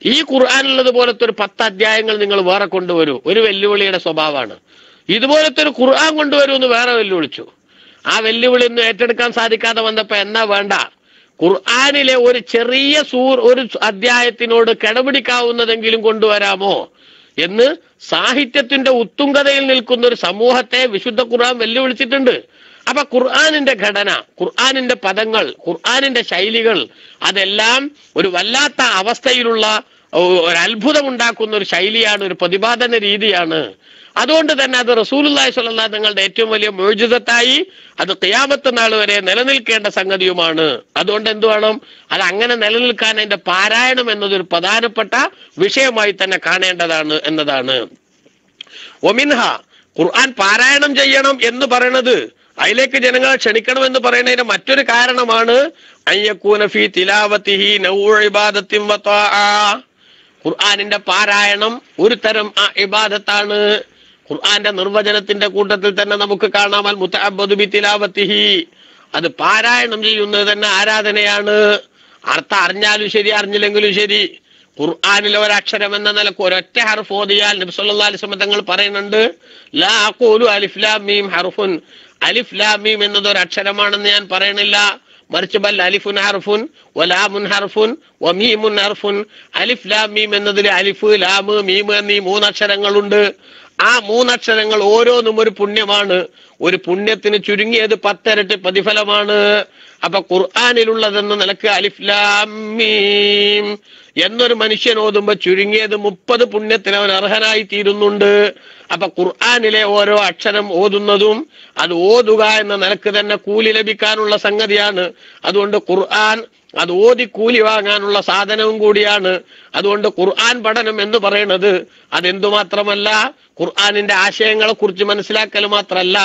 Speaker 1: ഈ ഖുർആനുള്ളത് പോലത്തെ ഒരു 10 അധ്യായങ്ങൾ നിങ്ങൾ വേറെ കൊണ്ടുവരൂ. ഒരു വെല്ലുവിളിയുടെ സ്വഭാവമാണ്. ഇതുപോലത്തെ ഒരു ഖുർആൻ കൊണ്ടുവരൂ എന്ന് വേറെ വെല്ലുവിളിച്ചു. ആ വെല്ലുവിളി ഒന്നും ഏറ്റെടുക്കാൻ സാധിക്കാതെ വന്നപ്പോ എന്നാ വേണ്ട, ഖുർആനിലെ ഒരു ചെറിയ ഒരു അധ്യായത്തിനോട് കിടപിടിക്കാവുന്നതെങ്കിലും കൊണ്ടുവരാമോ എന്ന് സാഹിത്യത്തിന്റെ ഉത്തുംഗതയിൽ നിൽക്കുന്ന ഒരു സമൂഹത്തെ വിശുദ്ധ ഖുർആൻ വെല്ലുവിളിച്ചിട്ടുണ്ട്. അപ്പൊ ഖുർആനിന്റെ ഘടന, ഖുർആനിന്റെ പദങ്ങൾ, ഖുർആനിന്റെ ശൈലികൾ അതെല്ലാം ഒരു വല്ലാത്ത അവസ്ഥയിലുള്ള ഒരു അത്ഭുതം ഉണ്ടാക്കുന്ന ഒരു ശൈലിയാണ്, ഒരു പ്രതിപാദന രീതിയാണ്. അതുകൊണ്ട് തന്നെ അത് റസൂലുള്ളാഹി സ്വല്ലല്ലാഹു അലൈഹി തങ്ങളുടെ ഏറ്റവും വലിയ മുഅ്ജിസത്തായി അത് ഖിയാമത്ത് നാൾ വരെ നിലനിൽക്കേണ്ട സംഗതിയുമാണ്. അതുകൊണ്ട് എന്ത് വേണം? അത് അങ്ങനെ നിലനിൽക്കാൻ അതിന്റെ പാരായണം എന്നതൊരു പ്രധാനപ്പെട്ട വിഷയമായി തന്നെ കാണേണ്ടതാണ് എന്നതാണ്. ഒമിൻഹ, ഖുർആൻ പാരായണം ചെയ്യണം എന്ന് പറയുന്നത്, അതിലേക്ക് ജനങ്ങളെ ക്ഷണിക്കണം എന്ന് പറയുന്നതിന്റെ മറ്റൊരു കാരണമാണ് അയ്യകൂന ഫീ തിലാവതിഹി നൗഉ ഇബാദത്തിൻ വതാഅ. ഖുർആനിന്റെ പാരായണം ഒരു തരം ഇബാദത്താണ്. ഖുർആന്റെ നിർവചനത്തിന്റെ കൂട്ടത്തിൽ തന്നെ നമുക്ക് കാണാം അൽ മുതഅബ്ബദു ബി തിലാവതിഹി, അത് പാരായണം ചെയ്യുന്നത് തന്നെ ആരാധനയാണ്. അർത്ഥം അറിഞ്ഞാലും ശരി അറിഞ്ഞില്ലെങ്കിലും ശരി, ഖുർആനിലെ ഒരക്ഷരം എന്ന നിലക്ക് ഒരൊറ്റ ഹർഫ് ഓതിയാൽ നബി സല്ലല്ലാഹു അലൈഹി വസല്ലം തങ്ങൾ പറയുന്നുണ്ട്, ലാ അഖൂലു അലിഫ് ലാം മീം ഹർഫുൻ, അലിഫ് ലാം മീം എന്നത് ഒരു അക്ഷരമാണെന്ന് ഞാൻ പറയണില്ല, മറിച്ച് ബൽ അലിഫുൻ ഹർഫുൻ വലാമുൻ ഹർഫുൻ വമീമുൻ ഹർഫുൻ. അലിഫ് ലാം മീം എന്നതിൽ അലിഫ് ലാം മീം എന്നീ 3 അക്ഷരങ്ങളുണ്ട്. ആ 3 അക്ഷരങ്ങൾ ഓരോന്നും ഒരു പുണ്യമാണ്. ഒരു പുണ്യത്തിന് ചുരുങ്ങിയത് 10 ഇരട്ടി പ്രതിഫലമാണ്. അപ്പൊ ഖുർആനിലുള്ളതെന്ന നിലക്ക് അലിഫ് ലാം മീം എന്നൊരു മനുഷ്യൻ ഓതുമ്പോ ചുരുങ്ങിയത് 30 പുണ്യത്തിന് അവൻ അർഹനായി തീരുന്നുണ്ട്. അപ്പൊ ഖുർആനിലെ ഓരോ അക്ഷരം ഓതുന്നതും അത് ഓതുക എന്ന നിലക്ക് തന്നെ കൂലി ലഭിക്കാനുള്ള സംഗതിയാണ്. അതുകൊണ്ട് ഖുർആൻ അത് ഓതി കൂലി വാങ്ങാനുള്ള സാധനവും കൂടിയാണ്. അതുകൊണ്ട് ഖുർആൻ പഠനം എന്ന് പറയുന്നത് അതെന്തുമാത്രമല്ല, ഖുർആനിന്റെ ആശയങ്ങളെ കുറിച്ച് മനസ്സിലാക്കൽ മാത്രമല്ല,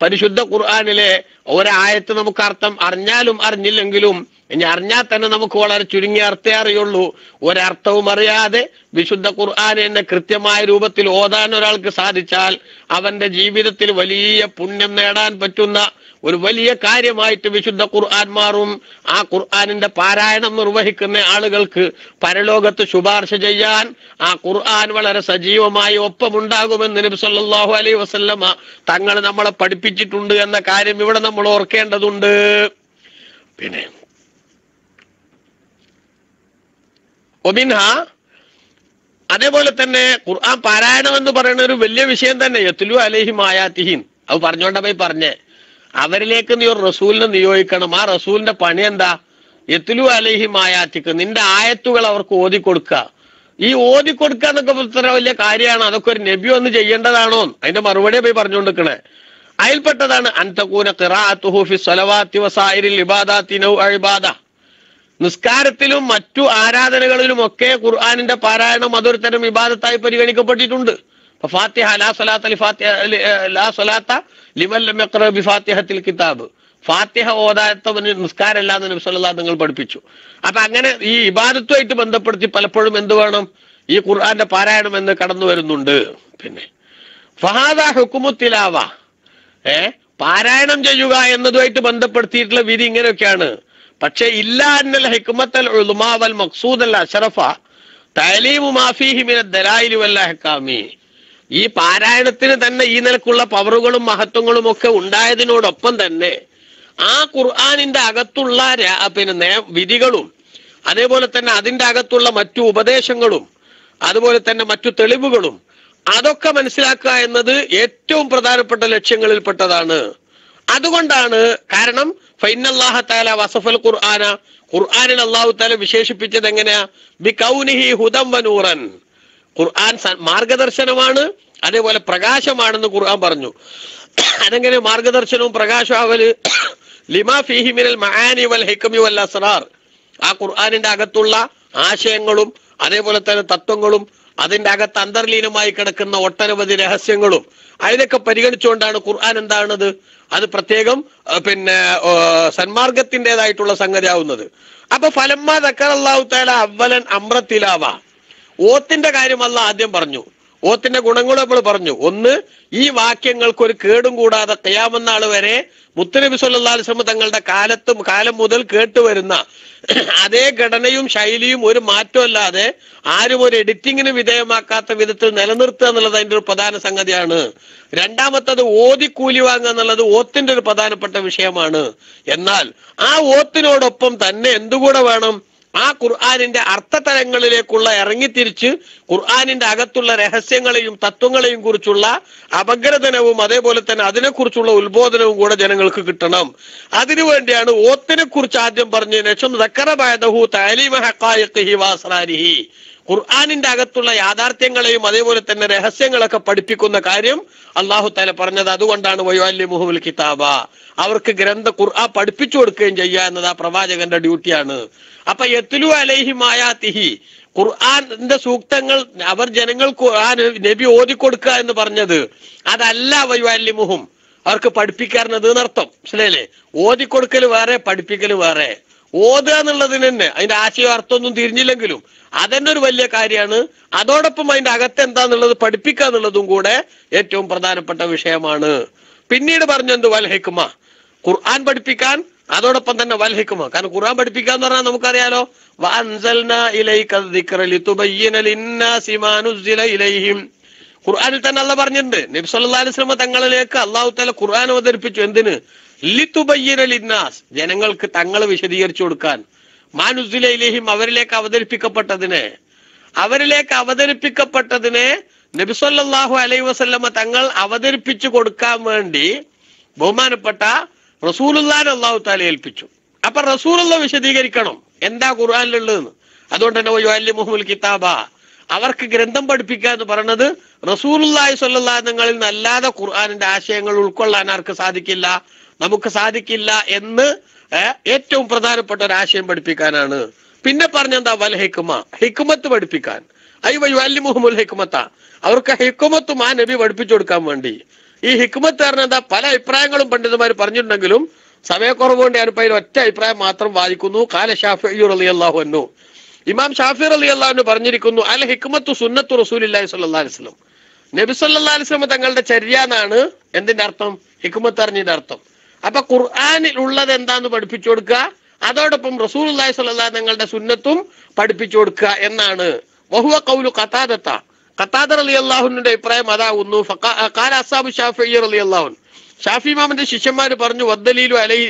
Speaker 1: പരിശുദ്ധ ഖുർആനിലെ ഒരായത്ത് നമുക്ക് അർത്ഥം അറിഞ്ഞാലും അറിഞ്ഞില്ലെങ്കിലും, ഇനി അറിഞ്ഞാൽ തന്നെ നമുക്ക് വളരെ ചുരുങ്ങിയ അർത്ഥേ അറിയുള്ളൂ. ഒരർത്ഥവും അറിയാതെ വിശുദ്ധ ഖുർആൻ എന്നെ കൃത്യമായ രൂപത്തിൽ ഓതാൻ ഒരാൾക്ക് സാധിച്ചാൽ അവന്റെ ജീവിതത്തിൽ വലിയ പുണ്യം നേടാൻ പറ്റുന്ന ഒരു വലിയ കാര്യമായിട്ട് വിശുദ്ധ ഖുർആൻ മാറും. ആ ഖുർആനിന്റെ പാരായണം നിർവഹിക്കുന്ന ആളുകൾക്ക് പരലോകത്ത് ശുപാർശ ചെയ്യാൻ ആ ഖുർആൻ വളരെ സജീവമായി ഒപ്പമുണ്ടാകുമെന്ന് നബി സല്ലല്ലാഹു അലൈഹി വസല്ലമ തങ്ങൾ നമ്മളെ പഠിപ്പിച്ചിട്ടുണ്ട് എന്ന കാര്യം ഇവിടെ നമ്മൾ ഓർക്കേണ്ടതുണ്ട്. പിന്നെ ഒമിൻഹ, അതേപോലെ തന്നെ ഖുർആൻ പാരായണം എന്ന് പറയുന്ന ഒരു വലിയ വിഷയം തന്നെ. യത്ലു അലൈഹിം ആയാതിഹിൻ, അത് പറഞ്ഞോണ്ടപ്പോയി പറഞ്ഞേ, അവരിലേക്ക് നീ ഒരു റസൂലിനെ നിയോഗിക്കണം. ആ റസൂലിന്റെ പണി എന്താ? യത്ലു അലൈഹിം ആയാതിക്ക്, നിന്റെ ആയത്തുകൾ അവർക്ക് ഓതിക്കൊടുക്കുക. ഈ ഓതിക്കൊടുക്കുക എന്നൊക്കെ ഇത്ര വലിയ കാര്യമാണ്. അതൊക്കെ ഒരു നബി ഒന്ന് ചെയ്യേണ്ടതാണോ? അതിന്റെ മറുപടി പോയി പറഞ്ഞുകൊണ്ടിരിക്കണേ. അതിൽപ്പെട്ടതാണ് അൻതകൂന ഖിറാഅത്തുഹു ഫി സ്വലവാത്തി വസായിരിൽ ഇബാദാത്തി നൗഅ ഇബാദ, നിസ്കാരത്തിലും മറ്റു ആരാധനകളിലും ഒക്കെ ഖുർആനിന്റെ പാരായണം അതൊരു തരം ഇബാദത്തായി പരിഗണിക്കപ്പെട്ടിട്ടുണ്ട്. ഫാത്തിഹ ലാ സ്വലാത്ത ലാ സ്വലാത്ത ലിമൻ ലം യഖറ ബിഫാത്തിഹത്തിൽ കിതാബ്, ഫാത്തിഹ ഓതാത്തവന് നിസ്കാരമല്ല എന്ന് നബി സല്ലല്ലാഹു അലൈഹി വസല്ലം പഠിപ്പിച്ചു. അപ്പൊ അങ്ങനെ ഈ ഇബാദത്തുമായിട്ട് ബന്ധപ്പെടുത്തി പലപ്പോഴും എന്ത് വേണം? ഈ ഖുർആന്റെ പാരായണം എന്ന് കടന്നു വരുന്നുണ്ട്. പിന്നെ ഫഹാദാ ഹുക്മു തിലാവ, പാരായണം ചെയ്യുക എന്നതുമായിട്ട് ബന്ധപ്പെടുത്തിയിട്ടുള്ള വിധി ഇങ്ങനെയൊക്കെയാണ്. പക്ഷെ ഇല്ലാ അന്നൽ ഹിക്മത്തൽ ഉളുമാ വൽ മഖ്സൂദൽ അശറഫ തഅലീമു മാ ഫീഹി മിന ദലായിലി വൽ അഹ്കാമി, ഈ പാരായണത്തിന് തന്നെ ഈ നിലക്കുള്ള പവറുകളും മഹത്വങ്ങളും ഒക്കെ ഉണ്ടായതിനോടൊപ്പം തന്നെ ആ ഖുർആനിന്റെ അകത്തുള്ള വിധികളും അതേപോലെ തന്നെ അതിന്റെ അകത്തുള്ള മറ്റു ഉപദേശങ്ങളും അതുപോലെ തന്നെ മറ്റു തെളിവുകളും അതൊക്കെ മനസ്സിലാക്കുക എന്നത് ഏറ്റവും പ്രധാനപ്പെട്ട ലക്ഷ്യങ്ങളിൽപ്പെട്ടതാണ്. അതുകൊണ്ടാണ് കാരണം ഫൈനല്ലാഹ തആല വസഫൽ ഖുർആന, ഖുർആനിൽ അല്ലാഹു തആല വിശേഷിപ്പിച്ചത് എങ്ങനെയാ? ബികൗനിഹി ഹുദം വനൂറൻ, ഖുർആൻ മാർഗദർശനമാണ് അതേപോലെ പ്രകാശമാണെന്ന് ഖുർആൻ പറഞ്ഞു. അതെങ്ങനെ മാർഗദർശനവും പ്രകാശമാവല്? ലിമാ ഫീഹി മിനൽ മആനി വൽ ഹിക്മി വൽ അസ്റാർ, ആ ഖുർആനിന്റെ അകത്തുള്ള ആശയങ്ങളും അതേപോലെ തന്നെ തത്വങ്ങളും അതിന്റെ അകത്ത് അന്തർലീനമായി കിടക്കുന്ന ഒട്ടനവധി രഹസ്യങ്ങളും അതിനൊക്കെ പരിഗണിച്ചുകൊണ്ടാണ് ഖുർആൻ എന്താണത്? അത് പ്രത്യേകം പിന്നെ സന്മാർഗത്തിൻ്റെതായിട്ടുള്ള സംഗതിയാവുന്നത്. അപ്പൊ ഫലമ്മാ ദക്കറല്ലാഹു തആല അവ്വലൻ അംറത്തിലാവ, ഓത്തിന്റെ കാര്യം അല്ലാഹ് ആദ്യം പറഞ്ഞു. ഓത്തിന്റെ ഗുണങ്ങൾ നമ്മൾ പറഞ്ഞു. ഒന്ന്, ഈ വാക്യങ്ങൾക്ക് ഒരു കേടും കൂടാതെ ഖിയാമത്ത് നാൾ വരെ മുത്തുനബി സല്ലല്ലാഹു അലൈഹി വസല്ലം തങ്ങളുടെ കാലം മുതൽ കേട്ടുവരുന്ന അതേ ഘടനയും ശൈലിയും ഒരു മാറ്റമല്ലാതെ ആരും ഒരു എഡിറ്റിങ്ങിന് വിധേയമാക്കാത്ത വിധത്തിൽ നിലനിർത്തുക എന്നുള്ളത് അതിന്റെ ഒരു പ്രധാന സംഗതിയാണ്. രണ്ടാമത്തത് ഓതിക്കൂലി വാങ്ങുക എന്നുള്ളത് ഓത്തിന്റെ ഒരു പ്രധാനപ്പെട്ട വിഷയമാണ്. എന്നാൽ ആ ഓത്തിനോടൊപ്പം തന്നെ എന്തുകൂടെ വേണം? ആ ഖുർആനിന്റെ അർത്ഥതലങ്ങളിലേക്കുള്ള ഇറങ്ങിത്തിരിച്ച് ഖുർആനിന്റെ അകത്തുള്ള രഹസ്യങ്ങളെയും തത്വങ്ങളെയും കുറിച്ചുള്ള അപഗ്രഥനവും അതേപോലെ തന്നെ അതിനെക്കുറിച്ചുള്ള ഉത്ബോധനവും കൂടെ ജനങ്ങൾക്ക് കിട്ടണം. അതിനുവേണ്ടിയാണ് ഓത്തിനെ കുറിച്ച് ആദ്യം പറഞ്ഞതിന് ശേഷം ദക്കറബഅദഹു തഅലീമ ഹഖായിഖിഹി വഅസ്റാരിഹി, ഖുർആനിന്റെ അകത്തുള്ള യാഥാർത്ഥ്യങ്ങളെയും അതേപോലെ തന്നെ രഹസ്യങ്ങളൊക്കെ പഠിപ്പിക്കുന്ന കാര്യം അല്ലാഹു തആല പറഞ്ഞത്. അതുകൊണ്ടാണ് വയുഅല്ലിമുഹുൽ കിതാബ, അവർക്ക് ഖുർആൻ പഠിപ്പിച്ചു കൊടുക്കുകയും ചെയ്യുക എന്നത് ആ പ്രവാചകന്റെ ഡ്യൂട്ടിയാണ്. അപ്പൊ യത്ലു അലൈഹിം ആയാതിഹി, ഖുർആന്റെ സൂക്തങ്ങൾ അവർ ജനങ്ങൾക്ക് നബി ഓതിക്കൊടുക്കുക എന്ന് പറഞ്ഞത് അതല്ല വയുഅല്ലിമുഹും, അവർക്ക് പഠിപ്പിക്കാറുള്ളത് എന്നർത്ഥം. മനസ്സിലായില്ലേ? ഓതിക്കൊടുക്കൽ വേറെ, പഠിപ്പിക്കൽ വേറെ. ഓതുക എന്നുള്ളതിന് തന്നെ അതിന്റെ ആശയം അർത്ഥമൊന്നും തിരിഞ്ഞില്ലെങ്കിലും അതന്നെ ഒരു വലിയ കാര്യമാണ്. അതോടൊപ്പം അതിന്റെ അകത്ത് എന്താന്നുള്ളത് പഠിപ്പിക്കുക എന്നുള്ളതും കൂടെ ഏറ്റവും പ്രധാനപ്പെട്ട വിഷയമാണ്. പിന്നീട് പറഞ്ഞെന്ത്? വൽ ഹിക്മ, ഖുർആൻ പഠിപ്പിക്കാൻ, അതോടൊപ്പം തന്നെ വൽ ഹിക്മ. കാരണം ഖുർആൻ പഠിപ്പിക്കുക എന്ന് പറഞ്ഞാൽ നമുക്കറിയാലോ, വഅൻസൽനാ ഇലൈക ദിക്റ ലിതുബയ്യിന ലിന്നാസി മാ നുസ്സില ഇലൈഹിം. ഖുർആനിൽ തന്നെ അല്ലാഹ് പറഞ്ഞിട്ടുണ്ട്, നബി സല്ലല്ലാഹു അലൈഹി വസല്ലം തങ്ങളിലേക്ക് അല്ലാഹു തആല ഖുർആൻ അവതരിപ്പിച്ചു. എന്തിന്? ലിതുബയ്യിന ലിന്നാസ്, ജനങ്ങൾക്ക് തങ്ങൾ വിശദീകരിച്ചു കൊടുക്കാൻ. മാ നുസ്സില ഇലൈഹിം, അവരിലേക്ക് അവതരിപ്പിക്കപ്പെട്ടതിനെ നബി സല്ലല്ലാഹു അലൈഹി വസല്ലം തങ്ങൾ അവതരിപ്പിച്ചു കൊടുക്കാൻ വേണ്ടി ബഹുമാനപ്പെട്ട റസൂലുള്ളാഹിനെ അല്ലാഹു തആല ഏൽപ്പിച്ചു. അപ്പൊ റസൂലുള്ള വിശദീകരിക്കണം എന്താ ഖുർആനിലുള്ളതെന്ന്. അതുകൊണ്ട് തന്നെ വയുഅല്ലിമുഹുൽ കിതാബ, അവർക്ക് ഗ്രന്ഥം പഠിപ്പിക്കുക എന്ന് പറയുന്നത് റസൂലുള്ളാഹി സ്വല്ലല്ലാഹു അലൈഹി വസല്ലമയിൽ നിന്നല്ലാതെ ഖുർആനിന്റെ ആശയങ്ങൾ ഉൾക്കൊള്ളാൻ ആർക്ക് സാധിക്കില്ല, നമുക്ക് സാധിക്കില്ല എന്ന് ഏറ്റവും പ്രധാനപ്പെട്ട ഒരു ആശയം പഠിപ്പിക്കാനാണ്. പിന്നെ പറഞ്ഞെന്താ? വൽ ഹിക്മ, ഹിക്മത്ത് പഠിപ്പിക്കാൻ. ഐ വയുഅല്ലിമുഹുൽ ഹിക്മത, അവർക്ക് ഹിക്മത്തും ആ നബി പഠിപ്പിച്ചു കൊടുക്കാൻ വേണ്ടി. ഈ ഹിക്മത്ത് പറഞ്ഞ എന്താ? പല അഭിപ്രായങ്ങളും പണ്ഡിതന്മാർ പറഞ്ഞിട്ടുണ്ടെങ്കിലും സമയക്കുറവുകൊണ്ട് ഞാനിപ്പോ അതിൽ ഒറ്റ അഭിപ്രായം മാത്രം വാദിക്കുന്നു. ഖാല ശാഫിഈ റളിയല്ലാഹു അൻഹു, ഇമാം ഷാഫി റളിയല്ലാഹു അൻഹു പറഞ്ഞിരിക്കുന്നു, അൽ ഹിക്മത്തു സുന്നത്തു റസൂലില്ലാഹി സ്വല്ലല്ലാഹു അലൈഹി വസല്ലം, നബി സല്ലല്ലാഹു അലൈഹി വസല്ലം തങ്ങളുടെ ചര്യ എന്നാണ് എന്തിന്റെ അർത്ഥം? ഹിക്മത്ത് അറിഞ്ഞതിന്റെ അർത്ഥം. അപ്പൊ ഖുർആനിൽ ഉള്ളത് എന്താന്ന് പഠിപ്പിച്ചു കൊടുക്കുക, അതോടൊപ്പം റസൂലുള്ളാഹി സ്വല്ലല്ലാഹു അലൈഹി വസല്ലം തങ്ങളുടെ സുന്നത്തും പഠിപ്പിച്ചു കൊടുക്കുക എന്നാണ്. വഹുവ ഖൗലു ഖതാദത, ഖതാദ റളിയല്ലാഹു അൻഹുവിന്റെ അഭിപ്രായം അതാവുന്നു. ഖാല അസ്ഹാബു ശാഫിഈ റളിയല്ലാഹു അൻഹു, ഷാഫി ഇമാമിന്റെ ശിഷ്യന്മാർ പറഞ്ഞു, വദ്ദലീലു അലൈഹി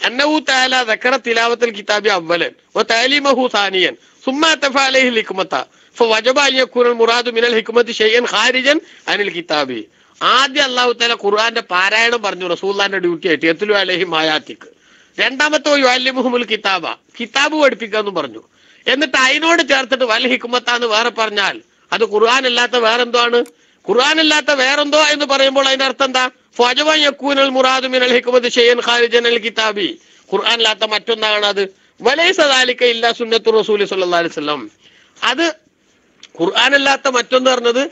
Speaker 1: അന്നഹു തആല ദക്കറ തിലാവത്തുൽ കിതാബി അവ്വലൻ വതഅലീമഹു സാനിയൻ സുമ്മ അതഫ അലൈഹി ഹിക്മത ഫവജബ അൻ യകൂന മുറാദു മിനൽ ഹിക്മതി ഷൈഅൻ ഖാരിജൻ അനിൽ കിതാബി. ആദ്യം അല്ലാഹു തആല ഖുർആന്റെ പാരായണം പറഞ്ഞു റസൂലുള്ളാഹിന്റെ ഡ്യൂട്ടി ആയിട്ട്, യത്ലു അലൈഹിം ആയാതിക്. രണ്ടാമത്തെ വയുഅല്ലിമുഹുൽ കിതാബ, കിതാബ് പഠിപ്പിക്കാന്നും പറഞ്ഞു. എന്നിട്ട് അതിനോട് ചേർത്തിട്ട് വൽ ഹിക്മത്താന്ന് വേറെ പറഞ്ഞാൽ അത് ഖുർആൻ അല്ലാത്ത വേറെന്തോ ഖുർആൻ അല്ലാത്ത വേറെന്തോ എന്ന് പറയുമ്പോൾ അതിന്റെ അർത്ഥം എന്താ? ഫവജബ അൻ യകൂന മുറാദു മിനൽ ഹിക്മതി ഷൈഅൻ ഖാരിജൻ അനിൽ കിതാബി, ഖുർആൻ അല്ലാത്ത മറ്റൊന്നാണ് അത്. വലൈസ ദാലിക ഇല്ലാ സുന്നത്തു റസൂലി സ്വല്ലല്ലാഹു അലൈഹി വസല്ലം, അത് ഖുർആൻ അല്ലാത്ത മറ്റൊന്ന് പറഞ്ഞത്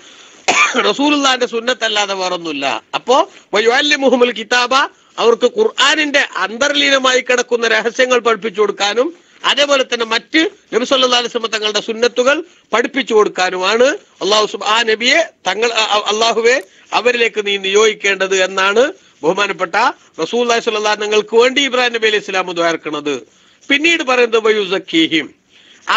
Speaker 1: റസൂലുള്ളാഹിന്റെ സുന്നത്തല്ലാതെ വേറൊന്നുമില്ല. അപ്പോ വയുഅല്ലിമുഹുൽ കിതാബ, അവർക്ക് ഖുർആനിന്റെ അന്തർലീനമായി കിടക്കുന്ന രഹസ്യങ്ങൾ പഠിപ്പിച്ചു കൊടുക്കാനും അതേപോലെ തന്നെ മറ്റ് നബി സല്ലല്ലാഹു അലൈഹി വസല്ലം തങ്ങളുടെ സുന്നത്തുകൾ പഠിപ്പിച്ചു കൊടുക്കാനുമാണ് ആ നബിയെ അള്ളാഹുവെ അവരിലേക്ക് നീ നിയോഗിക്കേണ്ടത് എന്നാണ് ബഹുമാനപ്പെട്ട റസൂലുള്ളാഹി സ്വല്ലല്ലാഹു അലൈഹി വസല്ലം വേണ്ടി ഇബ്രാഹിം നബി അലൈഹി സ്വലാം ദുആർക്കണത്. പിന്നീട് പറയുന്നത് വയുസക്കീഹിം,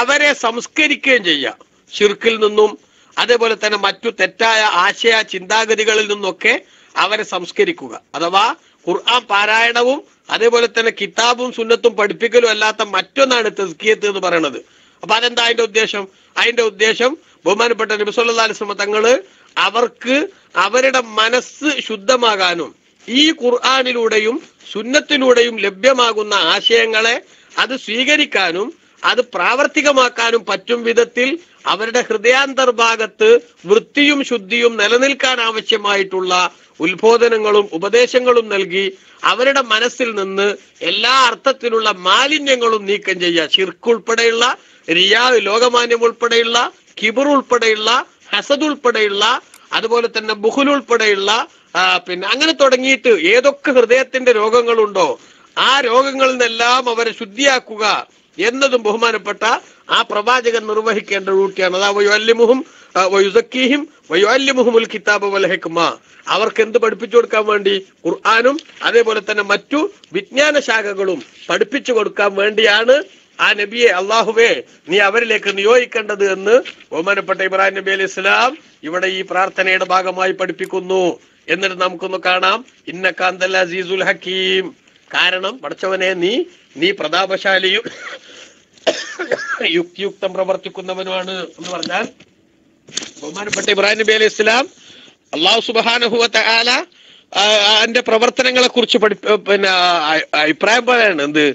Speaker 1: അവരെ സംസ്കരിക്കുകയും ചെയ്യാം ശിർക്കിൽ നിന്നും അതേപോലെ തന്നെ മറ്റു തെറ്റായ ആശയ ചിന്താഗതികളിൽ നിന്നൊക്കെ അവരെ സംസ്കരിക്കുക. അഥവാ ഖുർആൻ പാരായണവും അതേപോലെ തന്നെ കിതാബും സുന്നത്തും പഠിപ്പിക്കലും അല്ലാത്ത മറ്റൊന്നാണ് തസ്കിയത്ത് എന്ന് പറയുന്നത്. അപ്പൊ അതെന്താ അതിന്റെ ഉദ്ദേശം? അതിന്റെ ഉദ്ദേശം ബഹുമാനപ്പെട്ട നബി സല്ലല്ലാഹു അലൈഹി വസല്ലം തങ്ങള് അവർക്ക് അവരുടെ മനസ്സ് ശുദ്ധമാകാനും ഈ ഖുർആനിലൂടെയും സുന്നത്തിലൂടെയും ലഭ്യമാകുന്ന ആശയങ്ങളെ അത് സ്വീകരിക്കാനും അത് പ്രാവർത്തികമാക്കാനും പറ്റും വിധത്തിൽ അവരുടെ ഹൃദയാന്തർഭാഗത്ത് വൃത്തിയും ശുദ്ധിയും നിലനിൽക്കാൻ ആവശ്യമായിട്ടുള്ള ഉത്ബോധനങ്ങളും ഉപദേശങ്ങളും നൽകി അവരുടെ മനസ്സിൽ നിന്ന് എല്ലാ അർത്ഥത്തിലുള്ള മാലിന്യങ്ങളും നീക്കം ചെയ്യുക. ശിർക്ക് ഉൾപ്പെടെയുള്ള റിയാ, ലോകമാന്യം ഉൾപ്പെടെയുള്ള കിബർ ഉൾപ്പെടെയുള്ള ഹസദ് ഉൾപ്പെടെയുള്ള അതുപോലെ തന്നെ ബുഖുൽ ഉൾപ്പെടെയുള്ള പിന്നെ അങ്ങനെ തുടങ്ങിയിട്ട് ഏതൊക്കെ ഹൃദയത്തിന്റെ രോഗങ്ങളുണ്ടോ ആ രോഗങ്ങളിൽ നിന്നെല്ലാം അവരെ ശുദ്ധിയാക്കുക എന്നതും ബഹുമാനപ്പെട്ട ആ പ്രവാചകൻ നിർവഹിക്കേണ്ട ഡ്യൂട്ടിയാണ്. അതാ വയുഅല്ലിമുഹും വയുസക്കീഹിം വയുഅല്ലിമുഹുൽ കിതാബ വൽ ഹിക്മ, അവർക്ക് എന്ത് പഠിപ്പിച്ചു കൊടുക്കാൻ വേണ്ടി? ഖുർആനും അതേപോലെ തന്നെ മറ്റു വിജ്ഞാന ശാഖകളും പഠിപ്പിച്ചു കൊടുക്കാൻ വേണ്ടിയാണ് ആ നബിയെ അള്ളാഹുവേ നീ അവരിലേക്ക് നിയോഗിക്കേണ്ടത് എന്ന് ബഹുമാനപ്പെട്ട ഇബ്രാഹിം നബി അലൈഹി സ്വലാം ഇവിടെ ഈ പ്രാർത്ഥനയുടെ ഭാഗമായി പഠിപ്പിക്കുന്നു. എന്നിട്ട് നമുക്കൊന്ന് കാണാം, ഇന്നക അന്തൽ അസീസുൽ ഹക്കീം, കാരണം പടച്ചവനെ നീ പ്രതാപശാലിയും യുക്തിയുക്തം പ്രവർത്തിക്കുന്നവനുമാണ് എന്ന് പറഞ്ഞാൽ ബഹുമാനപ്പെട്ട ഇബ്രാഹിം നബി അലൈഹി സ്വലാം അല്ലാഹു സുബ്ഹാനഹു വ തആല അതിന്റെ പ്രവർത്തനങ്ങളെ കുറിച്ച് പിന്നെ അഭിപ്രായം പറയാണ്. എന്ത്?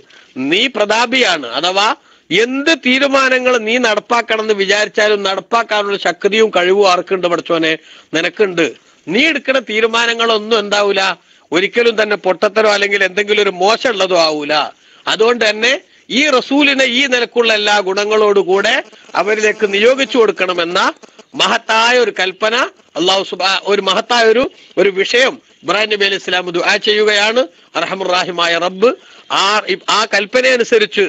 Speaker 1: നീ പ്രതാപിയാണ്, അഥവാ എന്ത് തീരുമാനങ്ങൾ നീ നടപ്പാക്കണം എന്ന് വിചാരിച്ചാലും നടപ്പാക്കാനുള്ള ശക്തിയും കഴിവും ആർക്കുണ്ട്? പടച്ചോനെ നിനക്കുണ്ട്. നീ എടുക്കുന്ന തീരുമാനങ്ങളൊന്നും എന്താവൂല, ഒരിക്കലും തന്നെ പൊട്ടത്തരോ അല്ലെങ്കിൽ എന്തെങ്കിലും ഒരു മോശമുള്ളതോ ആവൂല. അതുകൊണ്ട് തന്നെ ഈ റസൂലിനെ ഈ നിലക്കുള്ള എല്ലാ ഗുണങ്ങളോടുകൂടെ അവരിലേക്ക് നിയോഗിച്ചു കൊടുക്കണമെന്ന മഹത്തായ ഒരു കൽപ്പന അള്ളാഹു ഒരു മഹത്തായ ഒരു വിഷയം ഇബ്രാഹിം നബി അലൈഹി സ്വലാം ദുആ ചെയ്യുകയാണ്. അർഹമുർ-റഹീമായ റബ്ബ് ആ കൽപ്പനയനുസരിച്ച്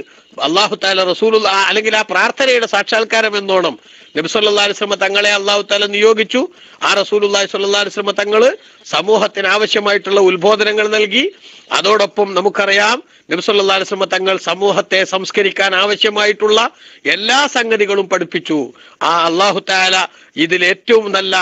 Speaker 1: അള്ളാഹു തആല റസൂലുള്ള അല്ലെങ്കിൽ ആ പ്രാർത്ഥനയുടെ സാക്ഷാത്കാരം എന്നോണം നബി സല്ലല്ലാഹു അലൈഹി വസല്ലം തങ്ങളെ അള്ളാഹു തആല നിയോഗിച്ചു. ആ റസൂലുള്ളാഹി സ്വല്ലല്ലാഹു അലൈഹി വസല്ലം തങ്ങള് സമൂഹത്തിന് ആവശ്യമായിട്ടുള്ള ഉത്ബോധനങ്ങൾ നൽകി. അതോടൊപ്പം നമുക്കറിയാം നബി സല്ലല്ലാഹു അലൈഹി വസല്ലം തങ്ങൾ സമൂഹത്തെ സംസ്കരിക്കാൻ ആവശ്യമായിട്ടുള്ള എല്ലാ സംഗതികളും പഠിപ്പിച്ചു. ആ അള്ളാഹു തആല ഇതിൽ ഏറ്റവും നല്ല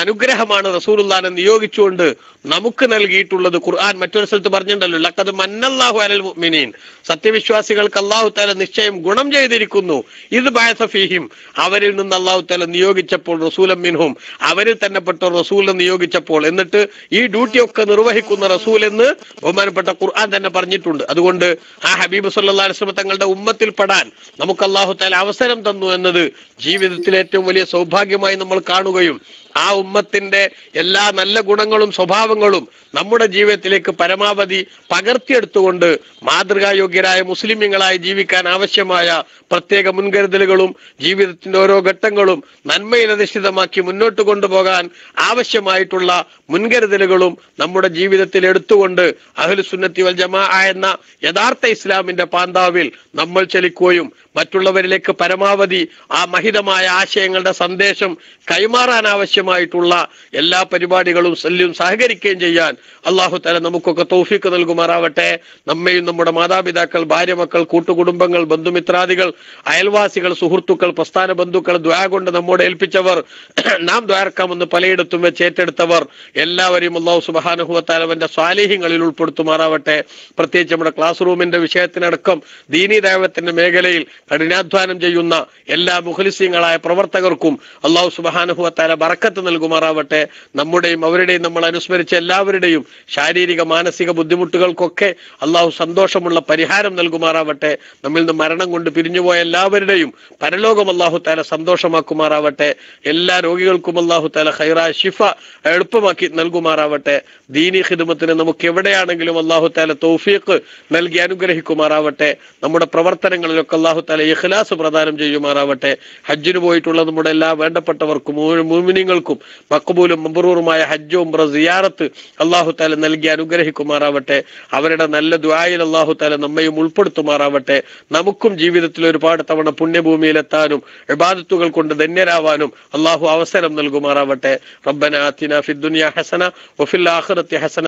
Speaker 1: അനുഗ്രഹമാണ് റസൂലുള്ളാഹിനെ നിയോഗിച്ചുകൊണ്ട് നമുക്ക് നൽകിയിട്ടുള്ളത്. ഖുർആൻ മറ്റൊരു സ്ഥലത്ത് പറഞ്ഞിട്ടുണ്ടല്ലോ, ലഖദ് മന്നല്ലാഹു അലൽ മുഅ്മിനീൻ, സത്യവിശ്വാസികൾക്ക് അള്ളാഹു തആല നിശ്ചയം ഗുണം ചെയ്തിരിക്കുന്നു. ഇത് ബഅസ ഫീഹിം, അവരിൽ നിന്ന് അള്ളാഹു തആല നിയോഗിച്ചപ്പോൾ, റസൂലൻ മിൻഹും, അവരിൽ തന്നെ പെട്ട റസൂലിനെ നിയോഗിച്ചപ്പോൾ. എന്നിട്ട് ഈ ഡ്യൂട്ടി ഒക്കെ നിർവഹിക്കുന്ന റസൂൽ എന്ന് ബഹുമാനപ്പെട്ട ഖുർആൻ തന്നെ പറഞ്ഞിട്ടുണ്ട്. അതുകൊണ്ട് ആ ഹബീബ് സല്ലല്ലാഹു അലൈഹി വസല്ലം തങ്ങളുടെ ഉമ്മത്തിൽ പെടാൻ നമുക്ക് അള്ളാഹു തആല അവസരം തന്നു എന്നത് ജീവിതത്തിലെ ഏറ്റവും വലിയ സൗഭാഗ്യമായി നമ്മൾ കാണുകയും ആ ഉമ്മത്തിന്റെ എല്ലാ നല്ല ഗുണങ്ങളും സ്വഭാവങ്ങളും നമ്മുടെ ജീവിതത്തിലേക്ക് പരമാവധി പകർത്തിയെടുത്തുകൊണ്ട് മാതൃകായോഗ്യരായ മുസ്ലിമീങ്ങളായി ജീവിക്കാൻ ആവശ്യമായ പ്രത്യേക മുൻകരുതലുകളും ജീവിതത്തിന്റെ ഓരോ ഘട്ടങ്ങളും നന്മയിലധിഷ്ഠിതമാക്കി മുന്നോട്ട് കൊണ്ടുപോകാൻ ആവശ്യമായിട്ടുള്ള മുൻകരുതലുകളും നമ്മുടെ ജീവിതത്തിൽ എടുത്തുകൊണ്ട് അഹ്ലുസുന്നത്തി വൽ ജമാഅ എന്ന യഥാർത്ഥ ഇസ്ലാമിന്റെ പാന്താവിൽ നമ്മൾ ചലിക്കുകയും മറ്റുള്ളവരിലേക്ക് പരമാവധി ആ മഹിതമായ ആശയങ്ങളുടെ സന്ദേശം കൈമാറാൻ ആവശ്യമായിട്ടുള്ള എല്ലാ പരിപാടികളും സഹകരിക്കുകയും ചെയ്യാൻ അള്ളാഹു തആല നമുക്കൊക്കെ തൗഫീഖ് നൽകുമാറാവട്ടെ. നമ്മയും നമ്മുടെ മാതാപിതാക്കൾ, ഭാര്യ, മക്കൾ, കൂട്ടുകുടുംബങ്ങൾ, ബന്ധുമിത്രാദികൾ, അയൽവാസികൾ, സുഹൃത്തുക്കൾ, പ്രസ്ഥാന ബന്ധുക്കൾ, ദുആ കൊണ്ട് നമ്മോട് ഏൽപ്പിച്ചവർ, നാം ദ്വാരക്കാമെന്ന് പലയിടത്തും വെച്ച് ഏറ്റെടുത്തവർ എല്ലാവരെയും അള്ളാഹു സുബ്ഹാനഹു വ തആല അവന്റെ സ്വാലിഹീങ്ങളിൽ ഉൾപ്പെടുത്തുമാറാവട്ടെ. പ്രത്യേകിച്ച് നമ്മുടെ ക്ലാസ് റൂമിന്റെ വിഷയത്തിനടക്കം ദീനീ ദഅവത്തിന്റെ മേഖലയിൽ കഠിനാധ്വാനം ചെയ്യുന്ന എല്ലാ മുഖ്ലിസീങ്ങളായ പ്രവർത്തകർക്കും അള്ളാഹു സുബ്ഹാനഹു വ തആല ബറക്കത്ത് നൽകുമാറാവട്ടെ. നമ്മുടെയും അവരുടെയും നമ്മൾ അനുസ്മരിച്ച എല്ലാവരുടെയും ശാരീരിക മാനസിക ബുദ്ധിമുട്ടുകൾക്കൊക്കെ അള്ളാഹു സന്തോഷമുള്ള പരിഹാരം നൽകുമാറാവട്ടെ. നമ്മിൽ നിന്ന് മരണം കൊണ്ട് പിരിഞ്ഞുപോയ എല്ലാവരുടെയും പരലോകം അള്ളാഹു തആല സന്തോഷമാക്കുമാറാവട്ടെ. എല്ലാ രോഗികൾക്കും അള്ളാഹു തആല ഖൈറായ ശിഫ എളുപ്പമാക്കി നൽകുമാറാവട്ടെ. ദീനി ഖിദ്മത്തിന് നമുക്ക് എവിടെയാണെങ്കിലും അള്ളാഹു തആല തൗഫീഖ് നൽകി അനുഗ്രഹിക്കുമാറാവട്ടെ. നമ്മുടെ പ്രവർത്തനങ്ങളിലൊക്കെ അള്ളാഹു തആല ഇഖ്ലാസ് പ്രദാനം ചെയ്യുമാറാവട്ടെ. ഹജ്ജിന് പോയിട്ടുള്ള നമ്മുടെ എല്ലാ വേണ്ടപ്പെട്ടവർക്കും മുഅ്മിനീങ്ങൾക്കും മഖ്ബൂലും മബ്റൂറുമായ ഹജ്ജ് ഉംറ സിയാറത്ത് അള്ളാഹു തആല നൽകി അനുഗ്രഹിക്കുമാറാവട്ടെ. അവരുടെ നല്ല ദുആയിൽ അള്ളാഹു തആല നമ്മയും ഉൾപ്പെടുത്തുമാറാവട്ടെ. നമുക്കും ജീവിതത്തിൽ ഒരുപാട് തവണ പുണ്യഭൂമിയിലെത്താനും ഇബാദത്തുകൾ കൊണ്ട് ധന്യരാവാനും അള്ളാഹു അവസരം നൽകുമാറാവട്ടെ. റബ്ബനാ ആതിനാ ഫിദ്ദുനിയ ഹസന വഫിൽ ആഖിറതി ഹസന